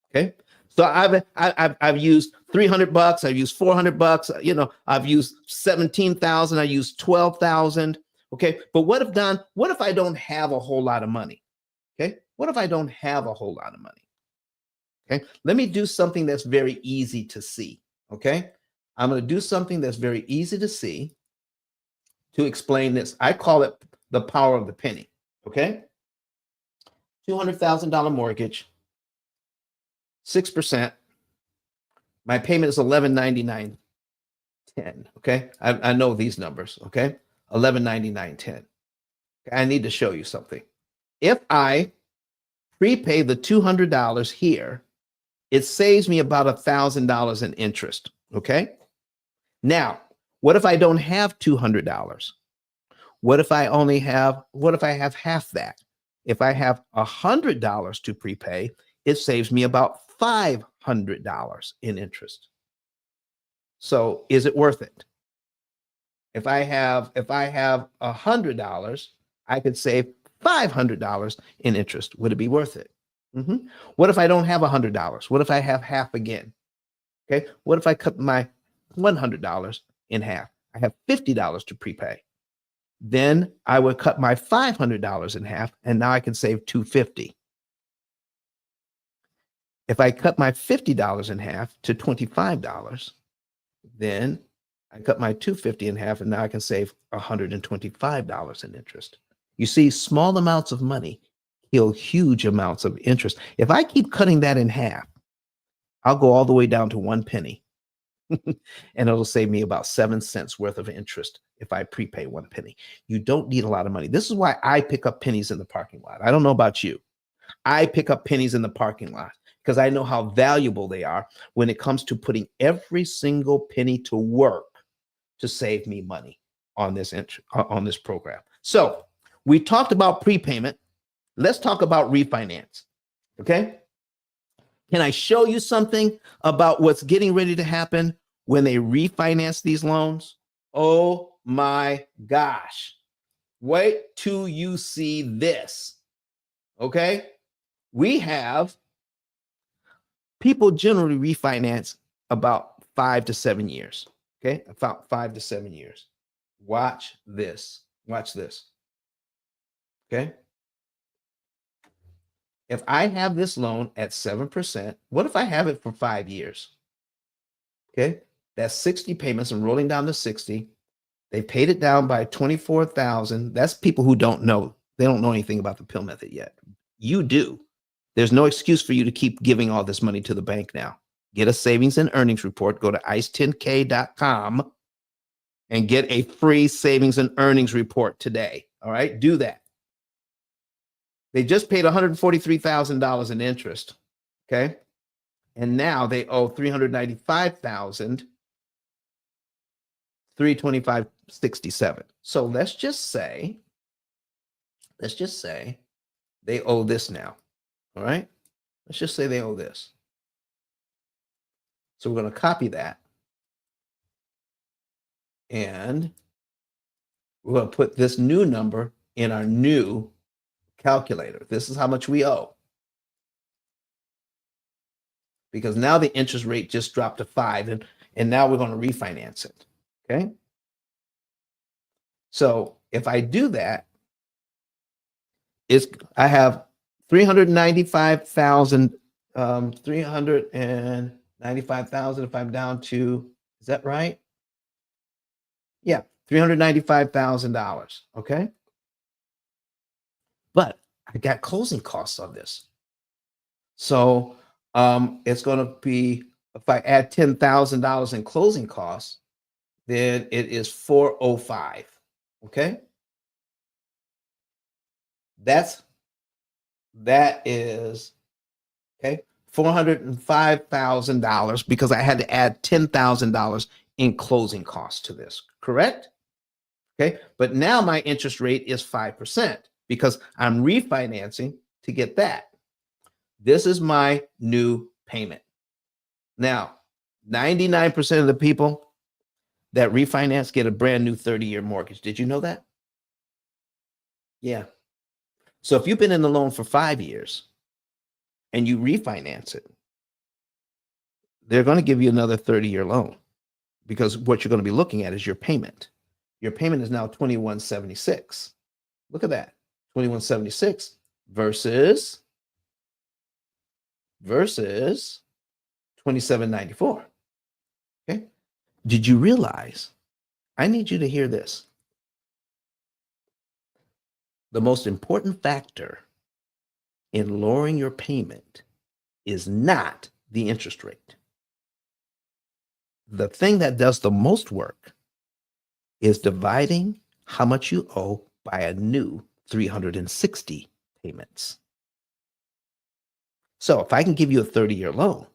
Okay. So I've used $300. I've used $400. You know, I've used 17,000. I used 12,000. Okay. But what if I don't have a whole lot of money? Okay. What if I don't have a whole lot of money? Okay. Let me do something that's very easy to see. Okay. I'm going to do something that's very easy to see to explain this. I call it the power of the penny. Okay. $200,000 mortgage, 6%. My payment is $11.99.10. Okay. I know these numbers. Okay. $11.99.10. I need to show you something. If I prepay the $200 here, it saves me about $1,000 in interest. Okay. Now, what if I don't have $200? What if I have half that? If I have $100 to prepay, it saves me about $500 in interest. So is it worth it? If I have $100, I could save $500 in interest. Would it be worth it? What if I don't have $100? What if I have half again? Okay. What if I cut my $100 in half? I have $50 to prepay. Then I would cut my $500 in half, and now I can save $250. If I cut my $50 in half to $25, then I cut my $250 in half, and now I can save $125 in interest. You see, small amounts of money kill huge amounts of interest. If I keep cutting that in half, I'll go all the way down to 1 penny. And it'll save me about 7 cents worth of interest if I prepay 1 penny. You don't need a lot of money. This is why I pick up pennies in the parking lot. I don't know about you. I pick up pennies in the parking lot because I know how valuable they are when it comes to putting every single penny to work to save me money on this program. So we talked about prepayment. Let's talk about refinance. Okay. Can I show you something about what's getting ready to happen when they refinance these loans? Oh my gosh. Wait till you see this. Okay. We have people generally refinance about 5 to 7 years. Okay. About 5 to 7 years. Watch this. Watch this. Okay. If I have this loan at 7%, what if I have it for 5 years? Okay. That's 60 payments and rolling down to 60. They paid it down by 24,000. That's people who don't know. They don't know anything about the P.I.L.L. method yet. You do. There's no excuse for you to keep giving all this money to the bank now. Get a savings and earnings report. Go to ice10k.com and get a free savings and earnings report today. All right. Do that. They just paid $143,000 in interest. Okay. And now they owe $325,325.67. So let's just say they owe this now. All right. Let's just say they owe this. So we're going to copy that. And we're going to put this new number in our new calculator. This is how much we owe. Because now the interest rate just dropped to 5, and now we're going to refinance it. Okay. So if I do that, I have 395,000, 395,000 if I'm down to, is that right? Yeah, $395,000. Okay. But I got closing costs on this. So it's going to be, if I add $10,000 in closing costs, then it is $405. Okay. That is okay, $405,000 because I had to add $10,000 in closing costs to this, correct? Okay, but now my interest rate is 5% because I'm refinancing to get that. This is my new payment. Now, 99% of the people, that refinance get a brand new 30-year mortgage. Did you know that? Yeah. So if you've been in the loan for 5 years and you refinance it, they're going to give you another 30-year loan, because what you're going to be looking at is your payment. Your payment is now $21.76. Look at that. $21.76 versus $27.94. Okay. Did you realize? I need you to hear this. The most important factor in lowering your payment is not the interest rate. The thing that does the most work is dividing how much you owe by a new 360 payments. So if I can give you a 30-year loan,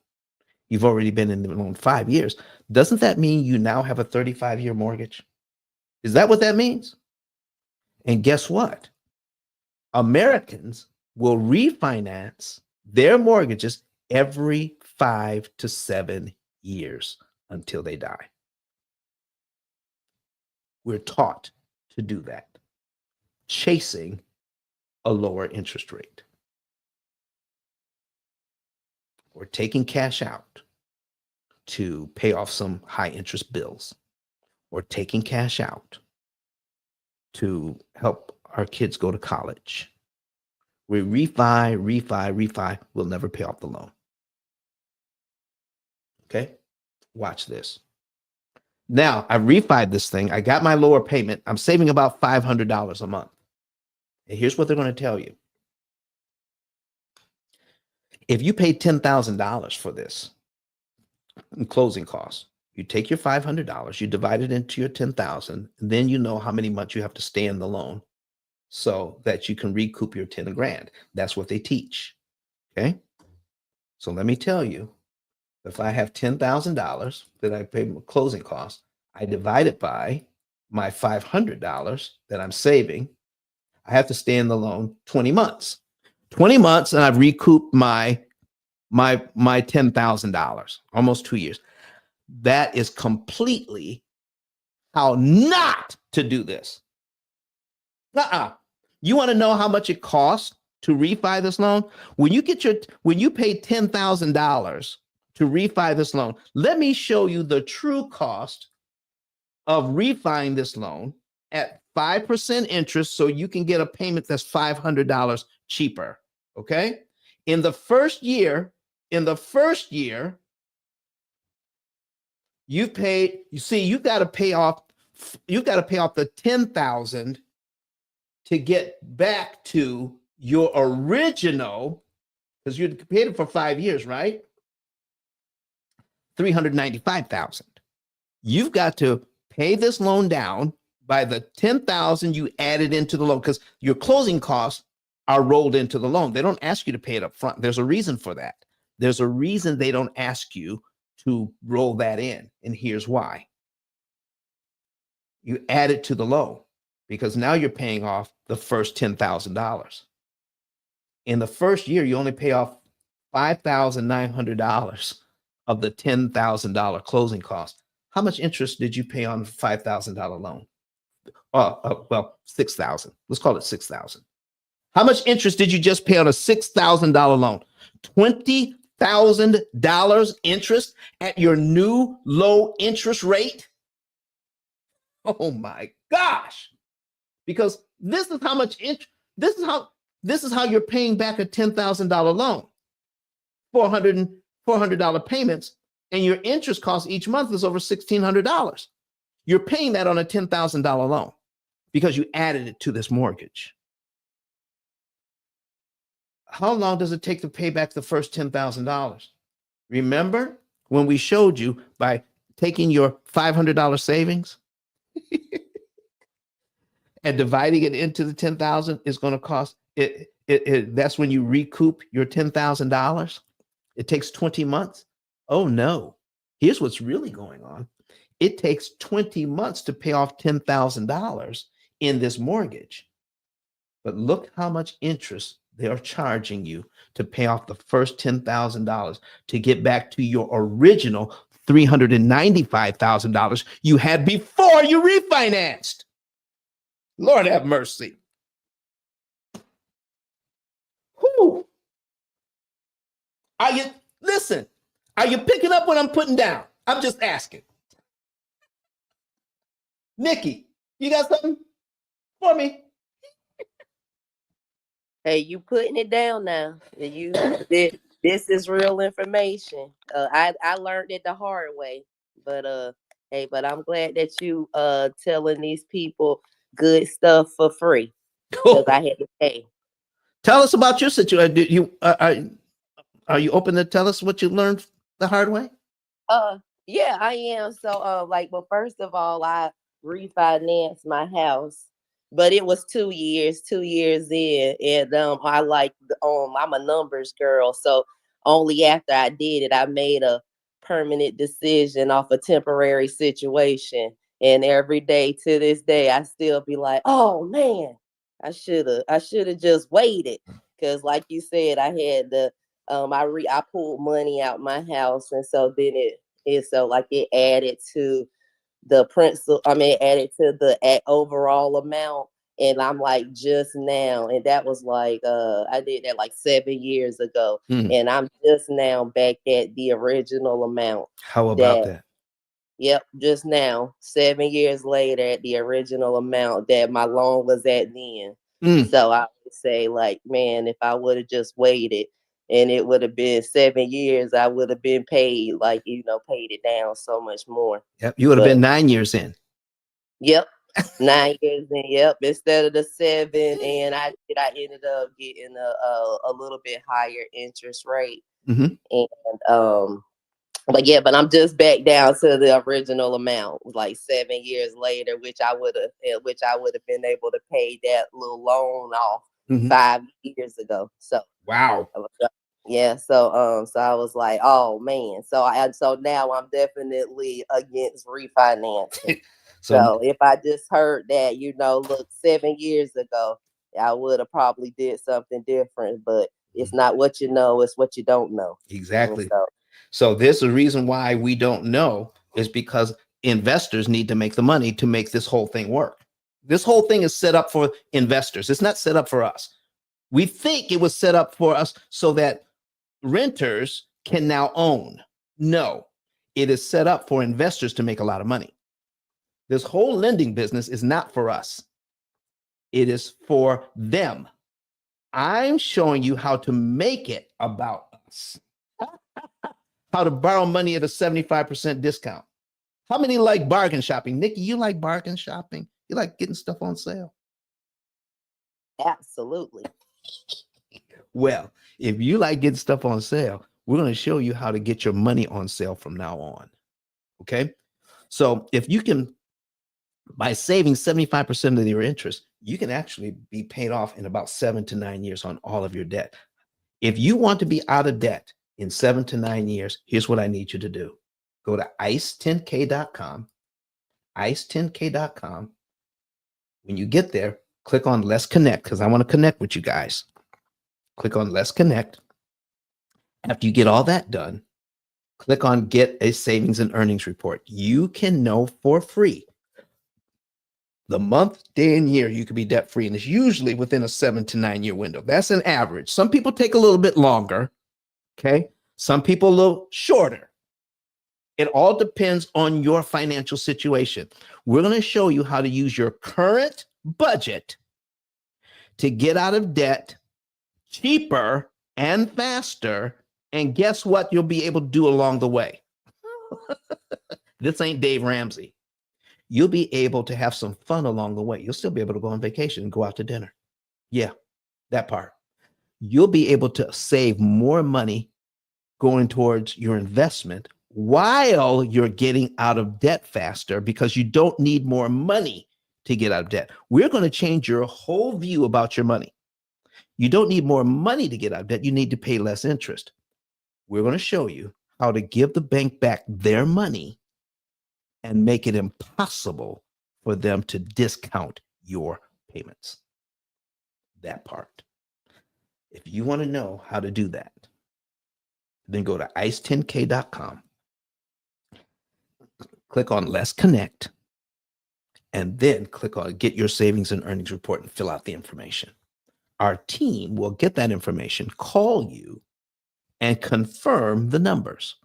you've already been in the loan 5 years. Doesn't that mean you now have a 35-year mortgage? Is that what that means? And guess what? Americans will refinance their mortgages every 5 to 7 years until they die. We're taught to do that, chasing a lower interest rate. Or taking cash out to pay off some high interest bills, or taking cash out to help our kids go to college. We refi, we'll never pay off the loan. Okay, watch this. Now I refied this thing. I got my lower payment. I'm saving about $500 a month. And here's what they're going to tell you. If you pay $10,000 for this in closing costs, you take your $500, you divide it into your 10,000, and then you know how many months you have to stay in the loan so that you can recoup your 10 grand. That's what they teach. Okay. So let me tell you, if I have $10,000 that I pay my closing costs, I divide it by my $500 that I'm saving. I have to stay in the loan 20 months. 20 months, and I've recouped my $10,000, almost 2 years. That is completely how not to do this. You want to know how much it costs to refi this loan? When you pay $10,000 to refi this loan, let me show you the true cost of refining this loan at 5% interest, so you can get a payment that's $500 cheaper. Okay. In the first year, you've got to pay off the 10,000 to get back to your original, because you paid it for 5 years, right? 395,000. You've got to pay this loan down by the 10,000 you added into the loan, because your closing costs are rolled into the loan. They don't ask you to pay it up front. There's a reason for that. There's a reason they don't ask you to roll that in. And here's why. You add it to the loan because now you're paying off the first $10,000. In the first year, you only pay off $5,900 of the $10,000 closing cost. How much interest did you pay on the $5,000 loan? Well, $6,000. Let's call it $6,000. How much interest did you just pay on a $6,000 loan? $20,000 interest at your new low interest rate? Oh my gosh. Because this is how much interest, this is how you're paying back a $10,000 loan. $400 payments, and your interest cost each month is over $1,600. You're paying that on a $10,000 loan because you added it to this mortgage. How long does it take to pay back the first $10,000? Remember when we showed you by taking your $500 savings and dividing it into the 10,000 is going to cost it. That's when you recoup your $10,000. It takes 20 months. Oh no. Here's what's really going on. It takes 20 months to pay off $10,000 in this mortgage. But look how much interest they are charging you to pay off the first $10,000 to get back to your original $395,000 you had before you refinanced. Lord have mercy. Whew. Are you picking up what I'm putting down? I'm just asking. Nikki, you got something for me? Hey, you putting it down now. This is real information. I learned it the hard way, but but I'm glad that you telling these people good stuff for free because I had to pay. Tell us about your situation. Did you are you open to tell us what you learned the hard way? Yeah, I am. So well, first of all, I refinanced my house, but it was 2 years in, and I'm a numbers girl, so only after I did it, I made a permanent decision off a temporary situation. And every day to this day, I still be like, oh man, I should have just waited. Cause like you said, I had the I pulled money out my house, and so then it added to the principal. I mean, added to the overall amount, and I'm like just now, and that was like I did that like 7 years ago, and I'm just now back at the original amount. How about that? Yep, just now, 7 years later, at the original amount that my loan was at then. So I would say, like, man, if I would have just waited and it would have been 7 years, I would have been paid, like, paid it down so much more. Yep, you would have been 9 years in. Yep, 9 years in. Yep, instead of the 7, and I ended up getting a little bit higher interest rate, and but I'm just back down to the original amount, like 7 years later, which I would have been able to pay that little loan off 5 years ago. So wow. Yeah, so I was like, oh man. So now I'm definitely against refinancing. So if I just heard that, look, 7 years ago, I would have probably did something different, but it's not what you know, it's what you don't know. Exactly. So there's a reason why we don't know is because investors need to make the money to make this whole thing work. This whole thing is set up for investors. It's not set up for us. We think it was set up for us so that renters can now own. No, it is set up for investors to make a lot of money. This whole lending business is not for us. It is for them. I'm showing you how to make it about us. How to borrow money at a 75% discount. How many like bargain shopping? Nikki, you like bargain shopping? You like getting stuff on sale? Absolutely. Well, if you like getting stuff on sale, we're going to show you how to get your money on sale from now on. Okay? So if you can, by saving 75% of your interest, you can actually be paid off in about 7 to 9 years on all of your debt. If you want to be out of debt in 7 to 9 years, here's what I need you to do. Go to ice10k.com, ice10k.com. When you get there, click on Let's Connect because I want to connect with you guys. Click on Let's Connect. After you get all that done, click on Get a Savings and Earnings Report. You can know for free the month, day, and year you could be debt free, and it's usually within a 7 to 9 year window. That's an average. Some people take a little bit longer. Okay. Some people a little shorter. It all depends on your financial situation. We're going to show you how to use your current budget to get out of debt cheaper and faster. And guess what you'll be able to do along the way? This ain't Dave Ramsey. You'll be able to have some fun along the way. You'll still be able to go on vacation and go out to dinner. Yeah, that part. You'll be able to save more money going towards your investment while you're getting out of debt faster because you don't need more money to get out of debt. We're going to change your whole view about your money. You don't need more money to get out of debt. You need to pay less interest. We're going to show you how to give the bank back their money and make it impossible for them to discount your payments. That part. If you want to know how to do that, then go to ice10k.com. click on Let's Connect, and then click on Get Your Savings and Earnings Report and fill out the information. Our team will get that information, call you, and confirm the numbers.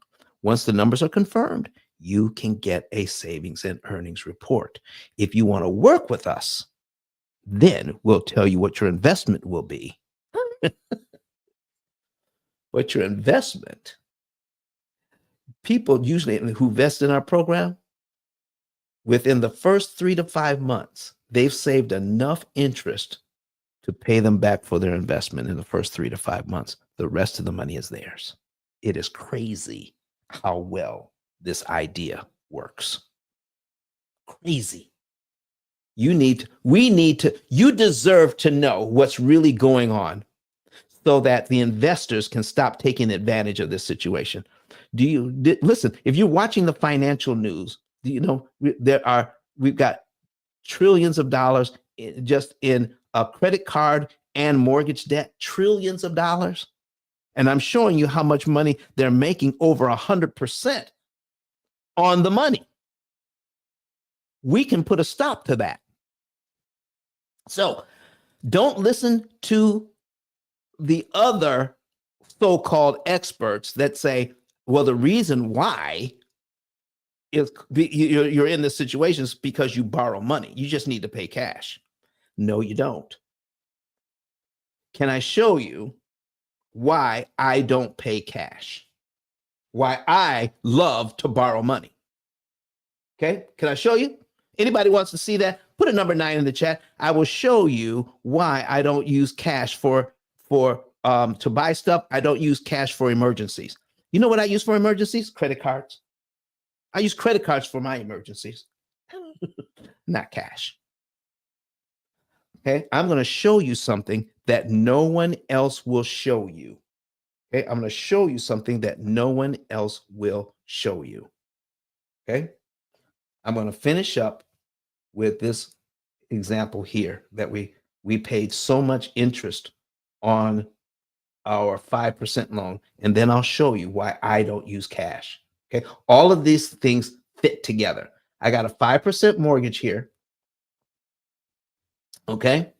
Once the numbers are confirmed, you can get a savings and earnings report. If you want to work with us, then we'll tell you what your investment will be. What your investment, people usually who invest in our program, within the first 3 to 5 months, they've saved enough interest to pay them back for their investment in the first 3 to 5 months. The rest of the money is theirs. It is crazy how well this idea works. Crazy. You deserve to know what's really going on so that the investors can stop taking advantage of this situation. Listen, if you're watching the financial news, do you know we've got trillions of dollars just in a credit card and mortgage debt, trillions of dollars. And I'm showing you how much money they're making, over 100% on the money. We can put a stop to that. So don't listen to the other so-called experts that say, well, the reason why you're in this situation is because you borrow money. You just need to pay cash. No, you don't. Can I show you why I don't pay cash? Why I love to borrow money? Okay, can I show you? Anybody wants to see that? Put a number 9 in the chat. I will show you why I don't use cash to buy stuff. I don't use cash for emergencies. You know what I use for emergencies? Credit cards. I use credit cards for my emergencies, not cash. Okay, I'm going to show you something that no one else will show you. Okay, I'm going to show you something that no one else will show you. Okay, I'm going to finish up with this example here that we paid so much interest on our 5% loan, and then I'll show you why I don't use cash. Okay, all of these things fit together. I got a 5% mortgage here. Okay,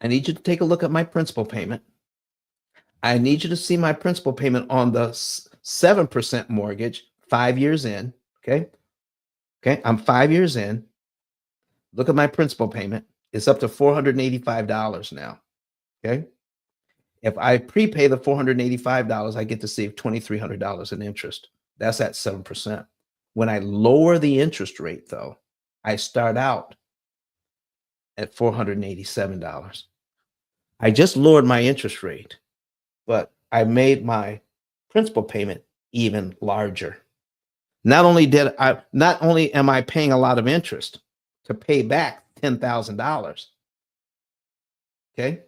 I need you to take a look at my principal payment. I need you to see my principal payment on the 7% mortgage 5 years in. Okay, I'm 5 years in. Look at my principal payment. It's up to $485 now. Okay, if I prepay the $485, I get to save $2,300 in interest. That's at 7%. When I lower the interest rate, though, I start out at $487. I just lowered my interest rate, but I made my principal payment even larger. Not only am I paying a lot of interest to pay back $10,000, okay?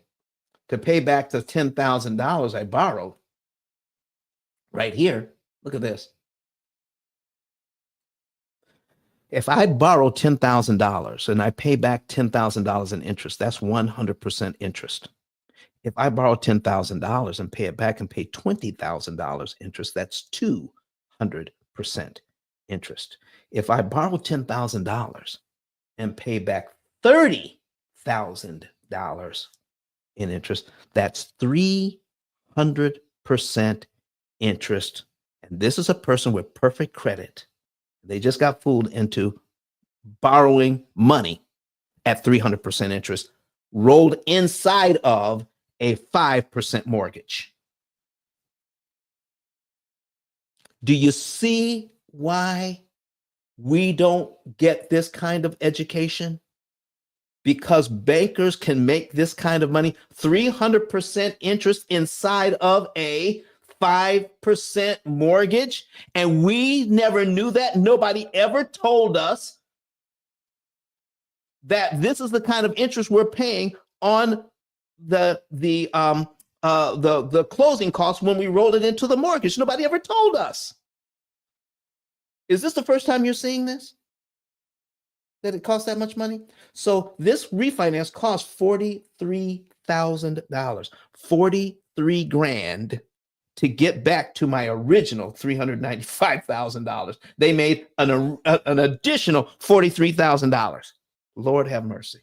To pay back the $10,000 I borrowed right here, look at this. If I borrow $10,000 and I pay back $10,000 in interest, that's 100% interest. If I borrow $10,000 and pay it back and pay $20,000 interest, that's 200% interest. If I borrow $10,000 and pay back $30,000 in interest, that's 300% interest. And this is a person with perfect credit. They just got fooled into borrowing money at 300% interest, rolled inside of a 5% mortgage. Do you see why we don't get this kind of education? Because bankers can make this kind of money, 300% interest inside of a 5% mortgage, and we never knew that. Nobody ever told us that this is the kind of interest we're paying on the closing costs when we rolled it into the mortgage. Nobody ever told us. Is this the first time you're seeing this? That it costs that much money? So this refinance cost $43,000, 43 grand to get back to my original $395,000. They made an additional $43,000. Lord have mercy.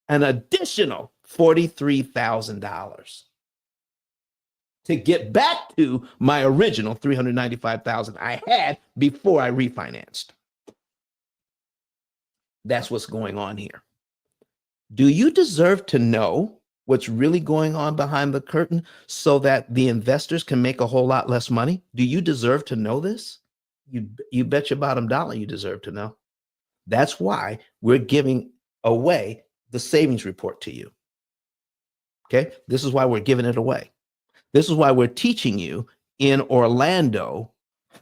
An additional $43,000 to get back to my original $395,000 I had before I refinanced. That's what's going on here. Do you deserve to know what's really going on behind the curtain so that the investors can make a whole lot less money? Do you deserve to know this? You bet your bottom dollar you deserve to know. That's why we're giving away the savings report to you. Okay, this is why we're giving it away. This is why we're teaching you in Orlando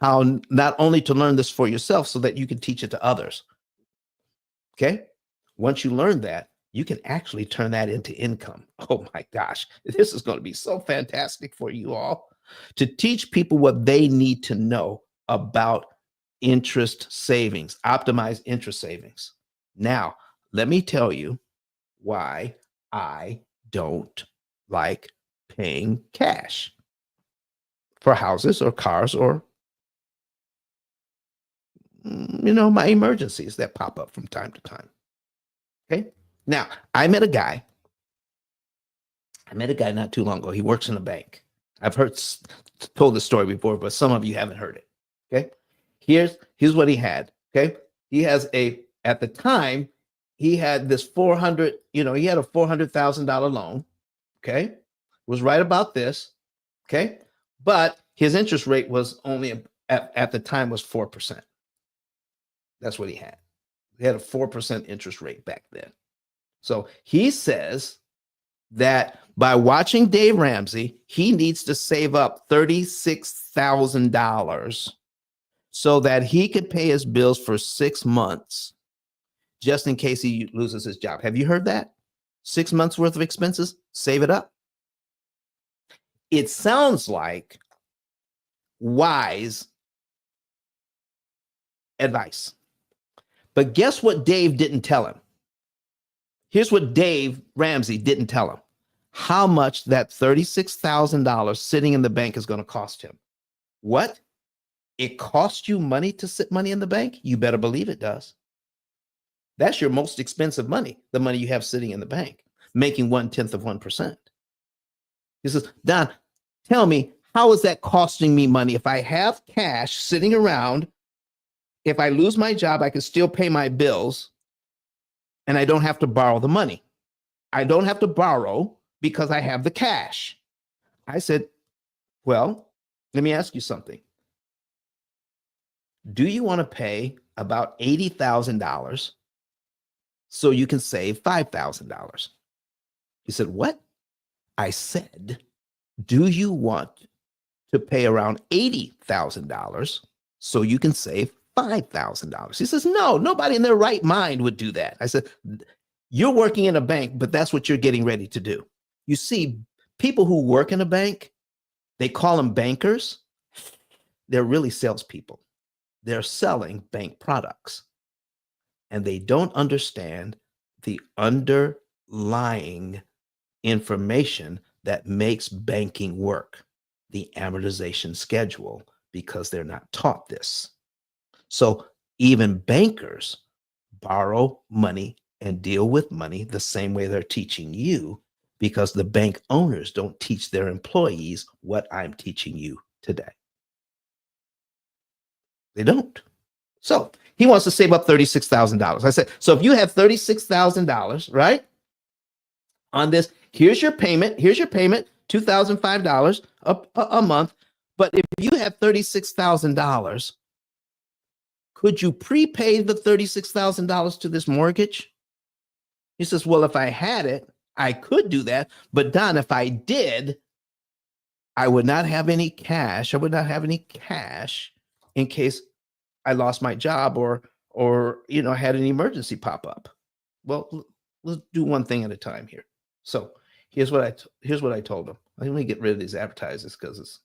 how not only to learn this for yourself so that you can teach it to others. Okay, once you learn that, you can actually turn that into income. Oh my gosh, this is going to be so fantastic for you all to teach people what they need to know about interest savings, optimize interest savings. Now, let me tell you why I don't like paying cash for houses or cars or, my emergencies that pop up from time to time. Okay. Now, I met a guy not too long ago. He works in a bank. I've told this story before, but some of you haven't heard it. Okay. Here's what he had. Okay. He has at the time, he had this he had a $400,000 loan. Okay. It was right about this. Okay. But his interest rate was only at the time was 4%. That's what he had. He had a 4% interest rate back then. So he says that by watching Dave Ramsey, he needs to save up $36,000 so that he could pay his bills for 6 months, just in case he loses his job. Have you heard that? 6 months worth of expenses, save it up. It sounds like wise advice. But guess what Dave didn't tell him? Here's what Dave Ramsey didn't tell him. How much that $36,000 sitting in the bank is going to cost him. What? It costs you money to sit money in the bank? You better believe it does. That's your most expensive money, the money you have sitting in the bank, making 0.1%. He says, Don, tell me, how is that costing me money? If I have cash sitting around, if I lose my job, I can still pay my bills and I don't have to borrow the money. I don't have to borrow because I have the cash. I said, well, let me ask you something. Do you want to pay about $80,000 so you can save $5,000? He said, what? I said, do you want to pay around $80,000 so you can save $5,000? He says, no, nobody in their right mind would do that. I said, you're working in a bank, but that's what you're getting ready to do. You see, people who work in a bank, they call them bankers. They're really salespeople. They're selling bank products. And they don't understand the underlying information that makes banking work, the amortization schedule, because they're not taught this. So even bankers borrow money and deal with money the same way they're teaching you, because the bank owners don't teach their employees what I'm teaching you today. They don't. So he wants to save up $36,000. I said, so if you have $36,000, right, on this, here's your payment, $2,005 a month. But if you have $36,000, could you prepay the $36,000 to this mortgage? He says, well, if I had it, I could do that. But Don, if I did, I would not have any cash. I would not have any cash in case I lost my job or had an emergency pop up. Well, let's do one thing at a time here. So here's what I told him. Let me get rid of these advertisers because it's,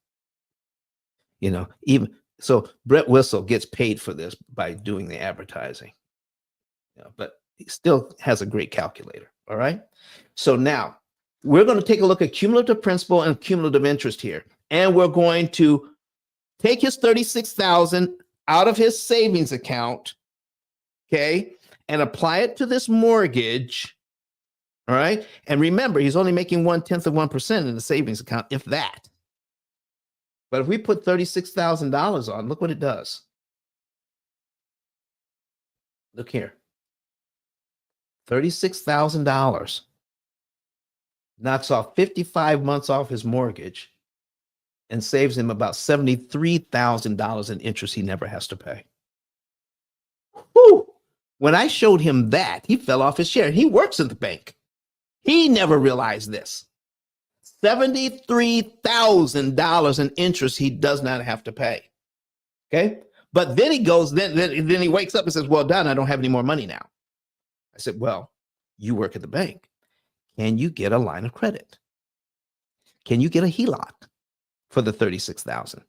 even so, Brett Whistle gets paid for this by doing the advertising. But he still has a great calculator. All right. So now we're going to take a look at cumulative principal and cumulative interest here. And we're going to take his 36,000 out of his savings account, okay, and apply it to this mortgage. All right. And remember, he's only making 1/10 of 1% in the savings account, if that. But if we put $36,000 on, look what it does. Look here. $36,000 knocks off 55 months off his mortgage and saves him about $73,000 in interest he never has to pay. Whew. When I showed him that, he fell off his chair. He works at the bank. He never realized this. $73,000 in interest he does not have to pay. Okay? But then he goes, then he wakes up and says, well, Don, I don't have any more money now. I said, well, you work at the bank. Can you get a line of credit? Can you get a HELOC for the $36,000?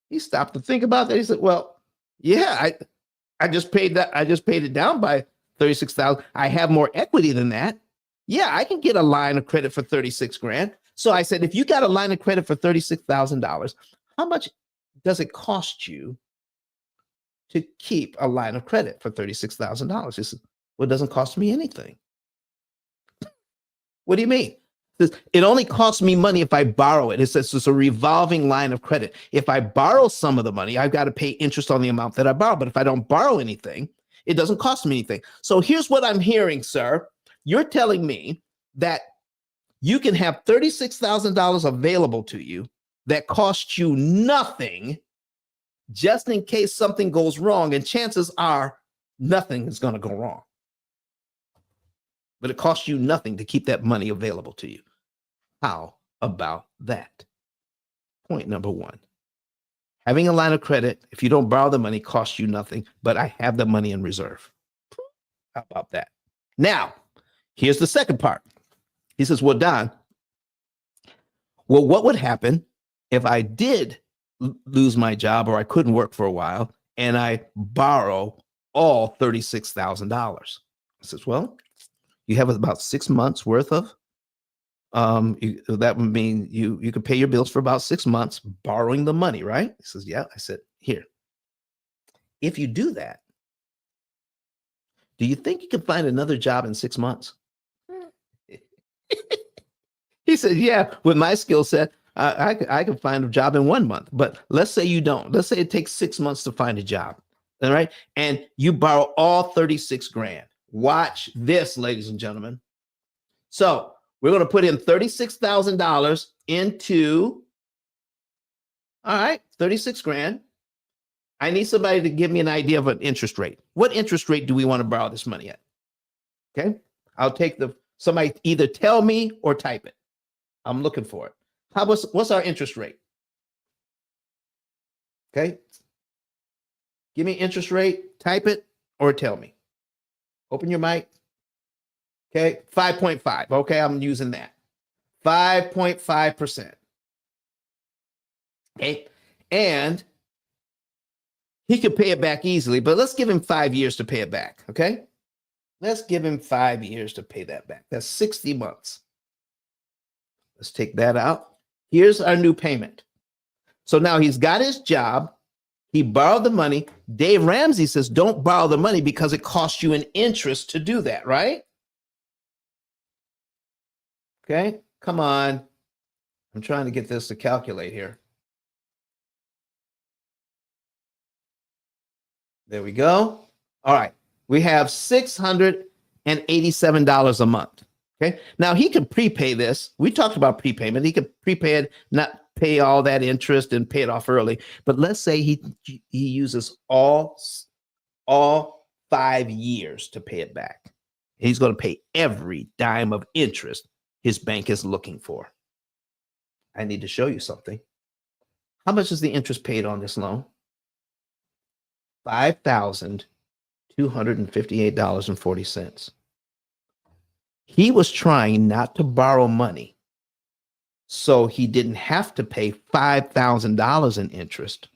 He stopped to think about that. He said, well, yeah, I just paid that. I just paid it down by $36,000. I have more equity than that. Yeah, I can get a line of credit for 36 grand. So I said, if you got a line of credit for $36,000, how much does it cost you to keep a line of credit for $36,000? He said, well, it doesn't cost me anything. What do you mean? It only costs me money if I borrow it. It says it's a revolving line of credit. If I borrow some of the money, I've got to pay interest on the amount that I borrow. But if I don't borrow anything, it doesn't cost me anything. So here's what I'm hearing, sir. You're telling me that you can have $36,000 available to you that costs you nothing just in case something goes wrong. And chances are nothing is going to go wrong. But it costs you nothing to keep that money available to you. How about that? Point number one. Having a line of credit, if you don't borrow the money, costs you nothing, but I have the money in reserve. How about that? Now, here's the second part. He says, well, Don, well, what would happen if I did lose my job or I couldn't work for a while and I borrow all $36,000? I says, well, you have about 6 months worth of, that would mean you could pay your bills for about 6 months borrowing the money, right? He says, yeah. I said, here, if you do that, do you think you can find another job in 6 months? He said, yeah, with my skill set, I could find a job in 1 month, but let's say you don't. Let's say it takes 6 months to find a job, all right? And you borrow all 36 grand. Watch this, ladies and gentlemen. So we're going to put in $36,000 into, all right, 36 grand. I need somebody to give me an idea of an interest rate. What interest rate do we want to borrow this money at? Okay. I'll take somebody either tell me or type it. I'm looking for it. What's our interest rate? Okay. Give me interest rate, type it or tell me. Open your mic. Okay, 5.5. Okay, I'm using that. 5.5%. Okay, and he could pay it back easily, but let's give him 5 years to pay it back. Okay, let's give him 5 years to pay that back. That's 60 months. Let's take that out. Here's our new payment. So now he's got his job. He borrowed the money. Dave Ramsey says, don't borrow the money because it costs you an interest to do that, right? Okay, come on. I'm trying to get this to calculate here. There we go. All right, we have $687 a month. Okay, now he could prepay this. We talked about prepayment. He could prepay it, not pay all that interest and pay it off early. But let's say he uses all 5 years to pay it back. He's going to pay every dime of interest his bank is looking for. I need to show you something. How much is the interest paid on this loan? $5,258.40. He was trying not to borrow money so he didn't have to pay $5,000 in interest,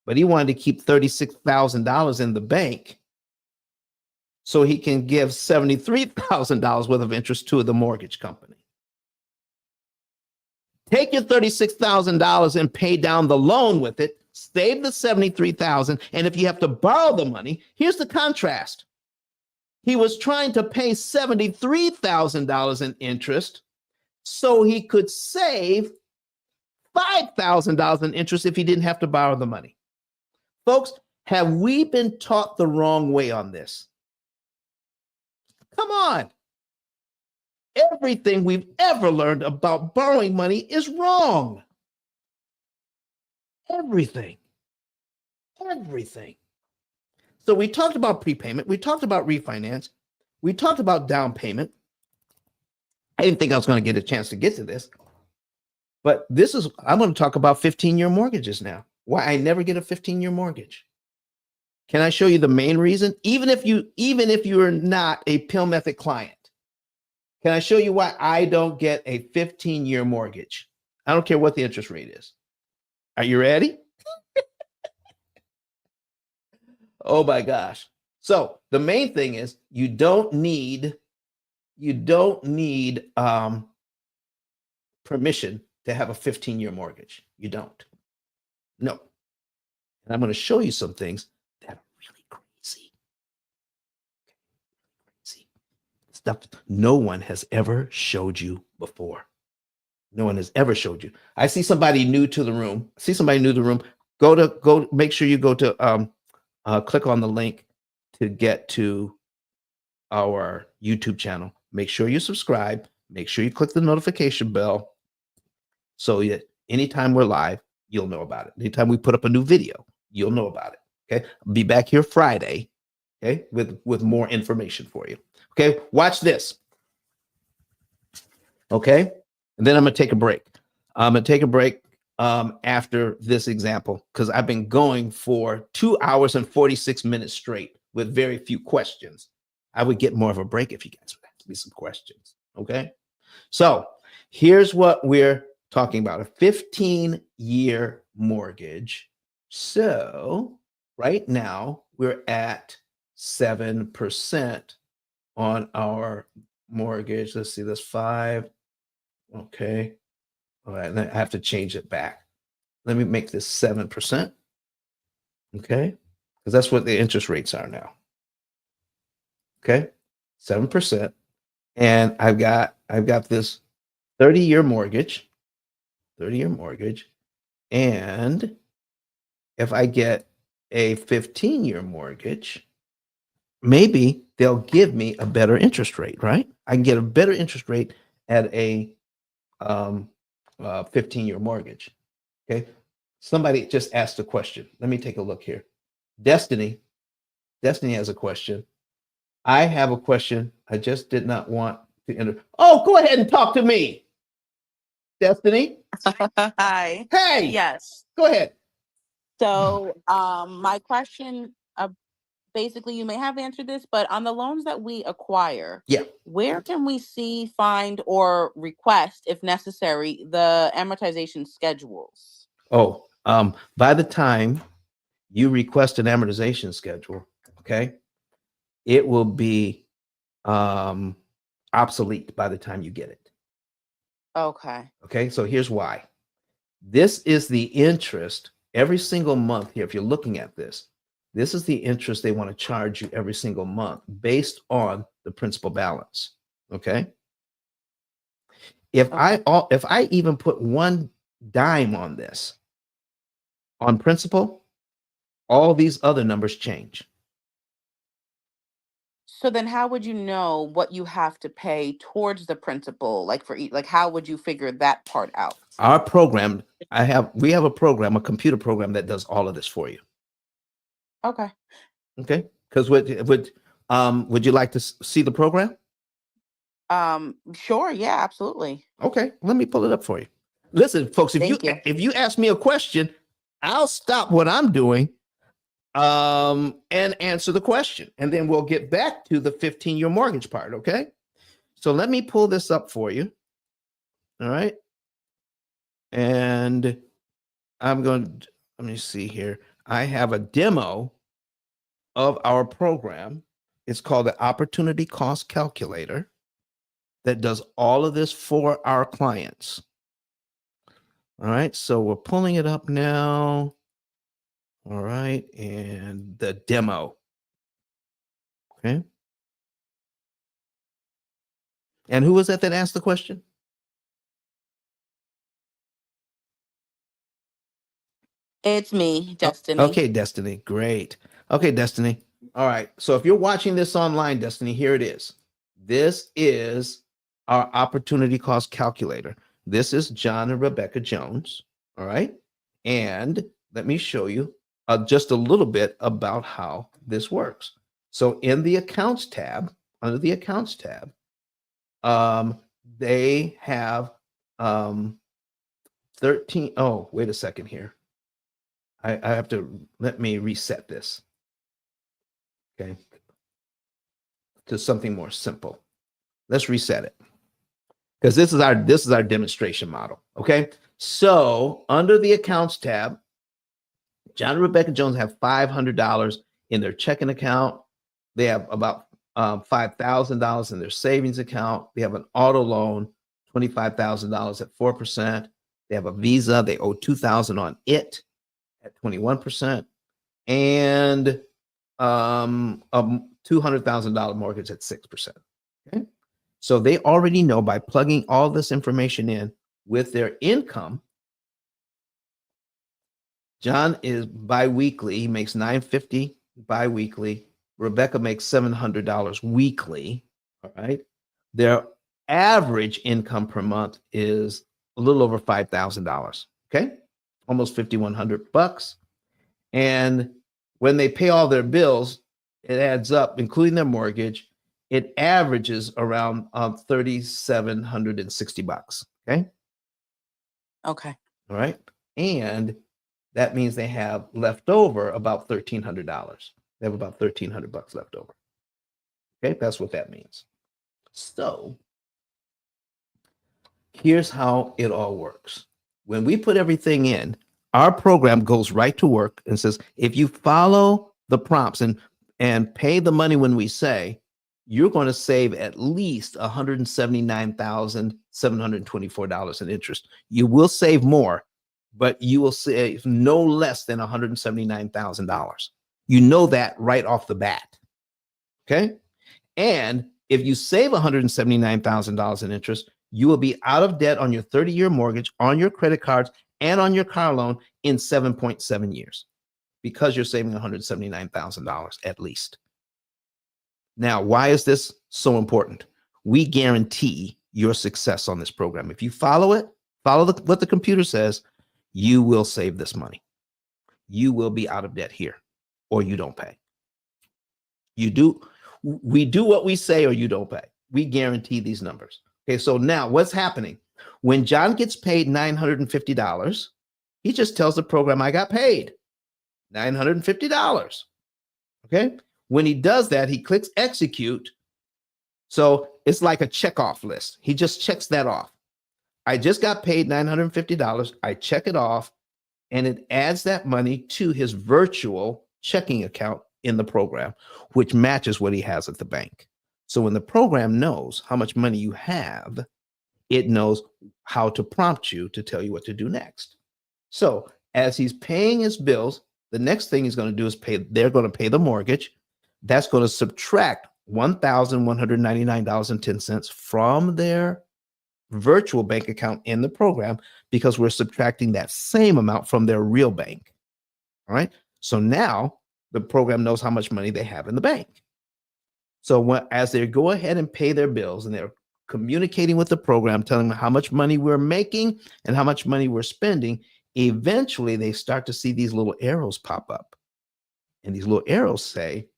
but he wanted to keep $36,000 in the bank so he can give $73,000 worth of interest to the mortgage company. Take your $36,000 and pay down the loan with it, save the $73,000, and if you have to borrow the money, here's the contrast. He was trying to pay $73,000 in interest so he could save $5,000 in interest if he didn't have to borrow the money. Folks, have we been taught the wrong way on this? Come on. Everything we've ever learned about borrowing money is wrong. Everything. Everything. So we talked about prepayment. We talked about refinance. We talked about down payment. I didn't think I was going to get a chance to get to this. But I'm going to talk about 15-year mortgages now. Why I never get a 15-year mortgage. Can I show you the main reason? Even if you are not a P.I.L.L. method client, can I show you why I don't get a 15-year mortgage? I don't care what the interest rate is. Are you ready? Oh my gosh. So the main thing is you don't need permission to have a 15-year mortgage. You don't. No. And I'm going to show you some things that are really crazy. Stuff no one has ever showed you before. No one has ever showed you. I see somebody new to the room. Go make sure you go to click on the link to get to our YouTube channel. Make sure you subscribe. Make sure you click the notification bell so that anytime we're live, you'll know about it. Anytime we put up a new video, you'll know about it. Okay. I'll be back here Friday, okay, with more information for you. Okay, watch this. Okay, and then I'm gonna take a break. I'm gonna take a break after this example because I've been going for 2 hours and 46 minutes straight with very few questions. I would get more of a break if you guys would ask me some questions. Okay, so here's what we're talking about: a 15-year mortgage. So right now we're at 7% on our mortgage. Let's see, that's 5. Okay. All right. I have to change it back. Let me make this 7%. Okay. Because that's what the interest rates are now. Okay. 7%. And I've got this 30-year mortgage. 30-year mortgage. And if I get a 15-year mortgage, maybe they'll give me a better interest rate, right? I can get a better interest rate at a 15-year mortgage. Okay. Somebody just asked a question. Let me take a look here. Destiny has a question. I have a question. I just did not want to enter. Oh, go ahead and talk to me, Destiny. Hi. Hey. Yes. Go ahead. So, my question, basically, you may have answered this, but on the loans that we acquire, Yeah. where can we see, find, or request, if necessary, the amortization schedules? Oh, by the time you request an amortization schedule, okay, it will be obsolete by the time you get it. Okay. Okay, so here's why. This is the interest every single month here. If you're looking at this, this is the interest they want to charge you every single month based on the principal balance. Okay. If I even put one dime on this on principal, all these other numbers change. So then how would you know what you have to pay towards the principal? Like how would you figure that part out? Our program, we have a program, a computer program that does all of this for you. Okay. Okay. Because would you like to see the program? Sure. Yeah, absolutely. Okay. Let me pull it up for you. Listen, folks, if Thank you ask me a question, I'll stop what I'm doing and answer the question. And then we'll get back to the 15-year mortgage part. Okay. So let me pull this up for you. All right. And let me see here. I have a demo of our program. It's called the Opportunity Cost Calculator that does all of this for our clients. All right, so we're pulling it up now. All right, and the demo. Okay. And who was that asked the question? It's me, Destiny. Okay, Destiny. Great. Okay, Destiny. All right. So if you're watching this online, Destiny, here it is. This is our opportunity cost calculator. This is John and Rebecca Jones. All right. And let me show you just a little bit about how this works. So in the accounts tab, under the accounts tab, they have 13. Oh, wait a second here. I have to let me reset this. Okay. To something more simple. Let's reset it. Because this is our demonstration model. Okay. So under the accounts tab, John and Rebecca Jones have $500 in their checking account. They have about $5,000 in their savings account. They have an auto loan, $25,000 at 4%. They have a Visa. They owe $2,000 on it at 21%. And a $200,000 mortgage at 6%. Okay. So they already know by plugging all this information in with their income. John is biweekly. He makes $950 biweekly. Rebecca makes $700 weekly. All right. Their average income per month is a little over $5,000. Okay. Almost $5,100. And when they pay all their bills, it adds up, including their mortgage. It averages around $3,760. Okay. Okay. All right. And that means they have left over about $1,300. They have about $1,300 left over. Okay. That's what that means. So here's how it all works. When we put everything in, our program goes right to work and says, if you follow the prompts and pay the money when we say, you're going to save at least $179,724 in interest. You will save more, but you will save no less than $179,000. You know that right off the bat. Okay. And if you save $179,000 in interest, you will be out of debt on your 30-year mortgage, on your credit cards, and on your car loan in 7.7 years because you're saving $179,000 at least. Now, why is this so important? We guarantee your success on this program. If you follow it, what the computer says, you will save this money. You will be out of debt here, or you don't pay. We do what we say, or you don't pay. We guarantee these numbers. Okay, so now what's happening? When John gets paid $950, he just tells the program, I got paid $950. Okay. When he does that, he clicks execute. So it's like a checkoff list. He just checks that off. I just got paid $950. I check it off, and it adds that money to his virtual checking account in the program, which matches what he has at the bank. So when the program knows how much money you have, it knows how to prompt you to tell you what to do next. So as he's paying his bills, the next thing he's going to do is they're going to pay the mortgage. That's going to subtract $1,199.10 from their virtual bank account in the program because we're subtracting that same amount from their real bank. All right. So now the program knows how much money they have in the bank. So as they go ahead and pay their bills and they're communicating with the program, telling them how much money we're making and how much money we're spending, eventually they start to see these little arrows pop up. And these little arrows say,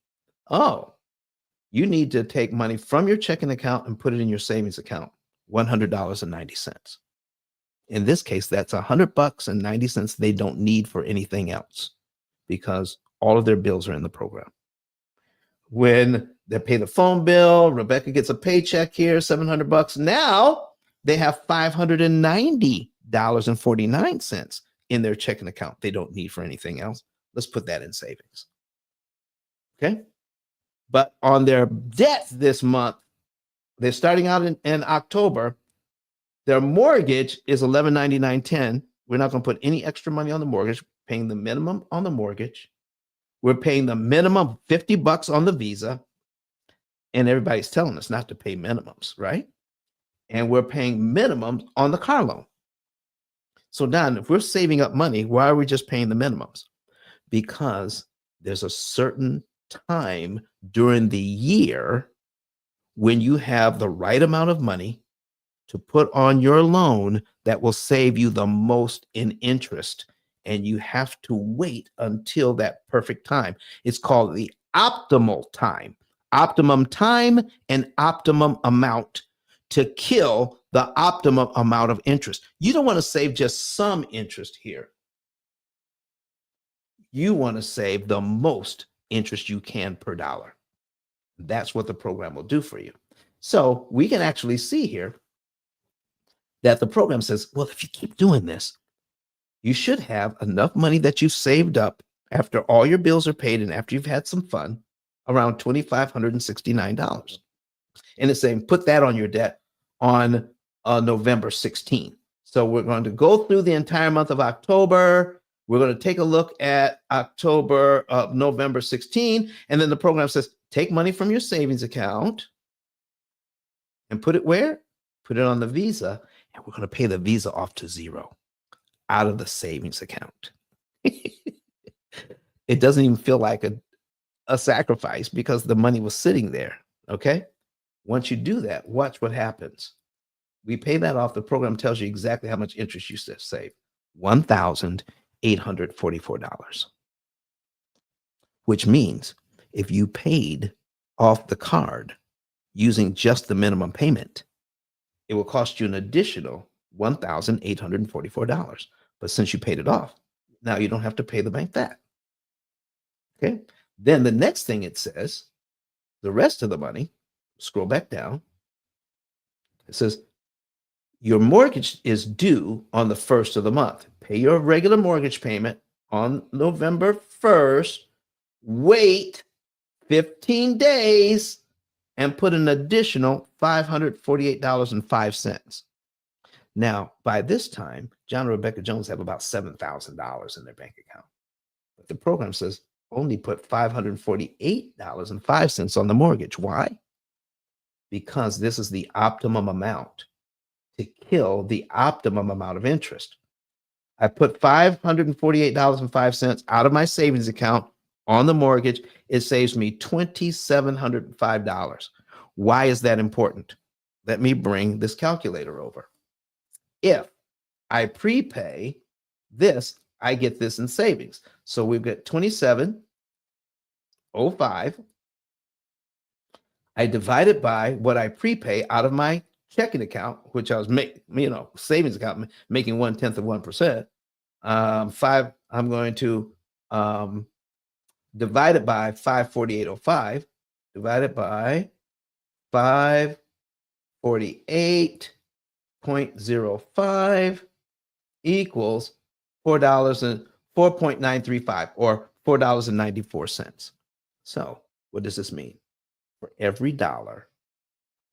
oh, you need to take money from your checking account and put it in your savings account, $100.90. In this case, that's $100.90 they don't need for anything else because all of their bills are in the program. When they pay the phone bill, Rebecca gets a paycheck here, $700. Now they have $590.49 in their checking account they don't need for anything else. Let's put that in savings. Okay. But on their debts this month, they're starting out in October. Their mortgage is $1199.10. We're not going to put any extra money on the mortgage, paying the minimum on the mortgage. We're paying the minimum $50 on the Visa. And everybody's telling us not to pay minimums, right? And we're paying minimums on the car loan. So Don, if we're saving up money, why are we just paying the minimums? Because there's a certain time during the year when you have the right amount of money to put on your loan that will save you the most in interest. And you have to wait until that perfect time. It's called the optimal time and optimum amount to kill the optimum amount of interest. You don't want to save just some interest here. You want to save the most interest you can per dollar. That's what the program will do for you. So we can actually see here that the program says, well, if you keep doing this, you should have enough money that you've saved up after all your bills are paid and after you've had some fun, around $2,569. And it's saying put that on your debt on November 16th. So we're going to go through the entire month of October. We're going to take a look at November 16, and then the program says take money from your savings account and put it where? Put it on the Visa, and we're going to pay the Visa off to zero out of the savings account. It doesn't even feel like a sacrifice because the money was sitting there, okay? Once you do that, watch what happens. We pay that off. The program tells you exactly how much interest you save. $1,844. Which means if you paid off the card using just the minimum payment, it will cost you an additional $1,844. But since you paid it off, now you don't have to pay the bank that. Okay. Then the next thing it says, the rest of the money, scroll back down. It says, your mortgage is due on the 1st of the month. Pay your regular mortgage payment on November 1st. Wait 15 days and put an additional $548.05. Now, by this time, John and Rebecca Jones have about $7,000 in their bank account. But the program says only put $548.05 on the mortgage. Why? Because this is the optimum amount to kill the optimum amount of interest. I put $548.05 out of my savings account on the mortgage. It saves me $2,705. Why is that important? Let me bring this calculator over. If I prepay this, I get this in savings. So we've got $2,705. I divide it by what I prepay out of my checking account, which I was savings account making 0.1%. I'm going to divide it by 548.05, divided by 548.05 equals $4.935 or $4.94. So what does this mean? For every dollar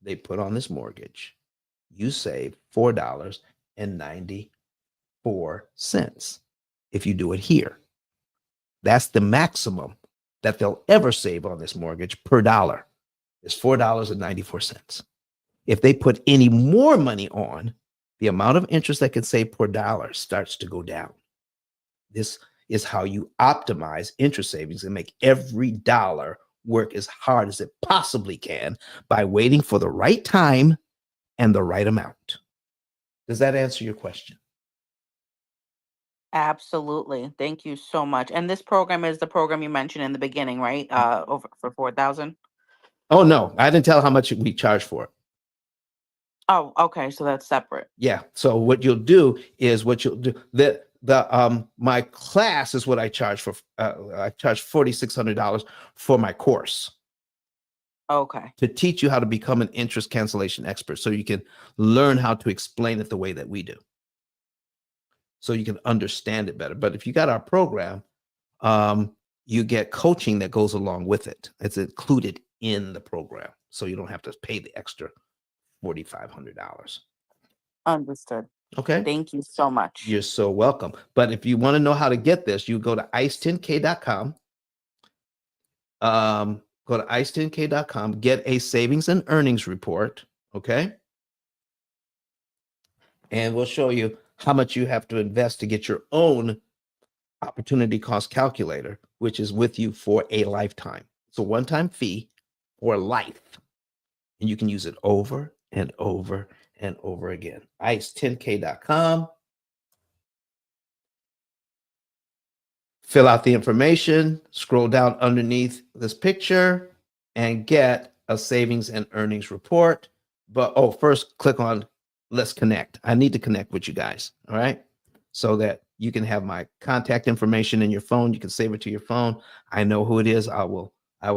they put on this mortgage, you save $4.94 if you do it here. That's the maximum that they'll ever save on this mortgage per dollar is $4.94. If they put any more money on, the amount of interest they can save per dollar starts to go down. This is how you optimize interest savings and make every dollar work as hard as it possibly can by waiting for the right time and the right amount. Does that answer your question? Absolutely. Thank you so much. And this program is the program you mentioned in the beginning, right? Over for 4,000. Oh no, I didn't tell how much we charge for it. Oh, okay. So that's separate. Yeah. So what you'll do is my class is what I charge for. I charge $4,600 for my course. Okay. To teach you how to become an interest cancellation expert, so you can learn how to explain it the way that we do, so you can understand it better. But if you got our program, you get coaching that goes along with it. It's included in the program. So you don't have to pay the extra $4,500. Understood. Okay. Thank you so much. You're so welcome. But if you want to know how to get this, you go to ice10k.com. Go to ice10k.com, get a savings and earnings report. Okay. And we'll show you how much you have to invest to get your own opportunity cost calculator, which is with you for a lifetime. It's a one-time fee for life. And you can use it over and over and over again. ice10k.com. Fill out the information, scroll down underneath this picture, and get a savings and earnings report. But first click on Let's Connect. I need to connect with you guys. All right. So that you can have my contact information in your phone. You can save it to your phone. I know who it is. I will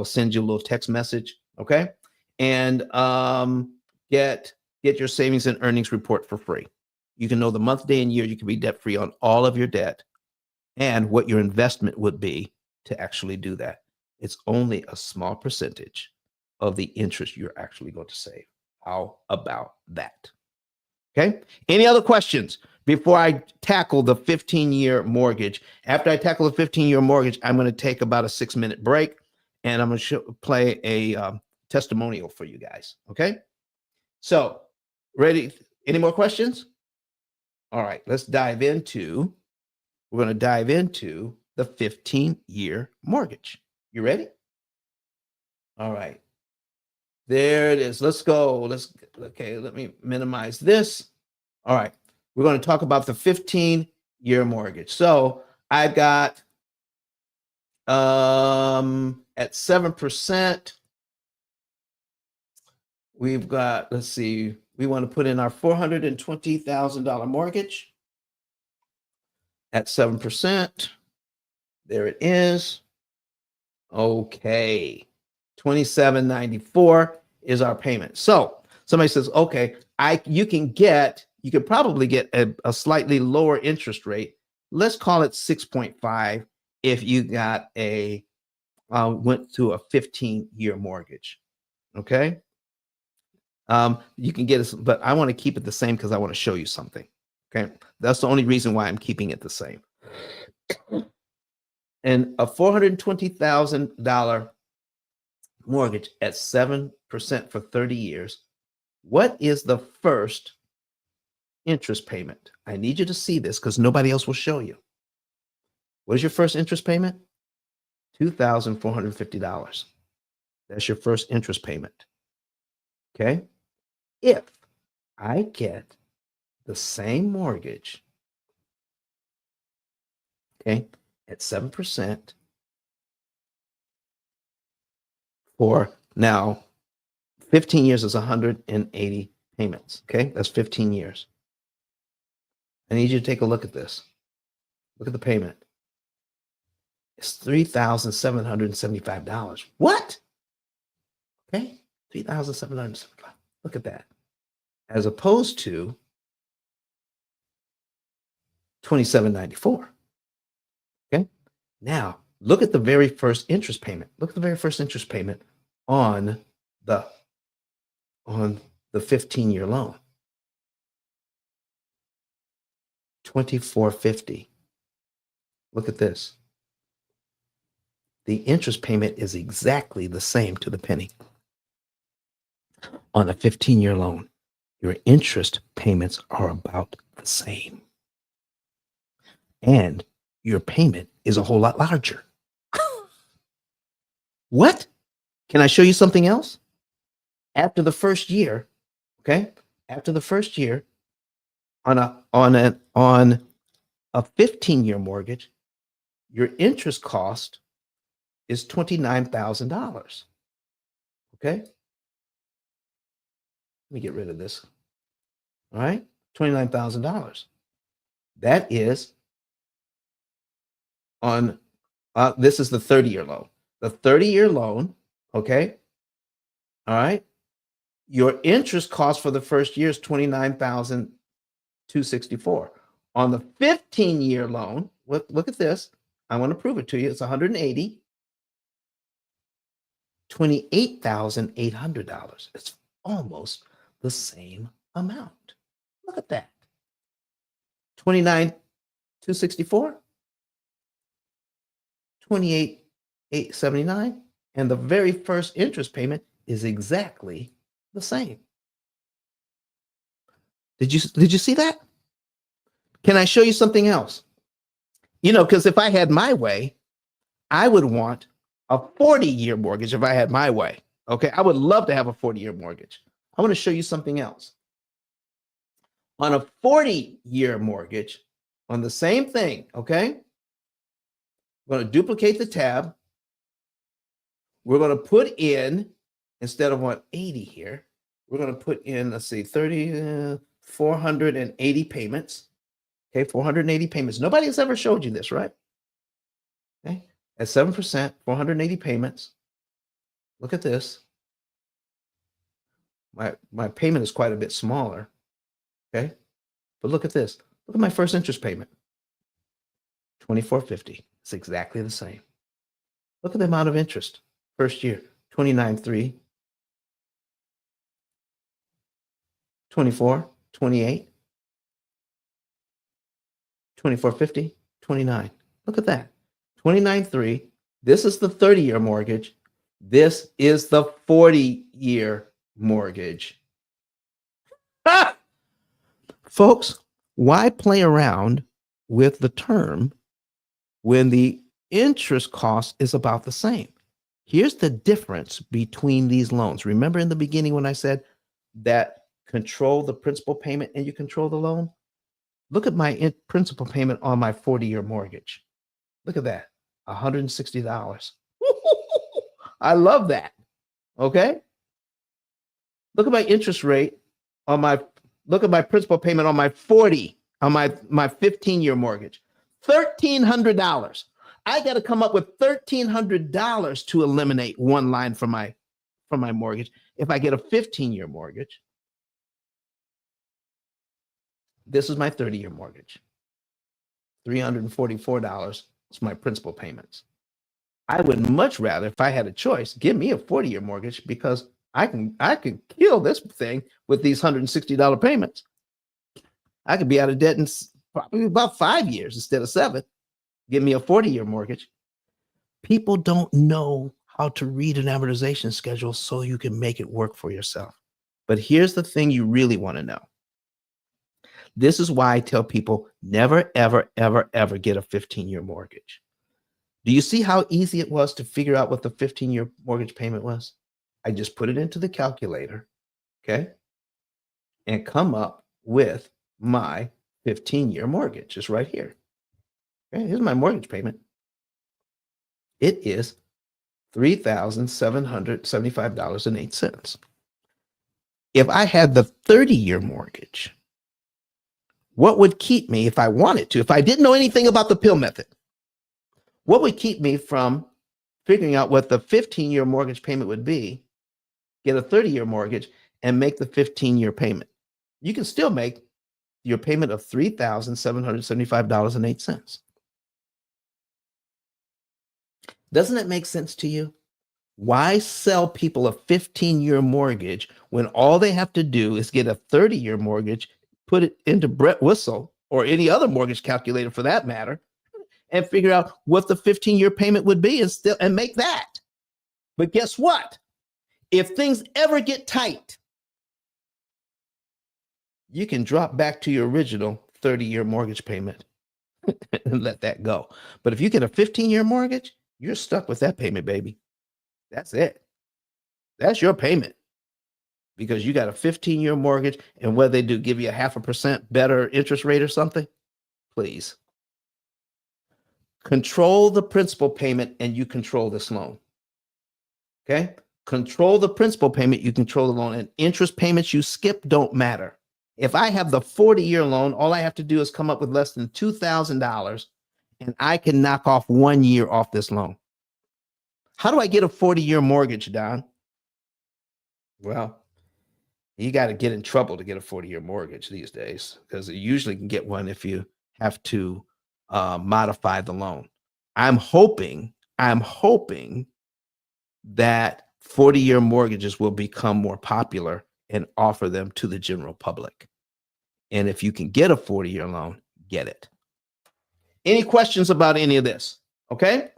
send you a little text message. Okay. And get your savings and earnings report for free. You can know the month, day, and year you can be debt free on all of your debt, and what your investment would be to actually do that. It's only a small percentage of the interest you're actually going to save. How about that? Okay. Any other questions before I tackle the 15-year mortgage? After I tackle the 15-year mortgage, I'm going to take about a 6-minute break, and I'm going to play a testimonial for you guys. Okay. So ready? Any more questions? All right. We're going to dive into the 15-year mortgage. You ready? All right. There it is. Let's go. Let me minimize this. All right. We're going to talk about the 15-year mortgage. So I've got at 7%, we've got, let's see, we want to put in our $420,000 mortgage at 7%. There it is. Okay. $27.94 is our payment. So somebody says, okay, you could probably get a slightly lower interest rate. Let's call it 6.5 if you got went to a 15-year mortgage. Okay. You can get it, but I want to keep it the same because I want to show you something. Okay. That's the only reason why I'm keeping it the same. And a $420,000 mortgage at 7% for 30 years. What is the first interest payment? I need you to see this because nobody else will show you. What is your first interest payment? $2,450. That's your first interest payment. Okay. If I get the same mortgage, okay, at 7% for now, 15 years is 180 payments. Okay. That's 15 years. I need you to take a look at this. Look at the payment. It's $3,775. What? Okay. $3,775. Look at that. As opposed to $27.94. Okay. Now look at the very first interest payment. Look at the very first interest payment on the 15-year loan. $2,450. Look at this. The interest payment is exactly the same to the penny. On a 15-year loan, your interest payments are about the same. And your payment is a whole lot larger. What? Can I show you something else? After the first year, okay? After the first year, on a 15-year mortgage, your interest cost is $29,000. Okay? Let me get rid of this. All right? $29,000. That is on this is the 30-year loan. The 30-year loan, okay? All right? Your interest cost for the first year is $29,264. On the 15-year loan, look at this. I want to prove it to you. It's 180. $28,800. It's almost the same amount. Look at that. 29,264, 28,879, and the very first interest payment is exactly the same. Did you see that? Can I show you something else? Because if I had my way, I would want a 40-year mortgage if I had my way. Okay, I would love to have a 40-year mortgage. I want to show you something else. On a 40-year mortgage, on the same thing, okay? We're going to duplicate the tab. We're going to put in, instead of 180 here, we're going to put in, let's see, 480 payments. Okay, 480 payments. Nobody has ever showed you this, right? Okay, at 7%, 480 payments. Look at this. My payment is quite a bit smaller. Okay, but look at this. Look at my first interest payment. $24.50. It's exactly the same. Look at the amount of interest. First year, $29.3, 24, 28, $24.50, 29. Look at that. 29.3. This is the 30-year mortgage. This is the 40-year mortgage. Ah! Folks, why play around with the term when the interest cost is about the same? Here's the difference between these loans. Remember in the beginning when I said that control the principal payment and you control the loan? Look at my principal payment on my 40-year mortgage. Look at that, $160. I love that. Okay. Look at my interest rate on look at my principal payment on my 15-year mortgage, $1,300. I got to come up with $1,300 to eliminate one line from my mortgage. If I get a 15-year mortgage, this is my 30-year mortgage. $344 is my principal payments. I would much rather, if I had a choice, give me a 40-year mortgage because I can kill this thing with these $160 payments. I could be out of debt in probably about 5 years instead of 7. Give me a 40-year mortgage. People don't know how to read an amortization schedule so you can make it work for yourself. But here's the thing you really want to know. This is why I tell people never, ever, ever, ever get a 15-year mortgage. Do you see how easy it was to figure out what the 15-year mortgage payment was? I just put it into the calculator, okay, and come up with my 15-year mortgage. It's right here. Okay, here's my mortgage payment. It is $3,775.08. If I had the 30-year mortgage, what would keep me, if I wanted to, if I didn't know anything about the P.I.L.L. method, what would keep me from figuring out what the 15-year mortgage payment would be, get a 30-year mortgage, and make the 15-year payment? You can still make your payment of $3,775.08. Doesn't it make sense to you? Why sell people a 15-year mortgage when all they have to do is get a 30-year mortgage, put it into Brett Whistle or any other mortgage calculator for that matter, and figure out what the 15-year payment would be and make that? But guess what? If things ever get tight, you can drop back to your original 30-year mortgage payment and let that go. But if you get a 15-year mortgage, you're stuck with that payment, baby. That's it. That's your payment because you got a 15-year mortgage, and whether they do give you a 0.5% better interest rate or something, please. Control the principal payment and you control this loan. Okay? Control the principal payment, you control the loan, and interest payments you skip don't matter. If I have the 40-year loan, all I have to do is come up with less than $2,000 and I can knock off 1 year off this loan. How do I get a 40-year mortgage, Don? Well, you got to get in trouble to get a 40-year mortgage these days because you usually can get one if you have to modify the loan. I'm hoping that 40-year mortgages will become more popular and offer them to the general public. And if you can get a 40-year loan, get it. Any questions about any of this? Okay.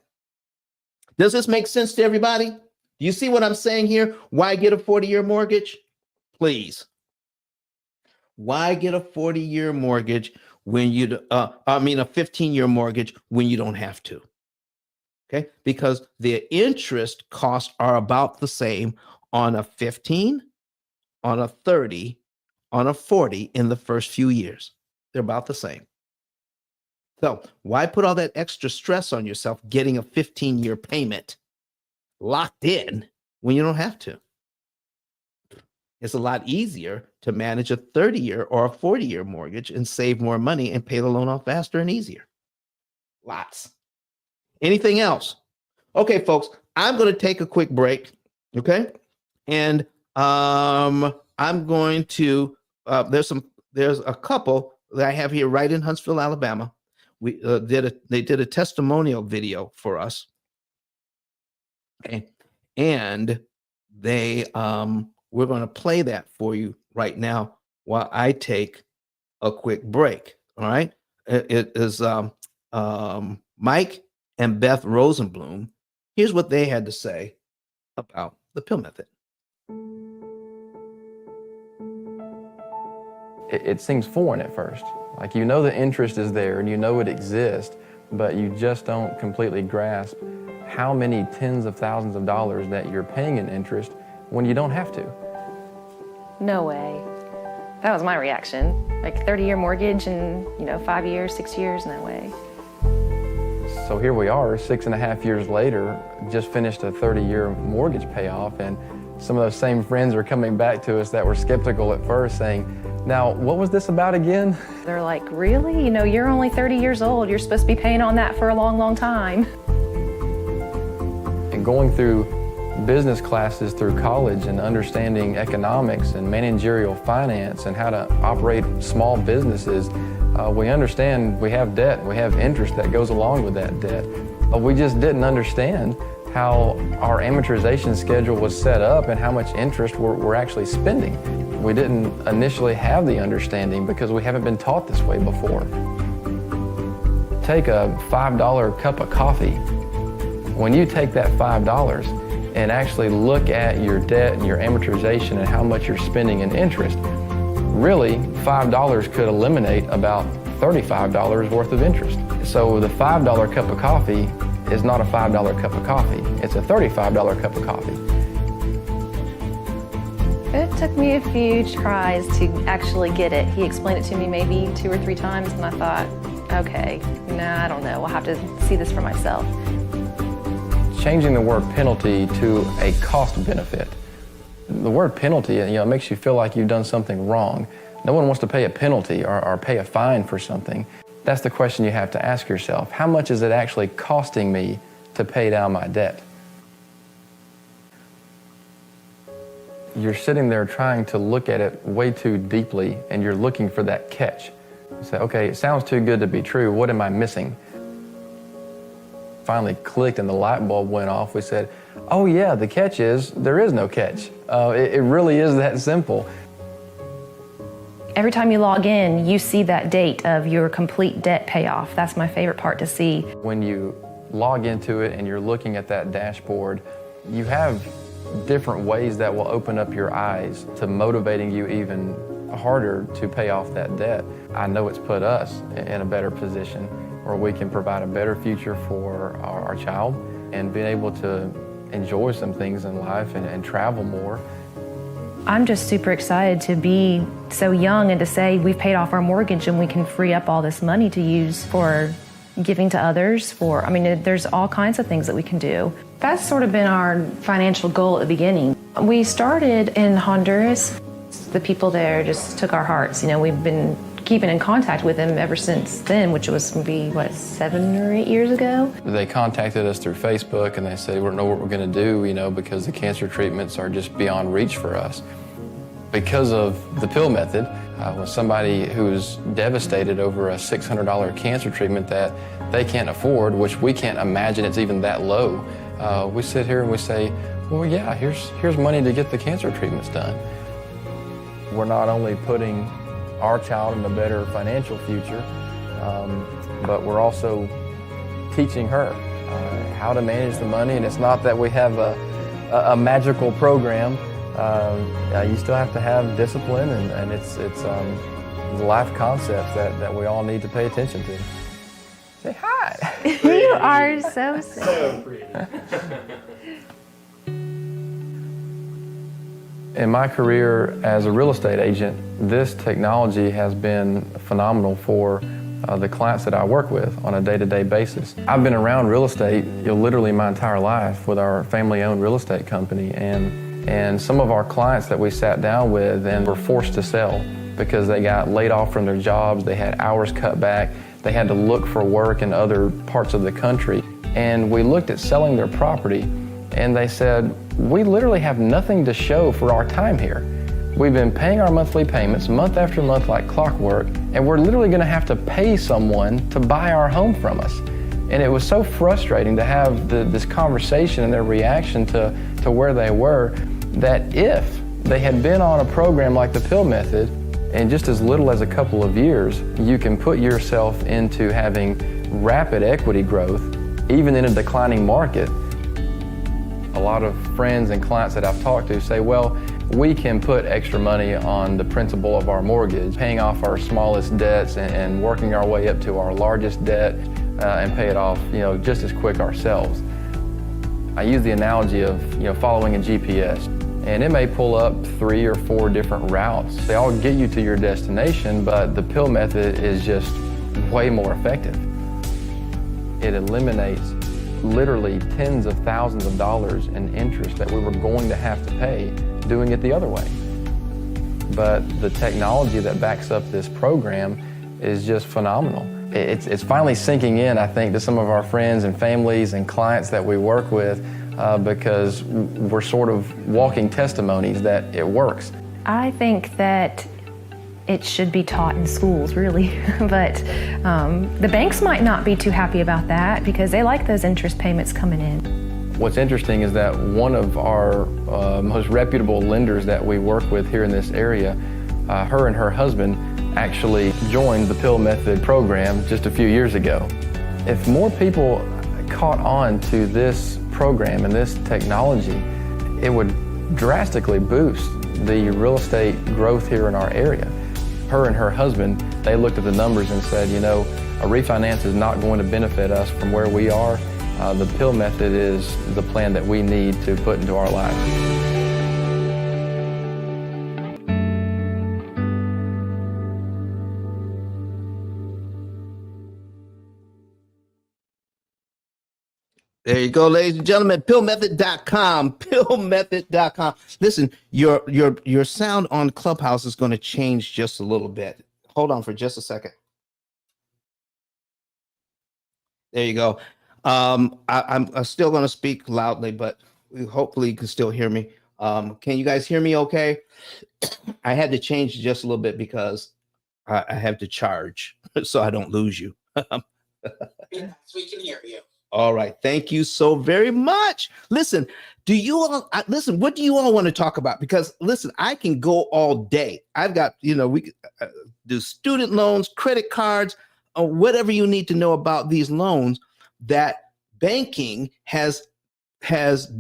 Does this make sense to everybody? Do you see what I'm saying here? Why get a 40-year mortgage? Please. Why get a 40-year mortgage when you, a 15-year mortgage when you don't have to? Okay, because the interest costs are about the same on a 15, on a 30, on a 40 in the first few years. They're about the same. So why put all that extra stress on yourself getting a 15-year payment locked in when you don't have to? It's a lot easier to manage a 30-year or a 40-year mortgage and save more money and pay the loan off faster and easier. Lots. Anything else? Okay, folks, I'm going to take a quick break, okay? And I'm going to, there's a couple that I have here right in Huntsville, Alabama. They did a testimonial video for us. Okay. And they, we're going to play that for you right now while I take a quick break. All right. It is Mike and Beth Rosenblum. Here's what they had to say about the P.I.L.L. method. It seems foreign at first. Like, you know the interest is there and you know it exists, but you just don't completely grasp how many tens of thousands of dollars that you're paying in interest when you don't have to. No way. That was my reaction. Like 30-year mortgage and, 5 years, 6 years, no way. So here we are, 6.5 years later, just finished a 30-year mortgage payoff, and some of those same friends are coming back to us that were skeptical at first, saying, now, what was this about again? They're like, really? You're only 30 years old. You're supposed to be paying on that for a long, long time. And going through business classes through college and understanding economics and managerial finance and how to operate small businesses, we understand we have debt, we have interest that goes along with that debt. But we just didn't understand how our amortization schedule was set up and how much interest we're actually spending. We didn't initially have the understanding because we haven't been taught this way before. Take a $5 cup of coffee. When you take that $5 and actually look at your debt and your amortization and how much you're spending in interest, really, $5 could eliminate about $35 worth of interest. So the $5 cup of coffee is not a $5 cup of coffee. It's a $35 cup of coffee. It took me a few tries to actually get it. He explained it to me maybe 2 or 3 times, and I thought, okay, I don't know. I'll have to see this for myself. Changing the word penalty to a cost benefit. The word penalty, makes you feel like you've done something wrong. No one wants to pay a penalty or pay a fine for something. That's the question you have to ask yourself. How much is it actually costing me to pay down my debt? You're sitting there trying to look at it way too deeply, and you're looking for that catch. You say, okay, it sounds too good to be true. What am I missing? Finally clicked and the light bulb went off. We said, oh yeah, the catch is there is no catch. It really is that simple. Every time you log in, you see that date of your complete debt payoff. That's my favorite part to see. When you log into it and you're looking at that dashboard, you have different ways that will open up your eyes to motivating you even harder to pay off that debt. I know it's put us in a better position where we can provide a better future for our child and being able to enjoy some things in life and travel more. I'm just super excited to be so young and to say we've paid off our mortgage and we can free up all this money to use for giving to others, there's all kinds of things that we can do. That's sort of been our financial goal at the beginning. We started in Honduras. The people there just took our hearts. We've been keeping in contact with them ever since then, which was maybe, 7 or 8 years ago. They contacted us through Facebook and they said, we don't know what we're gonna do, because the cancer treatments are just beyond reach for us. Because of the P.I.L.L. method, when somebody who's devastated over a $600 cancer treatment that they can't afford, which we can't imagine it's even that low, we sit here and we say, Well, yeah, here's money to get the cancer treatments done. We're not only putting our child in a better financial future, but we're also teaching her how to manage the money. And it's not that we have a magical program. You still have to have discipline, and it's life concepts that we all need to pay attention to. Say hi. You are so silly. In my career as a real estate agent, this technology has been phenomenal for the clients that I work with on a day-to-day basis. I've been around real estate literally my entire life with our family-owned real estate company, and some of our clients that we sat down with and were forced to sell because they got laid off from their jobs, they had hours cut back, they had to look for work in other parts of the country. And we looked at selling their property, and they said, we literally have nothing to show for our time here. We've been paying our monthly payments month after month like clockwork, and we're literally gonna have to pay someone to buy our home from us. And it was so frustrating to have this conversation and their reaction to where they were, that if they had been on a program like the P.I.L.L. method, in just as little as a couple of years, you can put yourself into having rapid equity growth, even in a declining market. A lot of friends and clients that I've talked to say, well, we can put extra money on the principal of our mortgage, paying off our smallest debts and working our way up to our largest debt and pay it off, just as quick ourselves. I use the analogy of, following a GPS, and it may pull up 3 or 4 different routes. They all get you to your destination, but the P.I.L.L. method is just way more effective. It eliminates literally tens of thousands of dollars in interest that we were going to have to pay doing it the other way. But the technology that backs up this program is just phenomenal. It's finally sinking in, I think, to some of our friends and families and clients that we work with because we're sort of walking testimonies that it works. I think that it should be taught in schools, really, but the banks might not be too happy about that because they like those interest payments coming in. What's interesting is that one of our most reputable lenders that we work with here in this area, her and her husband actually joined the P.I.L.L. method program just a few years ago. If more people caught on to this program and this technology, it would drastically boost the real estate growth here in our area. Her and her husband, they looked at the numbers and said, a refinance is not going to benefit us from where we are. The P.I.L.L. method is the plan that we need to put into our lives. There you go, ladies and gentlemen. P.I.L.L.method.com. P.I.L.L.method.com. Listen, your sound on Clubhouse is going to change just a little bit. Hold on for just a second. There you go. I'm still going to speak loudly, but hopefully you can still hear me. Can you guys hear me okay? I had to change just a little bit because I have to charge so I don't lose you. Yes, we can hear you. All right. Thank you so very much. Listen, listen, what do you all want to talk about? Because listen, I can go all day. I've got, we could do student loans, credit cards, or whatever you need to know about these loans that banking has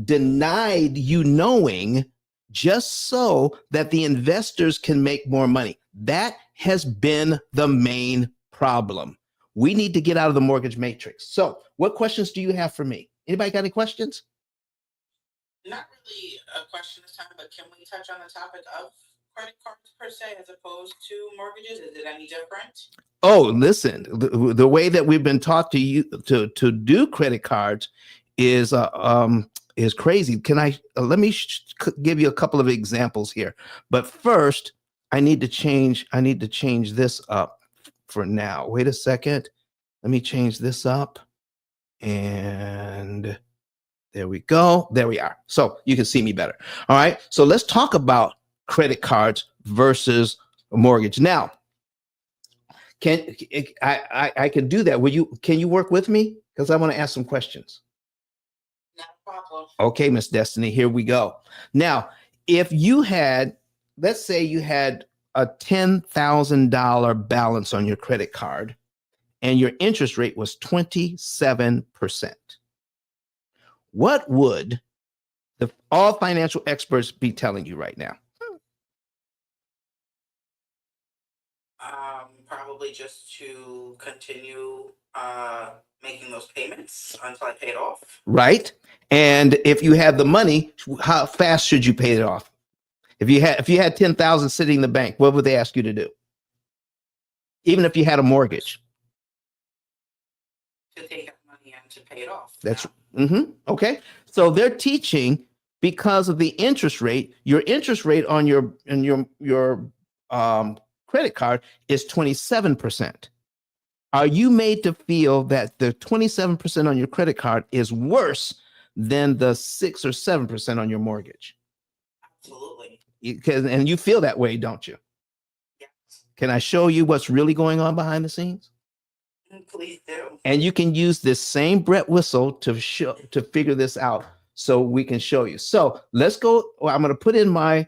denied you knowing just so that the investors can make more money. That has been the main problem. We need to get out of the mortgage matrix. So what questions do you have for me? Anybody got any questions? Not really a question this time, but can we touch on the topic of credit cards per se as opposed to mortgages? Is it any different? Oh, listen, the way that we've been taught to do credit cards is crazy. Can I let me give you a couple of examples here. But first, I need to change this up for now. Wait a second. Let me change this up. And there we go. There we are. So you can see me better. All right. So let's talk about credit cards versus a mortgage. Now, I can do that. Can you work with me? Because I want to ask some questions. Not problem. Okay, Miss Destiny, here we go. Now, if you had, let's say you had a $10,000 balance on your credit card and your interest rate was 27%, what would all financial experts be telling you right now? Probably just to continue making those payments until I pay it off. Right? And if you had the money, how fast should you pay it off? If you had 10,000 sitting in the bank, what would they ask you to do? Even if you had a mortgage. To take that money and to pay it off. That's okay. So they're teaching, because of the interest rate, your interest rate on your credit card is 27%. Are you made to feel that the 27% on your credit card is worse than the 6 or 7% on your mortgage? Absolutely. And you feel that way, don't you? Yes. Can I show you what's really going on behind the scenes? Please do. And you can use this same Brett whistle to figure this out, so we can show you. So let's go. I'm going to put in my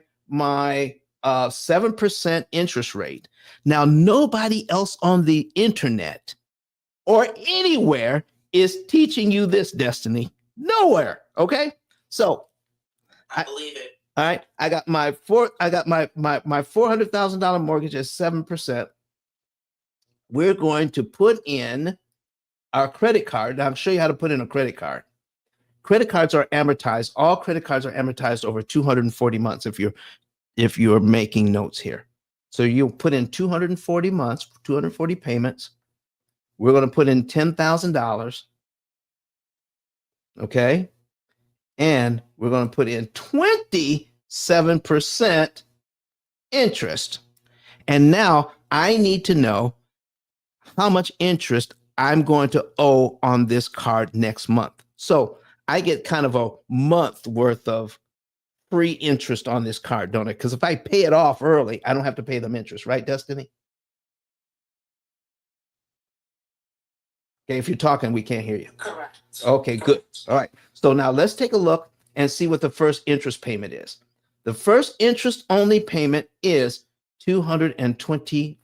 7% interest rate. Now, nobody else on the internet or anywhere is teaching you this, Destiny. Nowhere. Okay. So I believe it. all right. I got my $400,000 mortgage at 7%. We're going to put in our credit card. Now, I'll show you how to put in a credit card. Credit cards are amortized. All credit cards are amortized over 240 months if you're making notes here. So you'll put in 240 months, 240 payments. We're going to put in $10,000. Okay. And we're going to put in 27% interest. And now I need to know how much interest I'm going to owe on this card next month. So I get kind of a month worth of free interest on this card, don't I? Because if I pay it off early, I don't have to pay them interest, right, Destiny? Okay, if you're talking, we can't hear you. Correct. Okay, good. All right. So now let's take a look and see what the first interest payment is. The first interest only payment is $225.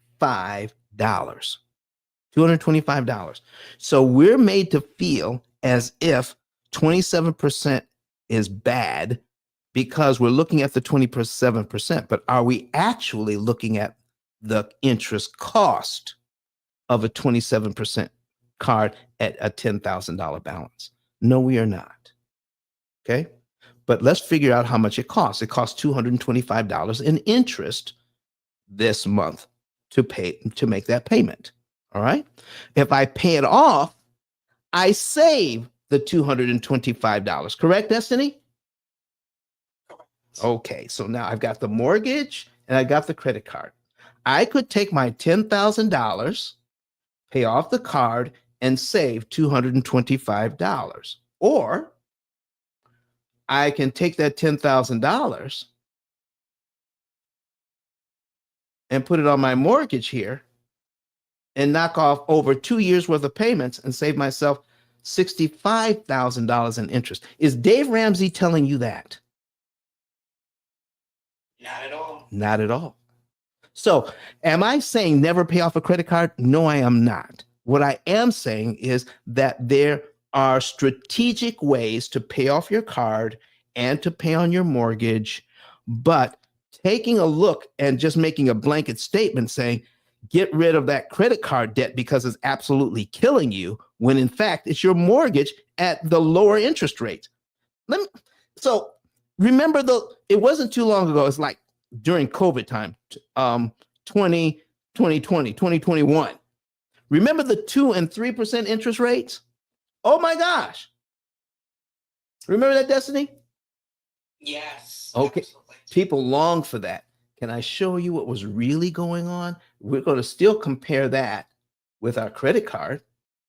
$225. So we're made to feel as if 27% is bad because we're looking at the 27%, but are we actually looking at the interest cost of a 27% card at a $10,000 balance? No, we are not. Okay. But let's figure out how much it costs. It costs $225 in interest this month to make that payment. All right. If I pay it off, I save the $225. Correct, Destiny? Okay. So now I've got the mortgage and I got the credit card. I could take my $10,000, pay off the card, and save $225. Or I can take that $10,000 and put it on my mortgage here and knock off over 2 years worth of payments and save myself $65,000 in interest. Is Dave Ramsey telling you that? Not at all. Not at all. So am I saying never pay off a credit card? No, I am not. What I am saying is that there are strategic ways to pay off your card and to pay on your mortgage, but taking a look and just making a blanket statement saying, get rid of that credit card debt because it's absolutely killing you, when in fact it's your mortgage at the lower interest rate. So remember, it wasn't too long ago. It's like during COVID time, 2021. Remember the 2% and 3% interest rates? Oh my gosh. Remember that, Destiny? Yes. Okay. Absolutely. People long for that. Can I show you what was really going on? We're going to still compare that with our credit card.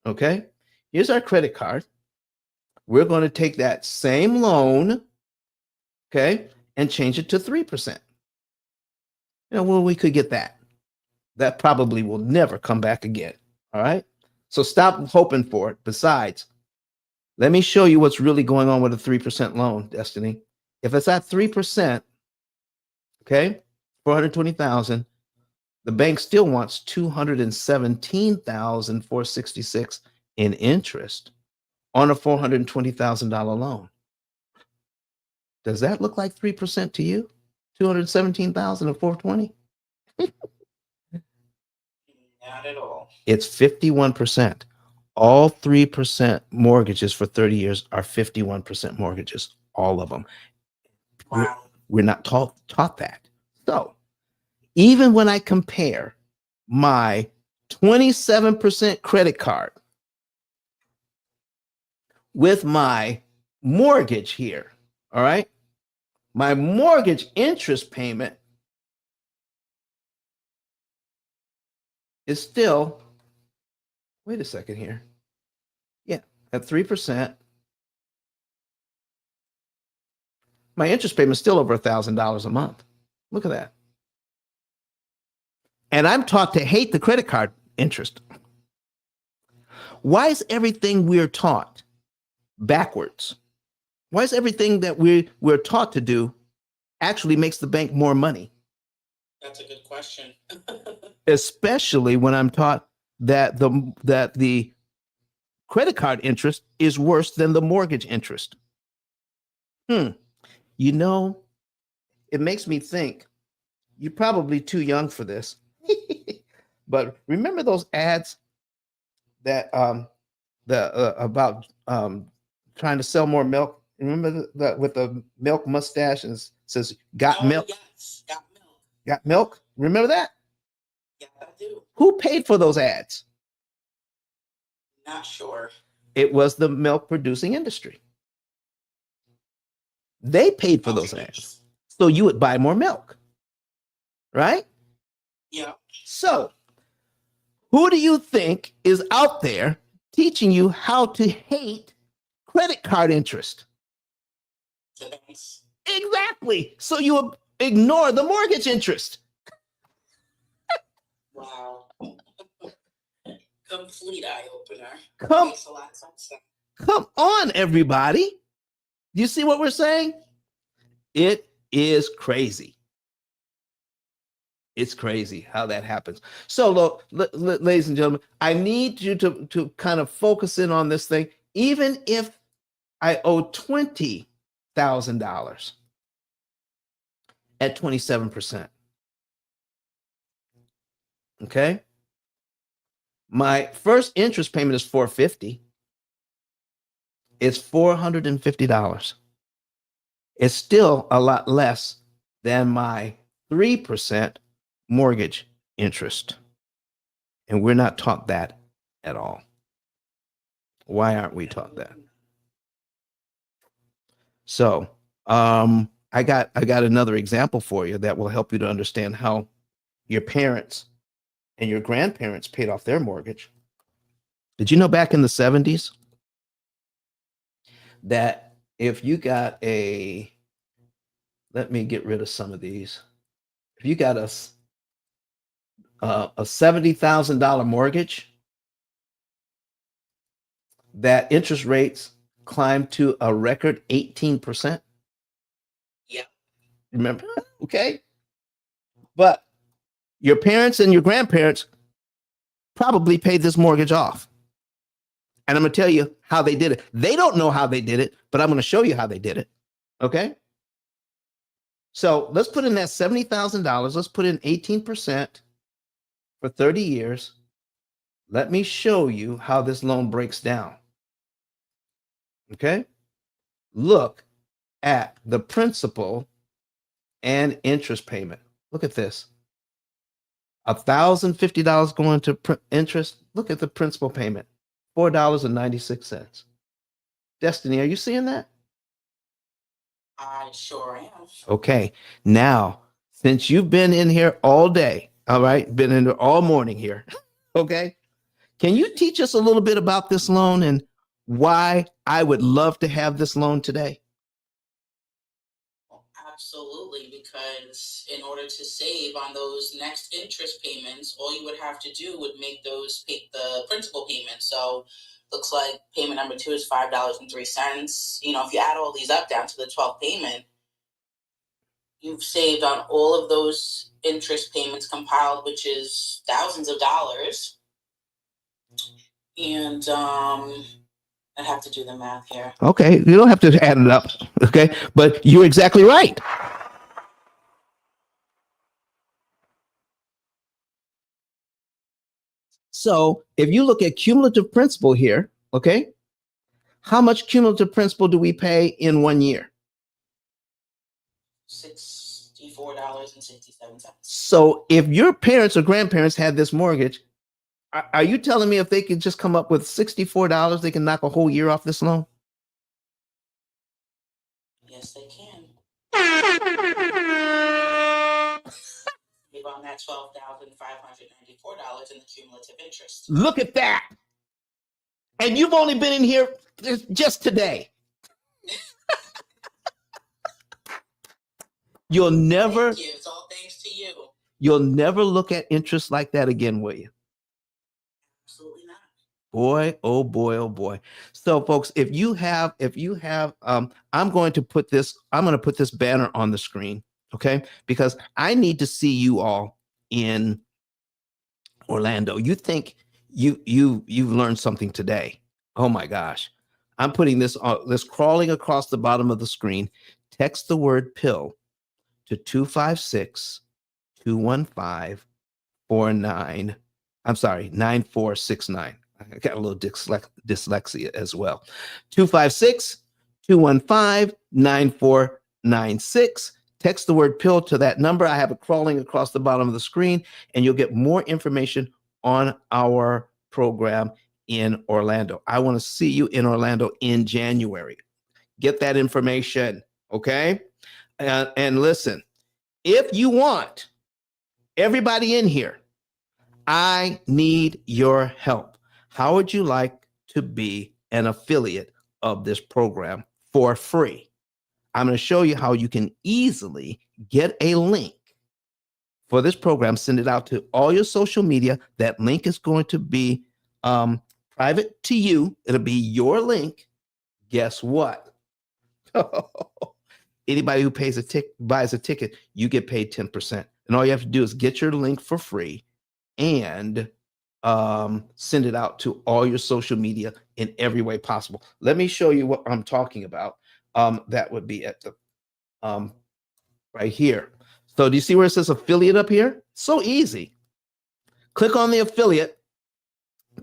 Okay. Here's our credit card. We're going to take that same loan, okay, and change it to 3%. Well, we could get that. That probably will never come back again. All right. So stop hoping for it. Besides, Let me show you what's really going on with a 3% loan, Destiny. If it's at 3%, okay, 420,000, the bank still wants 217,466 in interest on a $420,000 loan. Does that look like 3% to you? 217,000 and 420? Not at all. It's 51%. All 3% mortgages for 30 years are 51% mortgages, all of them. Wow. We're not taught that. So even when I compare my 27% credit card with my mortgage here, all right, my mortgage interest payment is still, wait a second here. Yeah, at 3%. My interest payment is still over $1,000 a month. Look at that. And I'm taught to hate the credit card interest. Why is everything we're taught backwards? Why is everything that we're taught to do actually makes the bank more money? That's a good question. Especially when I'm taught that the credit card interest is worse than the mortgage interest. You know, it makes me think you're probably too young for this. But remember those ads that about trying to sell more milk? Remember that with the milk mustache and says "Got milk"? Yes, got milk. Got milk? Remember that? Yeah, I do. Who paid for those ads? Not sure. It was the milk producing industry. They paid for those ads, so you would buy more milk, right? Yeah. So, who do you think is out there teaching you how to hate credit card interest? The banks. Exactly. So you ignore the mortgage interest. Wow. Complete eye opener. Come, Makes a lot of sense. come on, everybody. Do you see what we're saying? It is crazy. It's crazy how that happens. So, look, ladies and gentlemen, I need you to kind of focus in on this thing. Even if I owe $20,000 at 27%, okay? My first interest payment is $450. It's $450. It's still a lot less than my 3% mortgage interest. And we're not taught that at all. Why aren't we taught that? So I got another example for you that will help you to understand how your parents and your grandparents paid off their mortgage. Did you know back in the 70s that if you got let me get rid of some of these. If you got a $70,000 mortgage, that interest rates climbed to a record 18%. Yeah. Remember? Okay. But your parents and your grandparents probably paid this mortgage off. And I'm going to tell you how they did it. They don't know how they did it, but I'm going to show you how they did it. Okay. So let's put in that $70,000. Let's put in 18% for 30 years. Let me show you how this loan breaks down. Okay. Look at the principal and interest payment. Look at this. $1,050 going to interest. Look at the principal payment. $4.96. Destiny, are you seeing that? I sure am. Okay. Now, since you've been in here all day, all right, been in there all morning here, okay, can you teach us a little bit about this loan and why I would love to have this loan today? Absolutely, because in order to save on those next interest payments, all you would have to do would make those the principal payments. So Looks like payment number 2 is $5.03. You know, if you add all these up down to the 12th payment, you've saved on all of those interest payments compiled, which is thousands of dollars. And I'd have to do the math here. Okay, you don't have to add it up. Okay, but you're exactly right. So if you look at cumulative principal here, okay, how much cumulative principal do we pay in 1 year? $64.67. So if your parents or grandparents had this mortgage, are you telling me if they could just come up with $64, they can knock a whole year off this loan? Yes, they can. Save on that $12,594 in the cumulative interest. Look at that. And you've only been in here just today. You'll never, Thank you. It's all thanks to you. you'll never look at interest like that again, will you? Absolutely not. Boy, oh boy, oh boy. So folks, if you have, I'm going to put this banner on the screen, okay? Because I need to see you all in Orlando. You think you've learned something today. Oh my gosh. I'm putting this crawling across the bottom of the screen. Text the word pill to 256-215-49. I'm sorry, 9469. I got a little dyslexia as well. 256-215-9496. Text the word pill to that number. I have it crawling across the bottom of the screen, and you'll get more information on our program in Orlando. I want to see you in Orlando in January. Get that information, okay? And listen, if you want everybody in here, I need your help. How would you like to be an affiliate of this program for free? I'm going to show you how you can easily get a link for this program. Send it out to all your social media. That link is going to be private to you. It'll be your link. Guess what? Anybody who buys a ticket, you get paid 10%. And all you have to do is get your link for free and send it out to all your social media in every way possible. Let me show you what I'm talking about. That would be at the right here. So do you see where it says affiliate up here? So easy. Click on the affiliate.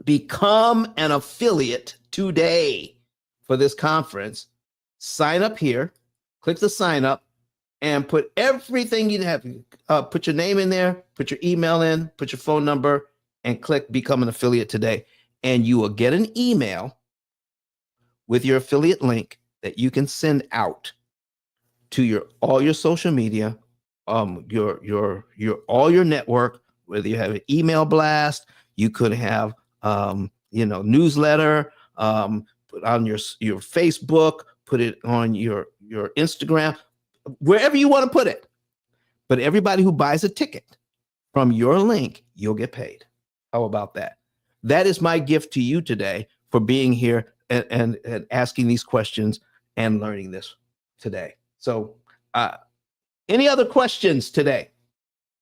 Become an affiliate today for this conference. Sign up here. Click the sign up and put everything you have. Put your name in there, put your email in, put your phone number, and click become an affiliate today. And you will get an email with your affiliate link that you can send out to all your social media, your all your network, whether you have an email blast, you could have newsletter, put on your Facebook, put it on your Instagram, wherever you want to put it. But everybody who buys a ticket from your link, you'll get paid. How about that? That is my gift to you today for being here and asking these questions and learning this today. So any other questions today?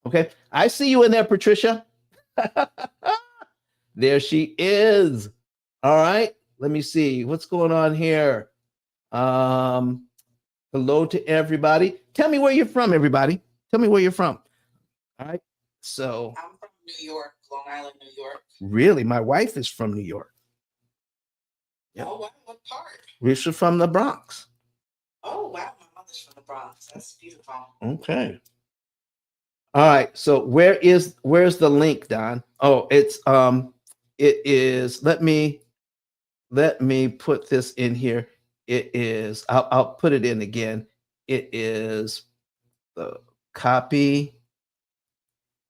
Okay. I see you in there, Patricia. There she is. All right. Let me see what's going on here. Hello to everybody. Tell me where you're from, everybody. Tell me where you're from. All right. So I'm from New York, Long Island, New York. Really, my wife is from New York. Yep. Oh, wow. What part? We're from the Bronx. Oh, wow. My mother's from the Bronx. That's beautiful. Okay. All right. So where's the link, Don? Oh, it is, let me put this in here. It is, I'll put it in again. It is the copy,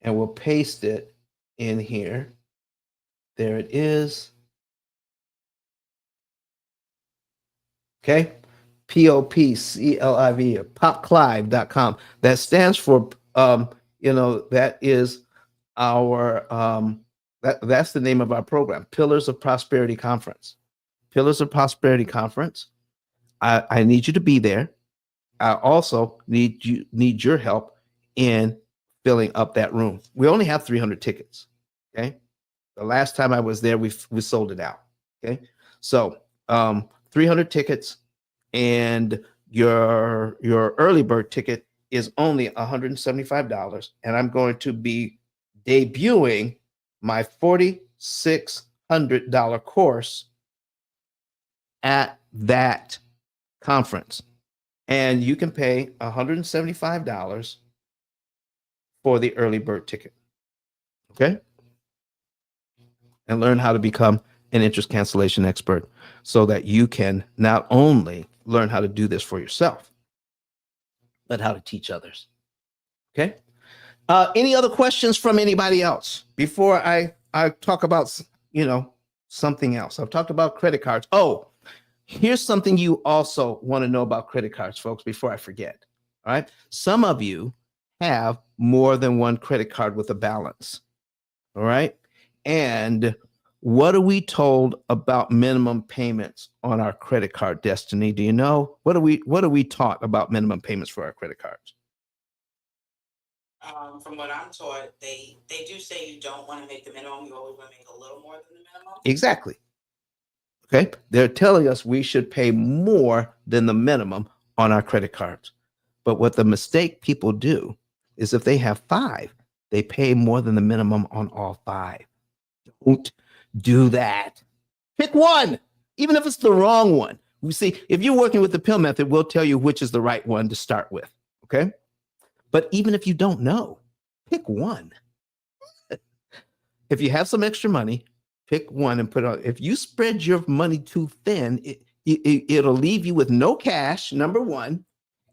and we'll paste it in here. There it is. Okay. POPCLIV, popclive.com. That stands for, that is our, that's the name of our program, Pillars of Prosperity Conference. P.I.L.Lars of Prosperity Conference. I need you to be there. I also need your help in filling up that room. We only have 300 tickets. Okay. The last time I was there, we sold it out. Okay. So 300 tickets, and your early bird ticket is only $175. And I'm going to be debuting my $4,600 course at that conference. And you can pay $175 for the early bird ticket. Okay. And learn how to become an interest cancellation expert so that you can not only learn how to do this for yourself, but how to teach others. Okay. Any other questions from anybody else before I talk about, something else? I've talked about credit cards. Oh, here's something you also want to know about credit cards, folks, before I forget. All right. Some of you have more than one credit card with a balance. All right. And what are we told about minimum payments on our credit card, Destiny? Do you know? What are we taught about minimum payments for our credit cards? From what I'm taught, they do say you don't want to make the minimum. You always want to make a little more than the minimum. Exactly. Okay. They're telling us we should pay more than the minimum on our credit cards. But what the mistake people do is if they have 5, they pay more than the minimum on all 5. Don't do that. Pick one, even if it's the wrong one. We see, if you're working with the P.I.L.L. method, we'll tell you which is the right one to start with. Okay. But even if you don't know, pick one. If you have some extra money, pick one and put on. If you spread your money too thin, it'll leave you with no cash, number one,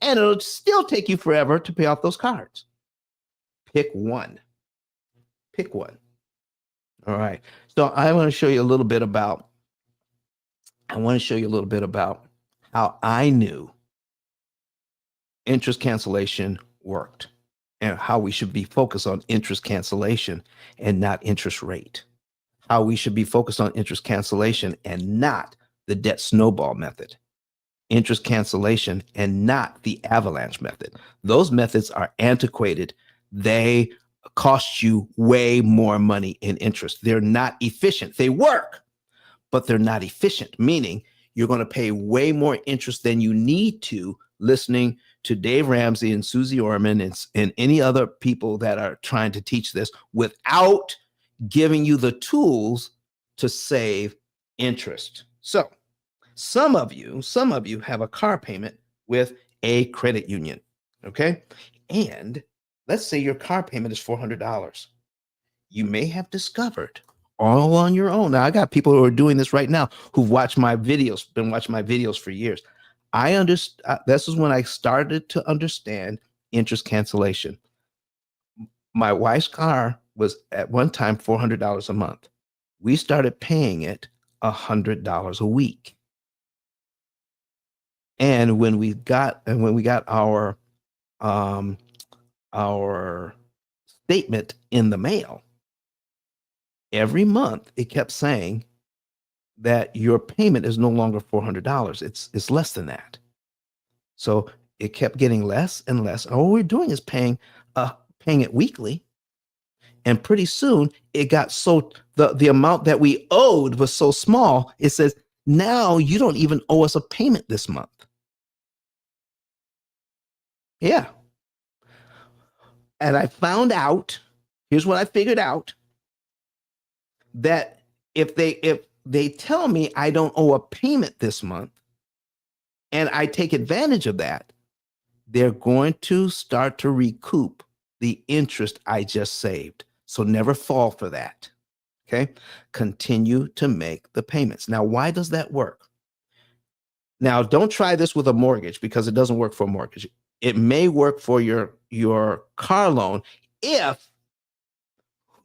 and it'll still take you forever to pay off those cards. Pick one. Pick one. All right. So I want to show you a little bit about how I knew interest cancellation worked and how we should be focused on interest cancellation and not interest rate. How we should be focused on interest cancellation and not the debt snowball method. Interest cancellation and not the avalanche method. Those methods are antiquated. They cost you way more money in interest. They're not efficient. They work, but they're not efficient, meaning you're going to pay way more interest than you need to listening to Dave Ramsey and Susie Orman and any other people that are trying to teach this without giving you the tools to save interest. So some of you have a car payment with a credit union, okay? And let's say your car payment is $400. You may have discovered all on your own. Now, I got people who are doing this right now who've watched my videos, been watching my videos for years. I understand. This is when I started to understand interest cancellation. My wife's car was at one time $400 a month. We started paying it $100 a week. And when we got our statement in the mail, every month it kept saying that your payment is no longer $400. It's less than that. So it kept getting less and less. All we're doing is paying it weekly. And pretty soon it got so the amount that we owed was so small, it says, now you don't even owe us a payment this month. Yeah. And I found out, here's what I figured out, that if they tell me I don't owe a payment this month and I take advantage of that, they're going to start to recoup the interest I just saved. So never fall for that. Okay. Continue to make the payments. Now, why does that work? Now, don't try this with a mortgage because it doesn't work for a mortgage. It may work for your car loan if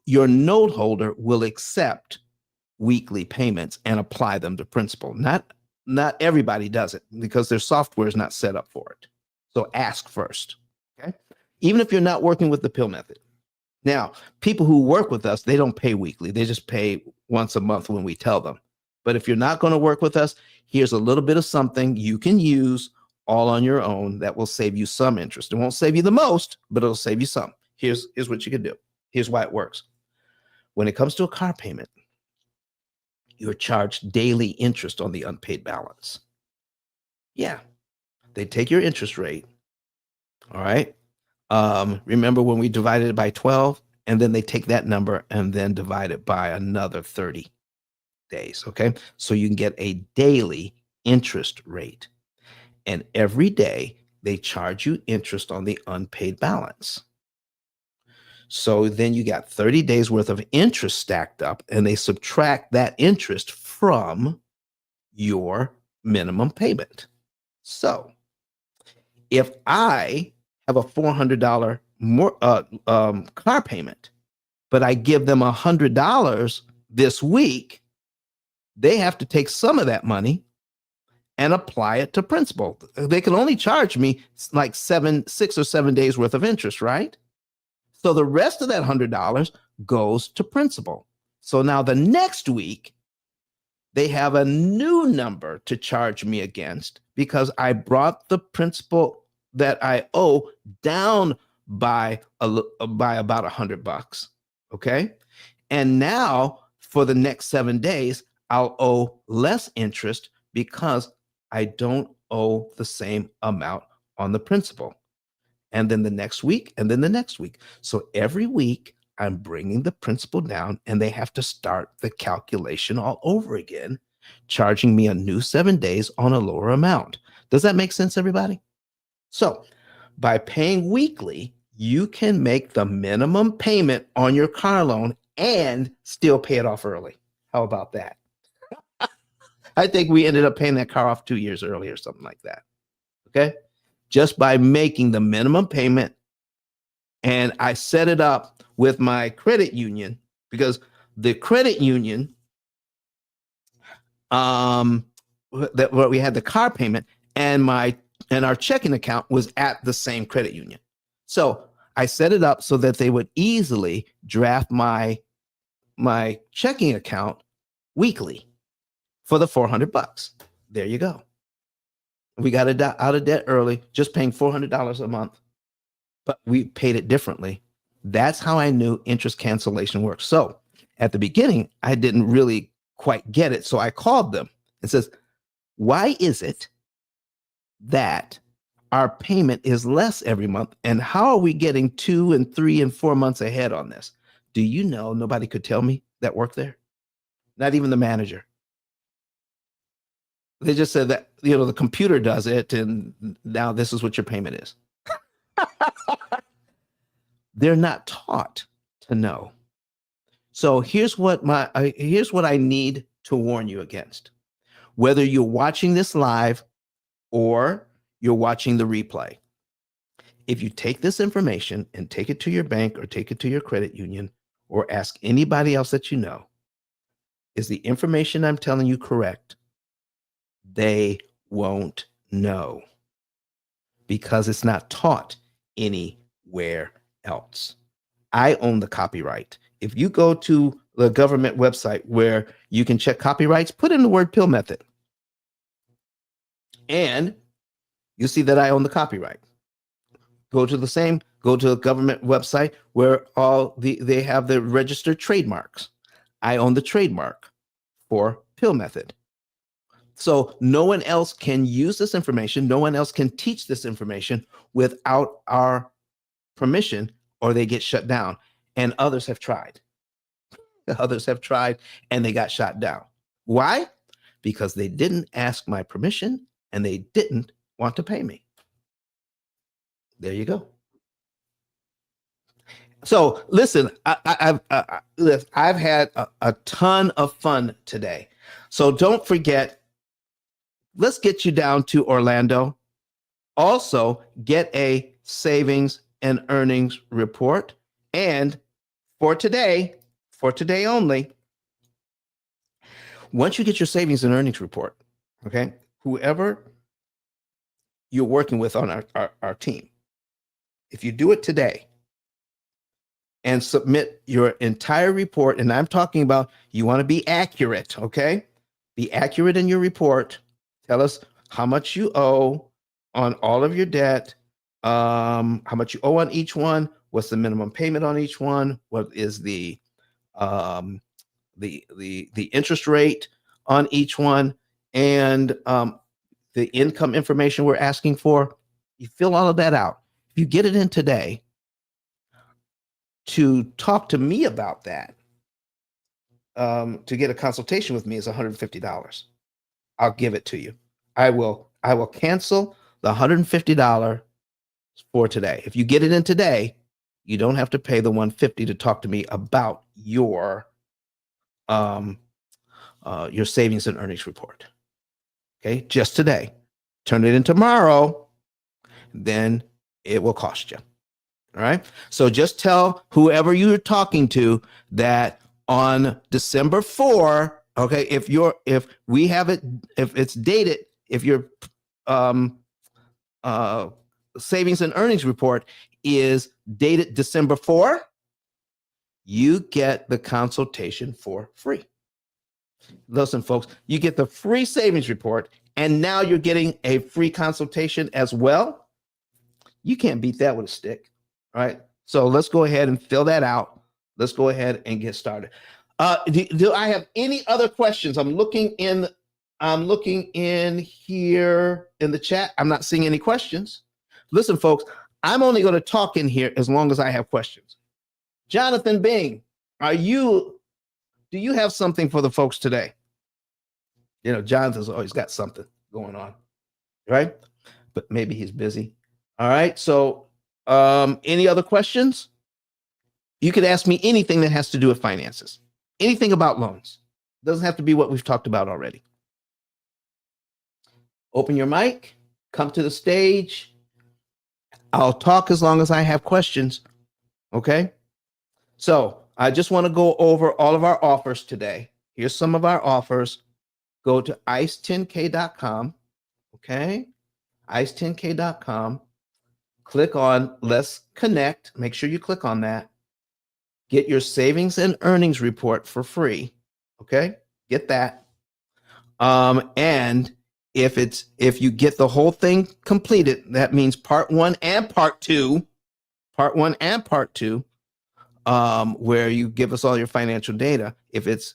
your note holder will accept weekly payments and apply them to principal. Not everybody does it because their software is not set up for it. So ask first. Okay. Even if you're not working with the P.I.L.L. method. Now, people who work with us, they don't pay weekly. They just pay once a month when we tell them. But if you're not going to work with us, here's a little bit of something you can use all on your own that will save you some interest. It won't save you the most, but it'll save you some. Here's what you can do. Here's why it works. When it comes to a car payment, you're charged daily interest on the unpaid balance. Yeah, they take your interest rate. All right. Remember when we divided it by 12, and then they take that number and then divide it by another 30 days. Okay. So you can get a daily interest rate. And every day they charge you interest on the unpaid balance. So then you got 30 days worth of interest stacked up, and they subtract that interest from your minimum payment. So if I have a $400 more car payment, but I give them $100 this week, they have to take some of that money and apply it to principal. They can only charge me like 6 or 7 days worth of interest, right? So the rest of that $100 goes to principal. So now the next week, they have a new number to charge me against because I brought the principal that I owe down by about $100. Okay. And now for the next 7 days, I'll owe less interest because I don't owe the same amount on the principal. And then the next week, and then the next week. So every week I'm bringing the principal down, and they have to start the calculation all over again, charging me a new 7 days on a lower amount. Does that make sense, everybody? So by paying weekly, you can make the minimum payment on your car loan and still pay it off early. How about that? I think we ended up paying that car off 2 years early or something like that. Okay. Just by making the minimum payment. And I set it up with my credit union because the credit union, where we had the car payment and our checking account was at the same credit union. So I set it up so that they would easily draft my checking account weekly for the $400. There you go. We got it out of debt early, just paying $400 a month, but we paid it differently. That's how I knew interest cancellation works. So at the beginning, I didn't really quite get it. So I called them and says, why is it that our payment is less every month? And how are we getting 2 and 3 and 4 months ahead on this? Do you know nobody could tell me that worked there? Not even the manager. They just said that, the computer does it, and now this is what your payment is. They're not taught to know. So here's what I need to warn you against. Whether you're watching this live or you're watching the replay, if you take this information and take it to your bank or take it to your credit union or ask anybody else that you know, is the information I'm telling you correct? They won't know because it's not taught anywhere else. I own the copyright. If you go to the government website where you can check copyrights, put in the word P.I.L.L. method. And you see that I own the copyright. Go to a government website where they have the registered trademarks. I own the trademark for P.I.L.L. method. So no one else can use this information. No one else can teach this information without our permission, or they get shut down. And others have tried. Others have tried and they got shot down. Why? Because they didn't ask my permission and they didn't want to pay me. There you go. So listen, I've had a ton of fun today. So don't forget, let's get you down to Orlando. Also, get a savings and earnings report. And for today only, once you get your savings and earnings report, okay, whoever you're working with on our team, if you do it today and submit your entire report, and I'm talking about you want to be accurate, okay? Be accurate in your report. Tell us how much you owe on all of your debt, how much you owe on each one, what's the minimum payment on each one, what is the interest rate on each one, and the income information we're asking for. You fill all of that out. If you get it in today, to talk to me about that, to get a consultation with me is $150. I'll give it to you. I will cancel the $150 for today. If you get it in today, you don't have to pay the $150 to talk to me about your savings and earnings report. Okay, just today. Turn it in tomorrow, then it will cost you. All right. So just tell whoever you're talking to that on December 4, okay, if we have it, if it's dated, if your savings and earnings report is dated December 4, you get the consultation for free. Listen, folks, you get the free savings report, and now you're getting a free consultation as well. You can't beat that with a stick. All right. So let's go ahead and fill that out. Let's go ahead and get started. Do I have any other questions? I'm looking in here in the chat. I'm not seeing any questions. Listen, folks, I'm only going to talk in here as long as I have questions. Jonathan Bing, do you have something for the folks today? You know, Jonathan's always got something going on, right? But maybe he's busy. All right. So any other questions? You could ask me anything that has to do with finances, anything about loans. Doesn't have to be what we've talked about already. Open your mic, come to the stage. I'll talk as long as I have questions. Okay. So I just want to go over all of our offers today. Here's some of our offers. Go to ice10k.com. Okay. ice10k.com. Click on Let's Connect. Make sure you click on that. Get your savings and earnings report for free. Okay, get that. And if you get the whole thing completed, that means part 1 and part 2, where you give us all your financial data. If it's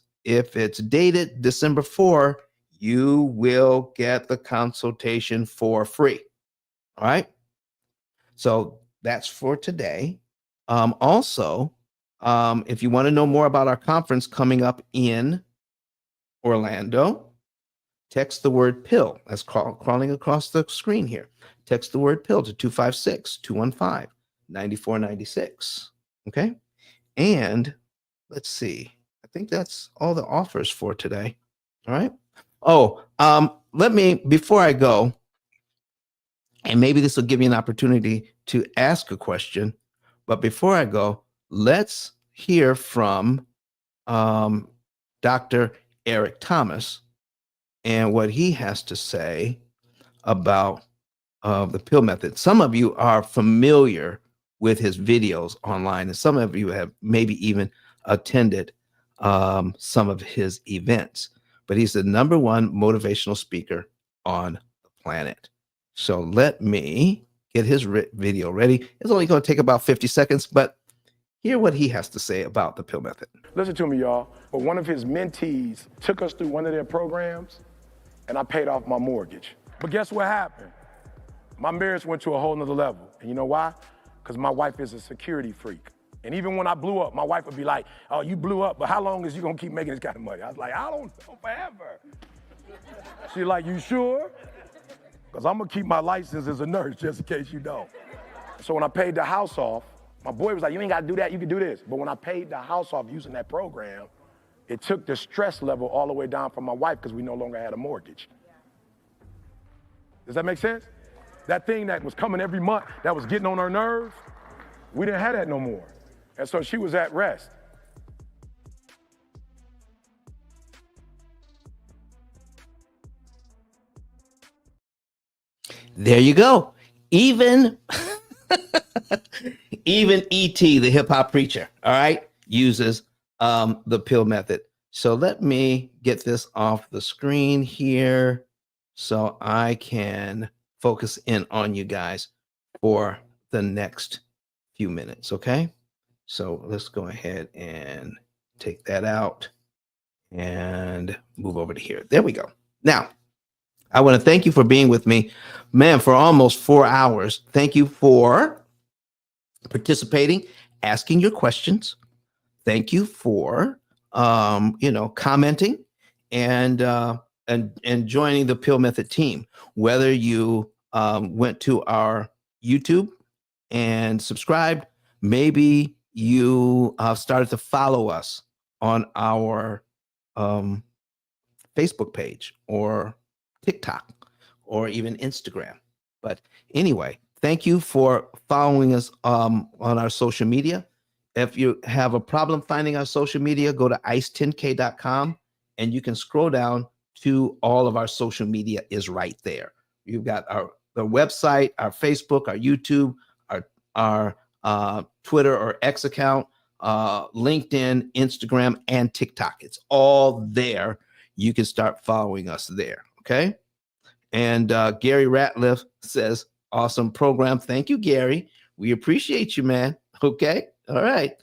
dated December 4, you will get the consultation for free. All right. So that's for today. Also, if you want to know more about our conference coming up in Orlando, text the word P.I.L.L. That's crawling across the screen here. Text the word P.I.L.L. to 256-215-9496. Okay. And let's see. I think that's all the offers for today. All right. Oh, let me, before I go, and maybe this will give you an opportunity to ask a question. But before I go, let's hear from Dr. Eric Thomas and what he has to say about the P.I.L.L. method. Some of you are familiar with his videos online, and some of you have maybe even attended some of his events. But he's the #1 motivational speaker on the planet. So let me get his video ready. It's only going to take about 50 seconds, but hear what he has to say about the P.I.L.L. method. Listen to me, y'all. But one of his mentees took us through one of their programs, and I paid off my mortgage. But guess what happened? My marriage went to a whole nother level. And you know why? Because my wife is a security freak. And even when I blew up, my wife would be like, oh, you blew up, but how long is you going to keep making this kind of money? I was like, I don't know, forever. She's like, you sure? Because I'm going to keep my license as a nurse just in case you don't. So when I paid the house off, my boy was like, you ain't got to do that, you can do this. But when I paid the house off using that program, it took the stress level all the way down for my wife because we no longer had a mortgage. Does that make sense? That thing that was coming every month, that was getting on her nerves, we didn't have that no more. And so she was at rest. There you go. Even E.T., the hip hop preacher, all right, uses the P.I.L.L. method. So let me get this off the screen here so I can focus in on you guys for the next few minutes. Okay. So let's go ahead and take that out and move over to here. There we go. Now, I want to thank you for being with me, man, for almost 4 hours. Thank you for participating, asking your questions. Thank you for commenting and joining the P.I.L.L. Method team. Whether you went to our YouTube and subscribed, maybe you started to follow us on our Facebook page or TikTok or even Instagram. But anyway, thank you for following us on our social media. If you have a problem finding our social media, go to ice10k.com and you can scroll down to all of our social media is right there. You've got the website, our Facebook, our YouTube, our Twitter or X account, LinkedIn, Instagram, and TikTok. It's all there. You can start following us there. Okay. And Gary Ratliff says, awesome program. Thank you, Gary. We appreciate you, man. Okay. All right.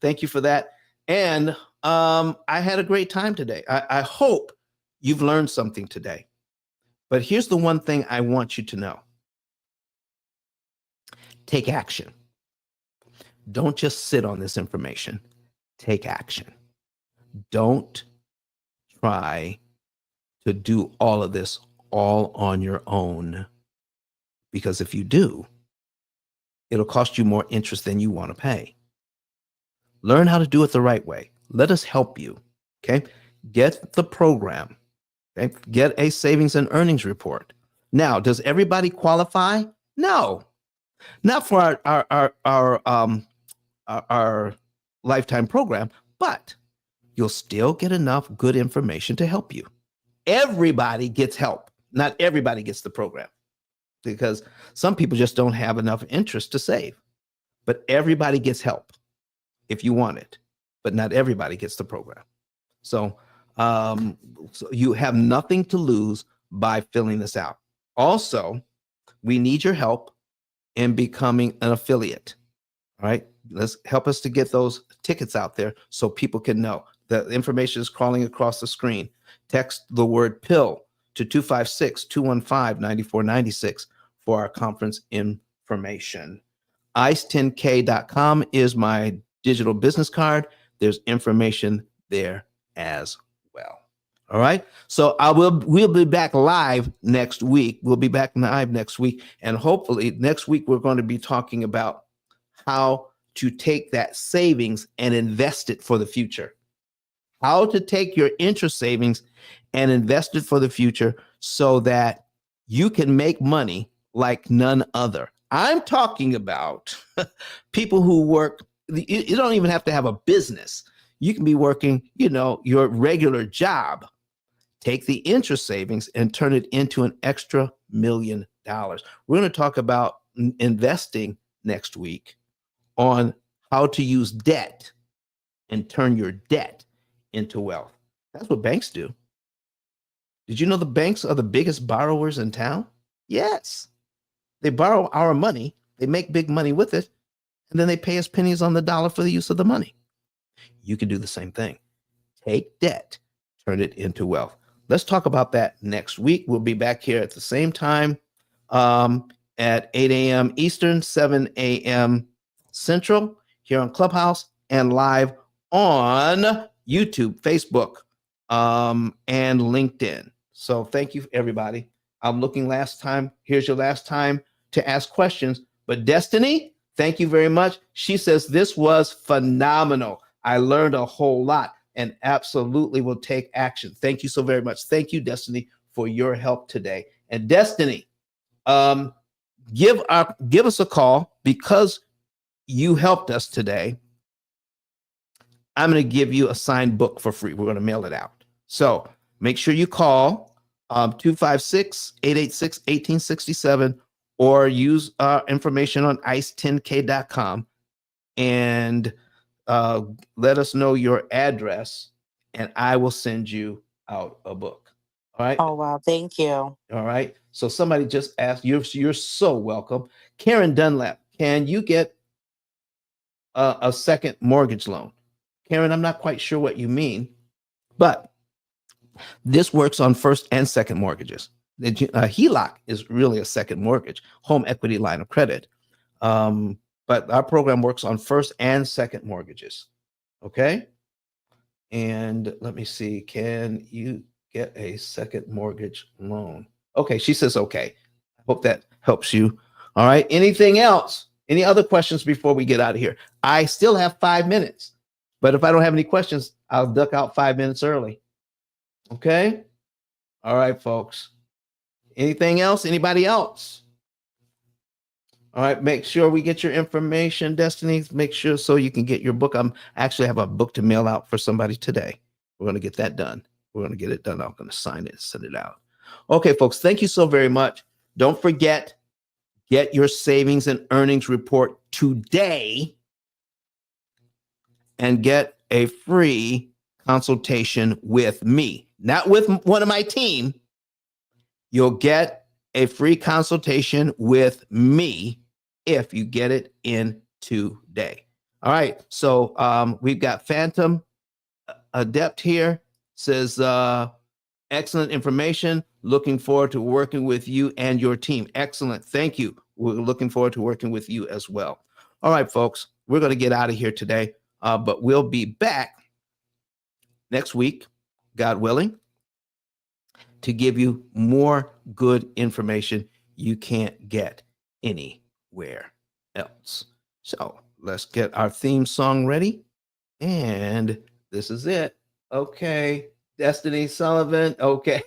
Thank you for that. And I had a great time today. I hope you've learned something today. But here's the one thing I want you to know. Take action. Don't just sit on this information. Take action. Don't try to do all of this all on your own. Because if you do, it'll cost you more interest than you want to pay. Learn how to do it the right way. Let us help you. Okay. Get the program. Okay. Get a savings and earnings report. Now, does everybody qualify? No. Not for our lifetime program, but you'll still get enough good information to help you. Everybody gets help. Not everybody gets the program because some people just don't have enough interest to save. But everybody gets help if you want it, but not everybody gets the program. So you have nothing to lose by filling this out. Also, we need your help in becoming an affiliate. All right. Let's help us to get those tickets out there so people can know. The information is crawling across the screen. Text the word PILL to 256-215-9496 for our conference information. ice10k.com is my digital business card. There's information there as well. All right. So we'll be back live next week. We'll be back live next week. And hopefully next week, we're going to be talking about how to take that savings and invest it for the future. How to take your interest savings and invest it for the future so that you can make money like none other. I'm talking about people who work. You don't even have to have a business. You can be working, your regular job. Take the interest savings and turn it into an extra $1 million. We're going to talk about investing next week on how to use debt and turn your debt into wealth. That's what banks do. Did you know the banks are the biggest borrowers in town? Yes. They borrow our money, they make big money with it, and then they pay us pennies on the dollar for the use of the money. You can do the same thing. Take debt, turn it into wealth. Let's talk about that next week. We'll be back here at the same time at 8 a.m. Eastern, 7 a.m. Central, here on Clubhouse and live on YouTube, Facebook, and LinkedIn. So thank you, everybody. I'm looking last time. Here's your last time to ask questions. But Destiny, thank you very much. She says, this was phenomenal. I learned a whole lot and absolutely will take action. Thank you so very much. Thank you, Destiny, for your help today. And Destiny, give us a call because you helped us today. I'm going to give you a signed book for free. We're going to mail it out. So make sure you call 256-886-1867 or use information on ice10k.com and let us know your address and I will send you out a book. All right. Oh, wow. Thank you. All right. So somebody just asked, you're so welcome. Karen Dunlap, can you get a second mortgage loan? Karen, I'm not quite sure what you mean, but this works on first and second mortgages. The HELOC is really a second mortgage, home equity line of credit. But our program works on first and second mortgages. Okay. And let me see, can you get a second mortgage loan? Okay, she says okay. I hope that helps you. All right, anything else? Any other questions before we get out of here? I still have 5 minutes, but if I don't have any questions, I'll duck out 5 minutes early. Okay? All right, folks. Anything else? Anybody else? All right, make sure we get your information, Destiny. Make sure so you can get your book. I'm actually have a book to mail out for somebody today. We're going to get that done. We're going to get it done. I'm going to sign it and send it out. Okay, folks, thank you so very much. Don't forget, get your savings and earnings report today and get a free consultation with me, not with one of my team. You'll get a free consultation with me if you get it in today. All right. So we've got Phantom Adept here. Says, excellent information. Looking forward to working with you and your team. Excellent. Thank you. We're looking forward to working with you as well. All right, folks, we're going to get out of here today, but we'll be back next week, God willing, to give you more good information you can't get anywhere else. So let's get our theme song ready. And this is it. Okay. Destiny Sullivan. Okay.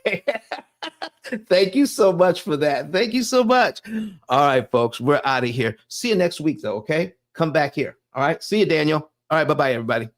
Thank you so much for that. Thank you so much. All right, folks, we're out of here. See you next week, though. Okay. Come back here. All right. See you, Daniel. All right. Bye-bye, everybody.